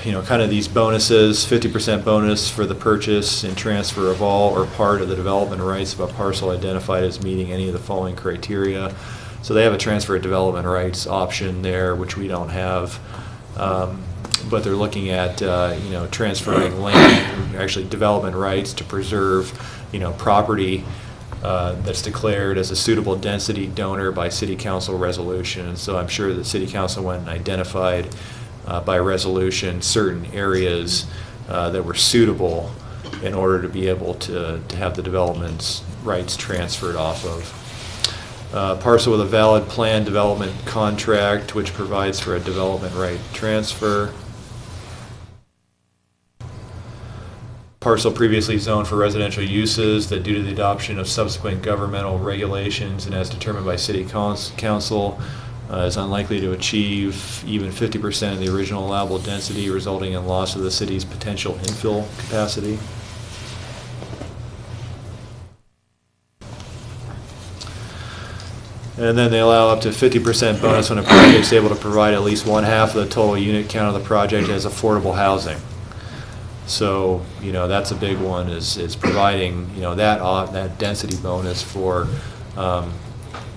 you know, kind of these bonuses, 50% bonus for the purchase and transfer of all or part of the development rights of a parcel identified as meeting any of the following criteria. So they have a transfer of development rights option there, which we don't have. But they're looking at, you know, transferring land, actually development rights to preserve, you know, property that's declared as a suitable density donor by city council resolution. And so I'm sure that city council went and identified by resolution certain areas that were suitable in order to be able to have the development's rights transferred off of. Parcel with a valid plan development contract, which provides for a development right transfer. Parcel previously zoned for residential uses that due to the adoption of subsequent governmental regulations and as determined by city council is unlikely to achieve even 50% of the original allowable density, resulting in loss of the city's potential infill capacity. And then they allow up to 50% bonus when a project is able to provide at least 1/2 of the total unit count of the project as affordable housing. So, you know, that's a big one, is providing, you know, that density bonus for,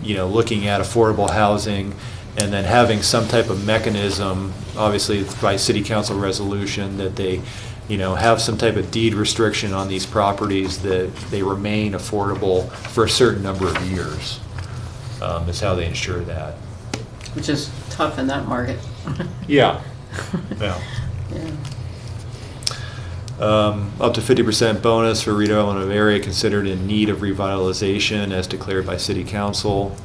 you know, looking at affordable housing and then having some type of mechanism, obviously by city council resolution, that they, you know, have some type of deed restriction on these properties that they remain affordable for a certain number of years, is how they ensure that. Which is tough in that market. Yeah. Yeah. Yeah. Up to 50% bonus for redevelopment of area considered in need of revitalization as declared by city council.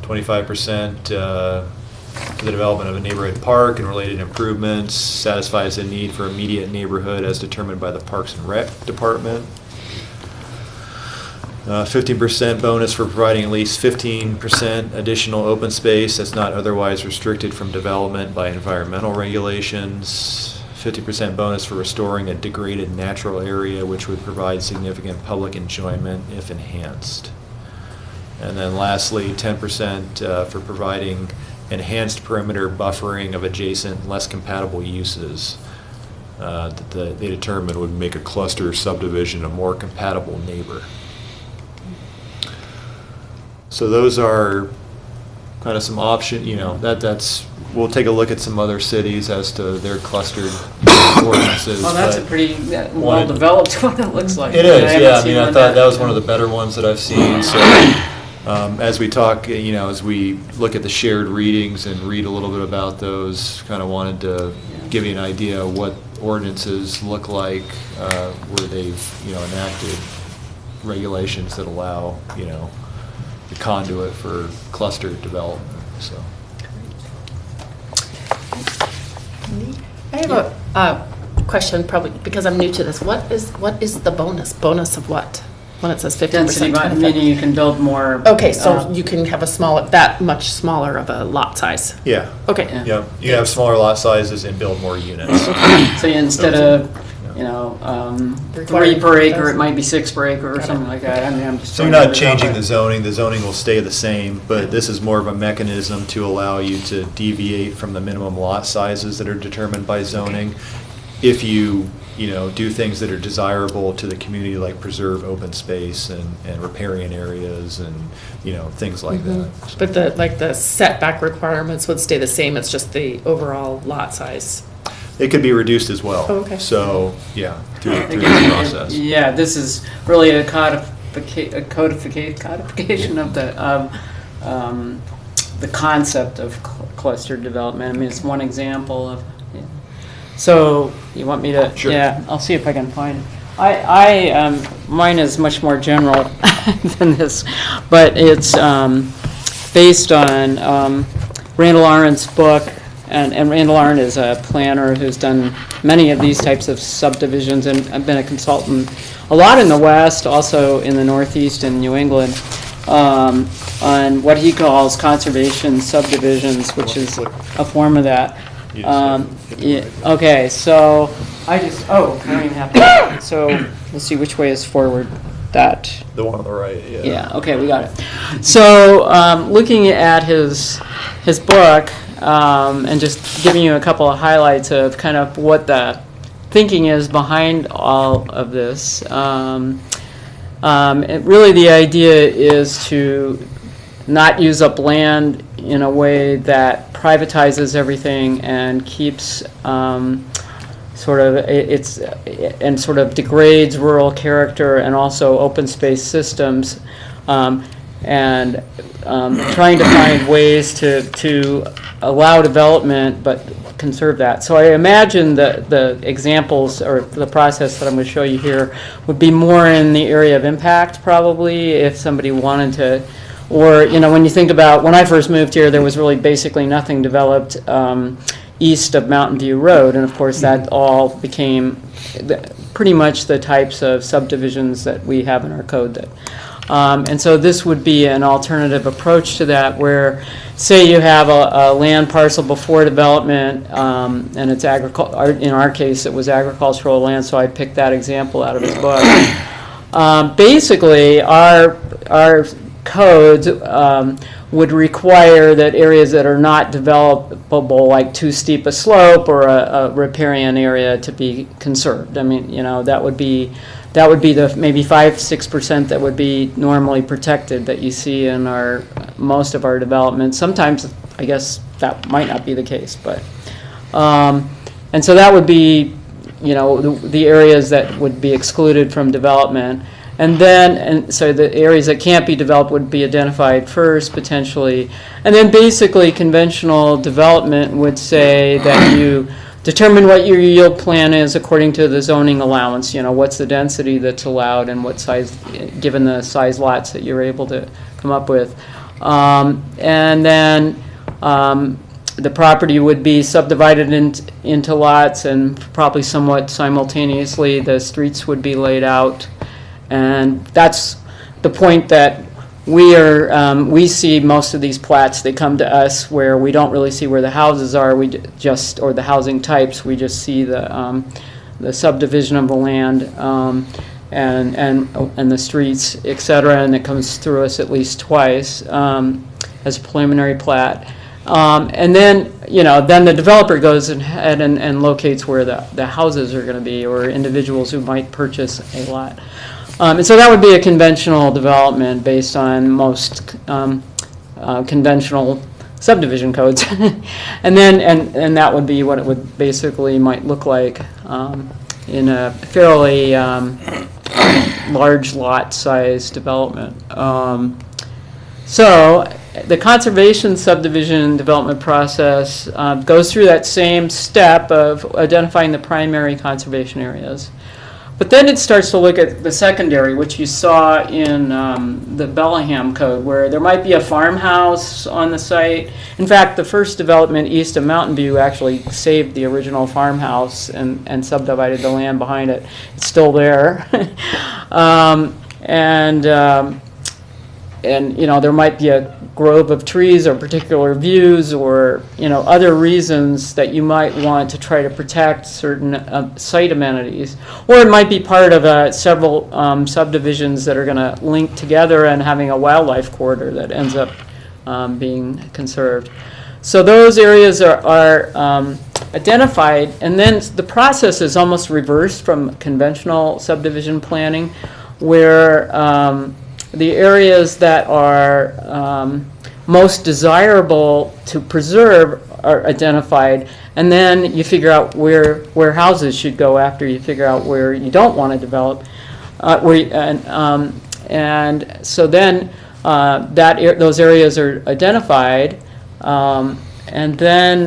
25% for the development of a neighborhood park and related improvements, satisfies the need for immediate neighborhood as determined by the Parks and Rec Department. 15% bonus for providing at least 15% additional open space that's not otherwise restricted from development by environmental regulations. 50% bonus for restoring a degraded natural area which would provide significant public enjoyment if enhanced. And then lastly, 10% for providing enhanced perimeter buffering of adjacent, less compatible uses that they determined would make a cluster subdivision a more compatible neighbor. So those are kind of some option, you know, that's, we'll take a look at some other cities as to their clustered ordinances. Well, that's a but pretty well-developed one, it looks like. It is, haven't yeah. I seen mean, I one thought that was one of the better ones that I've seen. So as we talk, you know, as we look at the shared readings and read a little bit about those, kind of wanted to give you an idea of what ordinances look like where they've, you know, enacted regulations that allow, you know, the conduit for clustered development, so. I have a question, probably because I'm new to this. What is the bonus? Bonus of what? When it says 50%? Density, meaning you can build more. Okay, so you can have that much smaller of a lot size. Yeah. Okay. Yeah, you have smaller lot sizes and build more units. So instead of, you know, 3 per acre, it might be 6 per acre or something like that. I mean, I'm just. So you're not changing the zoning will stay the same, but this is more of a mechanism to allow you to deviate from the minimum lot sizes that are determined by zoning. If you know, do things that are desirable to the community, like preserve open space and riparian areas and, you know, things like that. So. But the setback requirements would stay the same, it's just the overall lot size. It could be reduced as well. Oh, okay. So, yeah, through the process. Yeah, this is really a codification of the concept of clustered development. I mean, it's one example of. Yeah. So you want me to? Sure. Yeah, I'll see if I can find it. Mine is much more general than this, but it's based on Randall Arendt's book. And Randall Arendt is a planner who's done many of these types of subdivisions, and I've been a consultant a lot in the West, also in the Northeast and New England, on what he calls conservation subdivisions, which is a form of that. Okay, so I don't even have to. So let's see which way is forward. That. The one on the right, yeah. Yeah, okay, we got it. So looking at his book, and just giving you a couple of highlights of kind of what the thinking is behind all of this. Really the idea is to not use up land in a way that privatizes everything and keeps sort of degrades rural character and also open space systems, and trying to find ways to allow development, but conserve that. So I imagine the examples or the process that I'm going to show you here would be more in the area of impact, probably, if somebody wanted to. Or, you know, when you think about, when I first moved here, there was really basically nothing developed east of Mountain View Road, and of course that all became pretty much the types of subdivisions that we have in our code. That, and so this would be an alternative approach to that, where, say you have a land parcel before development, and it's in our case it was agricultural land, so I picked that example out of his book. Basically, our codes would require that areas that are not developable, like too steep a slope or a riparian area, to be conserved. I mean, you know, that would be the maybe 5-6% that would be normally protected that you see in most of our development. Sometimes, I guess, that might not be the case, but and so that would be, you know, the areas that would be excluded from development. And so the areas that can't be developed would be identified first, potentially. And then basically conventional development would say that you determine what your yield plan is according to the zoning allowance. You know, what's the density that's allowed and what size, given the size lots that you're able to come up with. And then the property would be subdivided into lots, and probably somewhat simultaneously the streets would be laid out. And that's the point that we see most of these plats. They come to us where we don't really see where the houses are. Or the housing types. We just see the subdivision of the land and the streets, etc. And it comes through us at least twice as a preliminary plat. And then, you know, then the developer goes ahead and locates where the houses are going to be, or individuals who might purchase a lot. And so that would be a conventional development based on most conventional subdivision codes. And then and that would be what it would basically might look like in a fairly large lot size development. So the conservation subdivision development process goes through that same step of identifying the primary conservation areas. But then it starts to look at the secondary, which you saw in the Bellingham Code, where there might be a farmhouse on the site. In fact, the first development east of Mountain View actually saved the original farmhouse and subdivided the land behind it. It's still there. And you know, there might be a grove of trees or particular views, or, you know, other reasons that you might want to try to protect certain site amenities. Or it might be part of several subdivisions that are going to link together and having a wildlife corridor that ends up being conserved. So those areas are identified, and then the process is almost reversed from conventional subdivision planning, where the areas that are most desirable to preserve are identified, and then you figure out where houses should go after you figure out where you don't want to develop. And so then those areas are identified, and then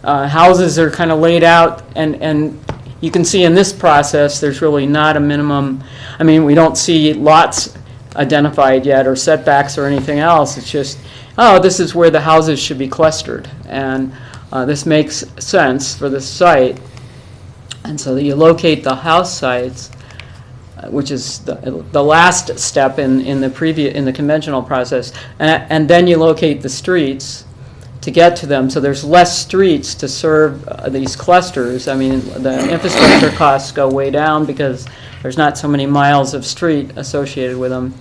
houses are kind of laid out, and you can see in this process there's really not a minimum. I mean, we don't see lots identified yet or setbacks or anything else. It's just, oh, this is where the houses should be clustered, and this makes sense for the site. And so you locate the house sites, which is the last step in the conventional process, and then you locate the streets to get to them. So there's less streets to serve these clusters. I mean, the infrastructure costs go way down because there's not so many miles of street associated with them.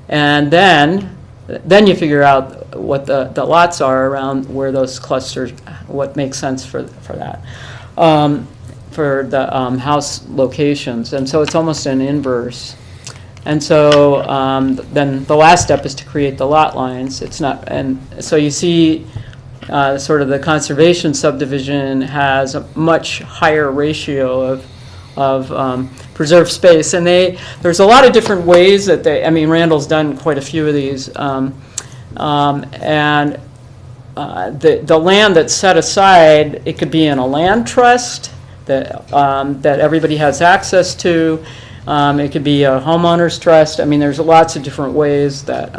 And then you figure out what the lots are around where those clusters, what makes sense for that, for the house locations. And so it's almost an inverse. And so then the last step is to create the lot lines. It's not, and so you see sort of the conservation subdivision has a much higher ratio of preserved space. And there's a lot of different ways that I mean, Randall's done quite a few of these. And the land that's set aside, it could be in a land trust that everybody has access to. It could be a homeowner's trust. I mean, there's lots of different ways that,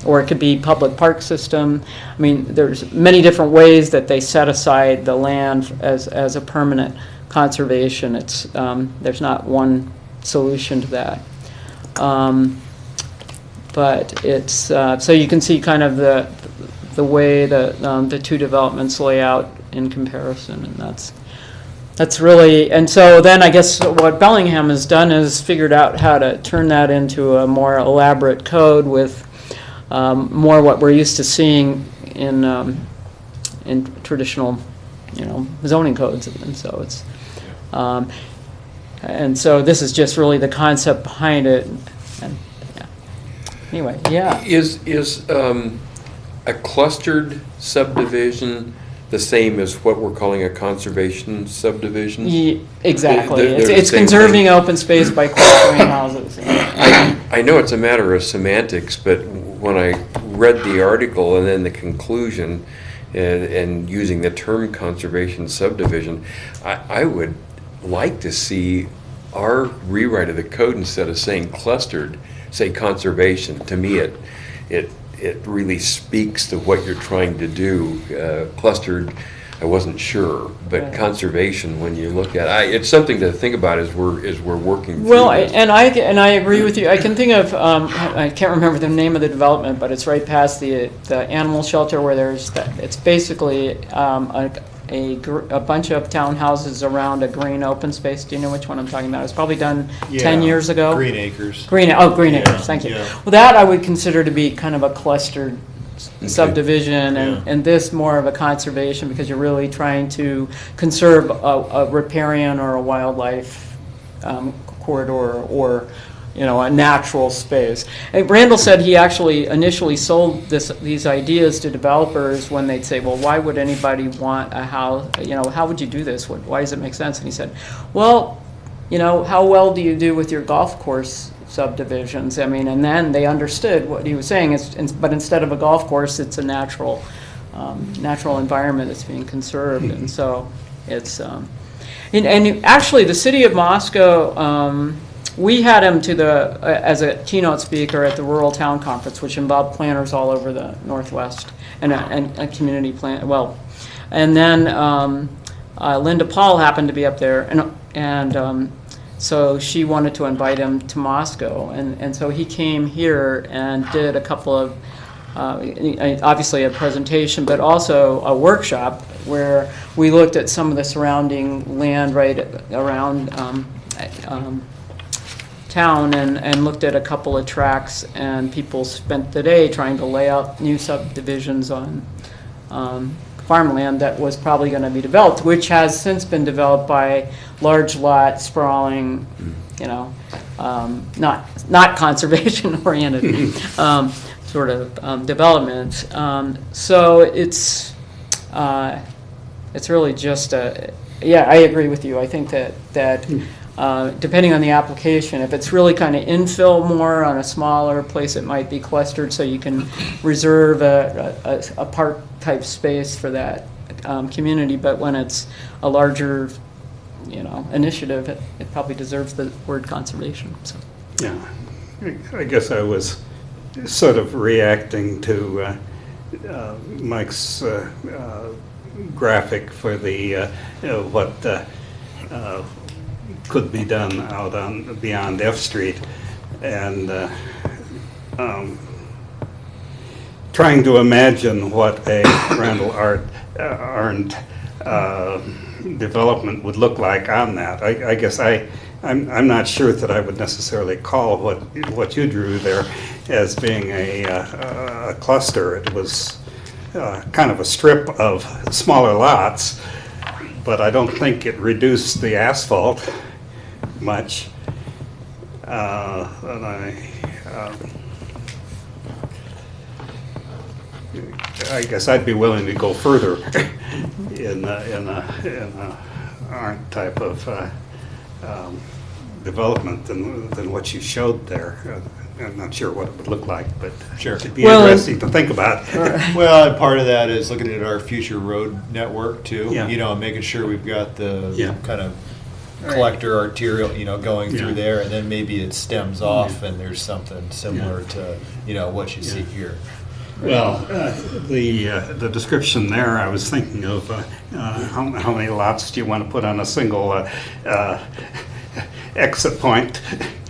or it could be public park system. I mean, there's many different ways that they set aside the land as a permanent conservation. It's, there's not one solution to that. But it's, so you can see kind of the way the two developments lay out in comparison, and that's really, and so then I guess what Bellingham has done is figured out how to turn that into a more elaborate code with more what we're used to seeing in traditional, zoning codes, and so it's, and so this is just really the concept behind it. And, yeah. Anyway, yeah. Is a clustered subdivision the same as what we're calling a conservation subdivision? Exactly. They're the It's same conserving thing. open space by clustering houses. I know it's a matter of semantics, but when I read the article and then the conclusion and using the term conservation subdivision, I would like to see our rewrite of the code, instead of saying clustered, say conservation. To me, it really speaks to what you're trying to do. Clustered, I wasn't sure, but right. Conservation, when you look at it, it's something to think about as we're working Well, through this. and I agree with you. I can think of I can't remember the name of the development, but it's right past the animal shelter where there's it's basically a bunch of townhouses around a green open space. Do you know which one I'm talking about? It was probably done 10 years ago. Green Acres. Green Yeah, Acres, thank you. yeah. Well, that I would consider to be kind of a clustered subdivision, and, Yeah. and this more of a conservation, because you're really trying to conserve a riparian or a wildlife corridor, or a natural space. And Randall said he actually initially sold these ideas to developers when they'd say, well, why would anybody want a house, how would you do this? Why does it make sense? And he said, well, how well do you do with your golf course subdivisions? I mean, and then they understood what he was saying, but instead of a golf course, it's a natural environment that's being conserved. And so it's, and actually the city of Moscow, we had him as a keynote speaker at the Rural Town Conference, which involved planners all over the Northwest, and a community plan. Well, and then Linda Paul happened to be up there, and so she wanted to invite him to Moscow, and so he came here and did a couple of obviously a presentation, but also a workshop where we looked at some of the surrounding land right around town, and looked at a couple of tracks, and people spent the day trying to lay out new subdivisions on farmland that was probably going to be developed, which has since been developed by large lot sprawling, not conservation oriented sort of development. So it's really just yeah, I agree with you. I think that depending on the application, if it's really kind of infill more on a smaller place, it might be clustered, so you can reserve a park type space for that community. But when it's a larger, initiative, it probably deserves the word conservation. So. Yeah, I guess I was sort of reacting to Mike's graphic for the what could be done out on beyond F Street, and trying to imagine what a Randall Arndt development would look like on that. I guess I'm not sure that I would necessarily call what you drew there as being a cluster. It was kind of a strip of smaller lots, but I don't think it reduced the asphalt much. And I guess I'd be willing to go further in a Arndt type of development than what you showed there. I'm not sure what it would look like, but Sure. it'd be Well, interesting to think about. Well, and part of that is looking at our future road network too, Yeah. you know, making sure we've got the Yeah. kind of Right. collector arterial, you know, going through Yeah. there, and then maybe it stems off and there's something similar to, you know, what you see here. Well, the description there, I was thinking of how many lots do you want to put on a single exit point?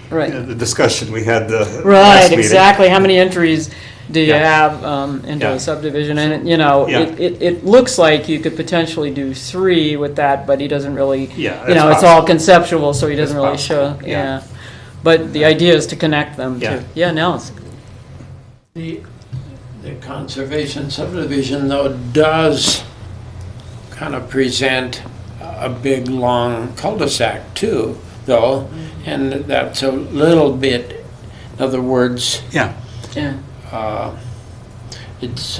Right. The discussion we had the last Right, meeting. exactly. How many entries do you Yeah. have into Yeah. a subdivision? And, you know, Yeah. it looks like you could potentially do 3 with that, but he doesn't really, Yeah, you that's know, it's all possible. conceptual, so he doesn't That's really show, possible, yeah. yeah. But the idea is to connect them Yeah. too. Yeah, no, it's The conservation subdivision, though, does kind of present a big, long cul-de-sac too, though, and that's a little bit, in other words, Yeah, yeah. it's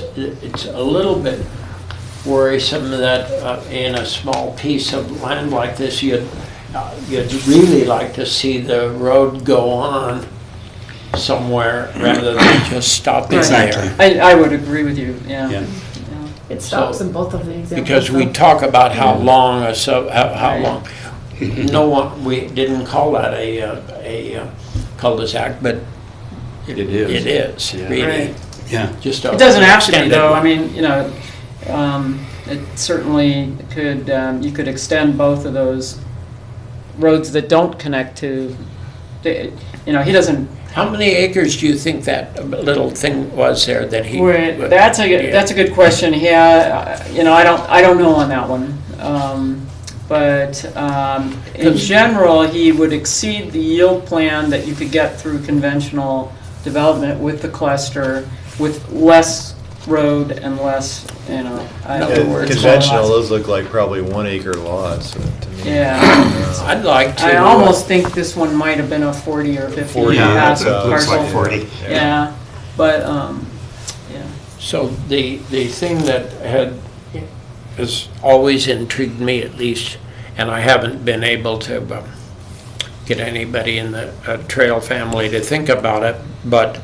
a little bit worrisome that in a small piece of land like this, you'd really like to see the road go on somewhere rather than just stopping Exactly. there. I would agree with you, yeah. yeah. It stops So- in both of the examples. Because we though. talk about how long how Right. long. No one, we didn't call that a cul-de-sac, but It is. it is, Yeah. really. Right. Yeah. Just It doesn't have to be extended though, one. I mean, you know, it certainly could, you could extend both of those roads that don't connect to, you know, he doesn't, How many acres do you think that little thing was there that he? wait, that's a good question, yeah, you know, I don't know on that one. But in general, he would exceed the yield plan that you could get through conventional development with the cluster, with less road and less, you know. In other words, Conventional, those look like probably 1 acre lots to me. Yeah. I'd like to. I almost think this one might have been a 40 or 50 40, Yeah, passive that looks parcel. like 40. Yeah, but, yeah. So the thing that has always intrigued me, at least, and I haven't been able to get anybody in the trail family to think about it, but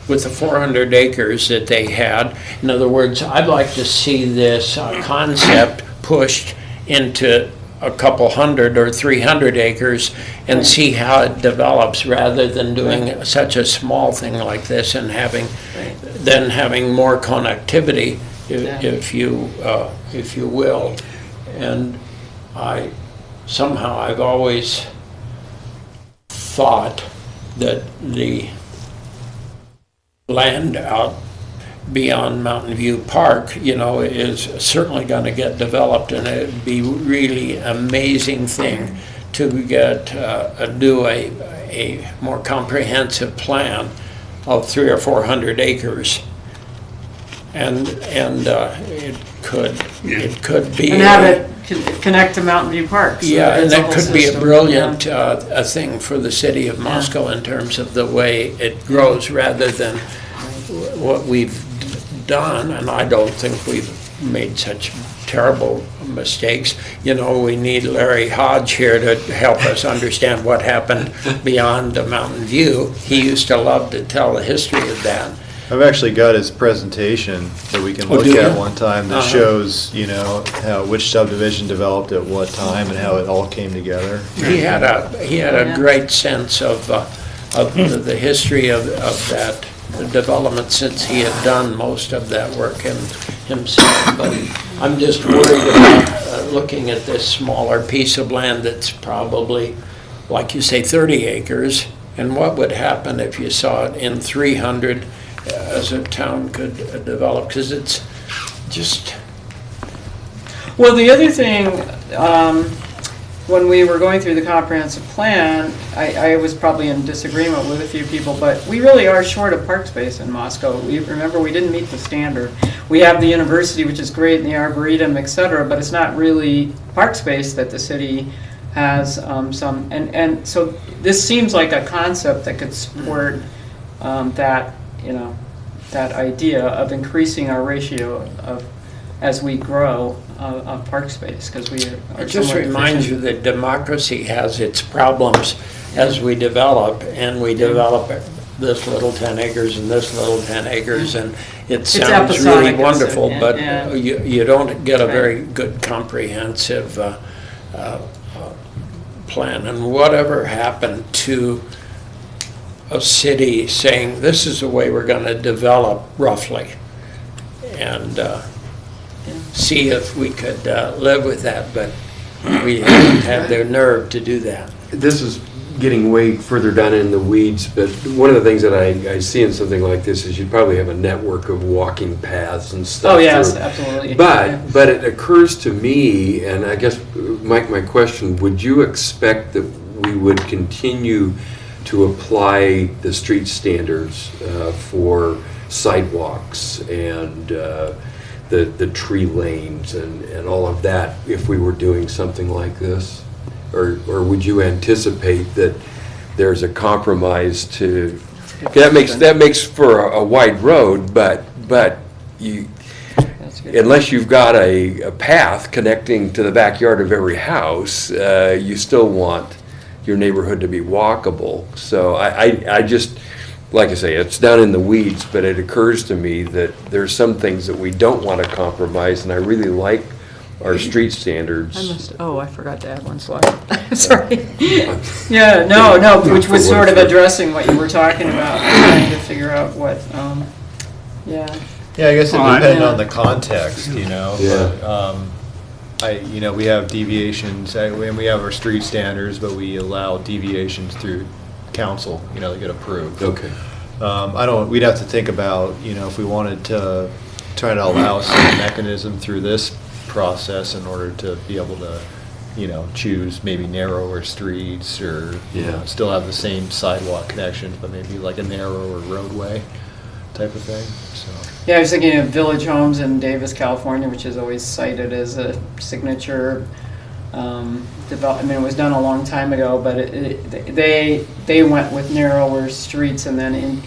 with the 400 acres that they had, in other words, I'd like to see this concept pushed into a couple hundred or 300 acres and see how it develops rather than doing such a small thing like this and having more connectivity, if you will. And I've always thought that the land out beyond Mountain View Park, you know, is certainly going to get developed, and it'd be really amazing thing to get do a more comprehensive plan of 300 or 400 acres, and it could be And have it connect to Mountain View Park. so yeah, and it's a that whole could be a system. brilliant a thing for the city of Moscow in terms of the way it grows rather than what we've done, and I don't think we've made such terrible mistakes. You know, we need Larry Hodge here to help us understand what happened beyond the Mountain View. He used to love to tell the history of that. I've actually got his presentation that we can Oh, look do at you? one time that Uh-huh. shows, you know, which subdivision developed at what time and how it all came together. He had a Yeah. great sense of the history of that development since he had done most of that work himself. But I'm just worried about looking at this smaller piece of land that's probably, like you say, 30 acres. And what would happen if you saw it in 300 as a town could develop? Because it's just, Well, the other thing, when we were going through the comprehensive plan, I was probably in disagreement with a few people, but we really are short of park space in Moscow. Remember, we didn't meet the standard. We have the university, which is great, and the arboretum, et cetera, but it's not really park space that the city has some, and so this seems like a concept that could support that, you know, that idea of increasing our ratio of, as we grow, of park space, because we are it just somewhat reminds you deficient. that democracy has its problems as we develop, and we develop this little 10 acres and this little 10 acres, and it It's sounds really episodic, wonderful, yeah, but yeah. you don't get a very good comprehensive plan. And whatever happened to a city saying, this is the way we're going to develop roughly, and see if we could live with that, but we haven't had the nerve to do that. This is getting way further down in the weeds, but one of the things that I see in something like this is you'd probably have a network of walking paths and stuff. Oh, yes, through. absolutely. But it occurs to me, and I guess, Mike, my question, would you expect that we would continue to apply the street standards for sidewalks and the tree lanes and all of that if we were doing something like this? Or would you anticipate that there's a compromise to, that makes for a wide road, but you, unless you've got a path connecting to the backyard of every house, you still want your neighborhood to be walkable. So I just, like I say, it's down in the weeds, but it occurs to me that there's some things that we don't want to compromise, and I really like our street standards. I forgot to add one slide. Sorry. Yeah, no, which was sort of addressing what you were talking about, trying to figure out what, yeah. Yeah, I guess it Well, depends yeah. on the context, you know. Yeah. But, we have deviations, and we have our street standards, but we allow deviations through council, that get approved. Okay. We'd have to think about, if we wanted to try to allow some mechanism through this process in order to be able to, choose maybe narrower streets or, still have the same sidewalk connections, but maybe like a narrower roadway type of thing, so. Yeah, I was thinking of Village Homes in Davis, California, which is always cited as a signature development. I mean, it was done a long time ago, but they went with narrower streets and then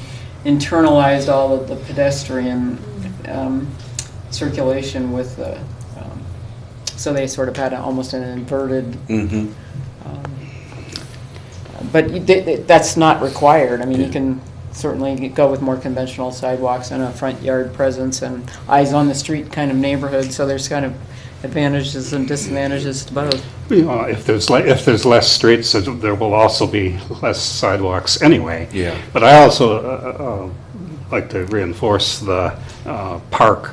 internalized all of the pedestrian circulation with the, so they sort of had almost an inverted. Mm-hmm. But that's not required. I mean, you can certainly go with more conventional sidewalks and a front yard presence and eyes on the street kind of neighborhood. So there's kind of advantages and disadvantages to both. If there's less streets, there will also be less sidewalks anyway. Yeah. But I also like to reinforce the park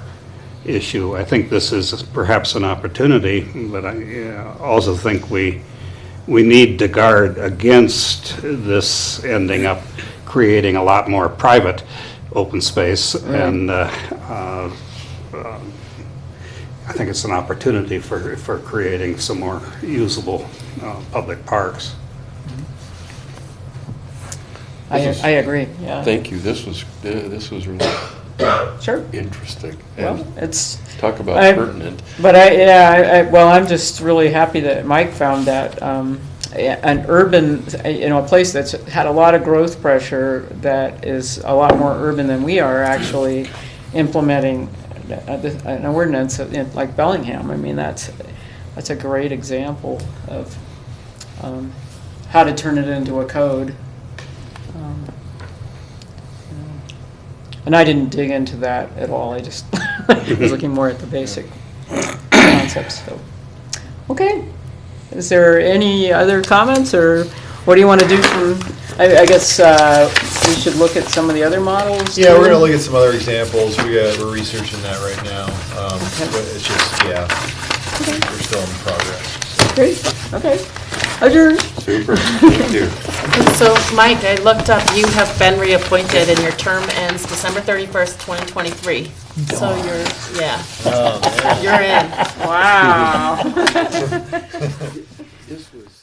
issue. I think this is perhaps an opportunity, but I also think we need to guard against this ending up creating a lot more private open space, and I think it's an opportunity for creating some more usable public parks. I agree, yeah. Thank you. This was really Sure. interesting. Well, And it's. talk about pertinent. But I'm just really happy that Mike found that an urban, a place that's had a lot of growth pressure that is a lot more urban than we are actually implementing an ordinance like Bellingham. I mean, that's a great example of how to turn it into a code. And I didn't dig into that at all. I just was looking more at the basic concepts. So, okay. Is there any other comments, or what do you want to do from? I guess we should look at some of the other models. Yeah, too. we're gonna look at some other examples. We're researching that right now. But it's just, we're still in progress. Great. Okay. Adjourned. Super. Thank you. So, Mike, I looked up, you have been reappointed and your term ends December 31st, 2023. So you're in. Wow. This was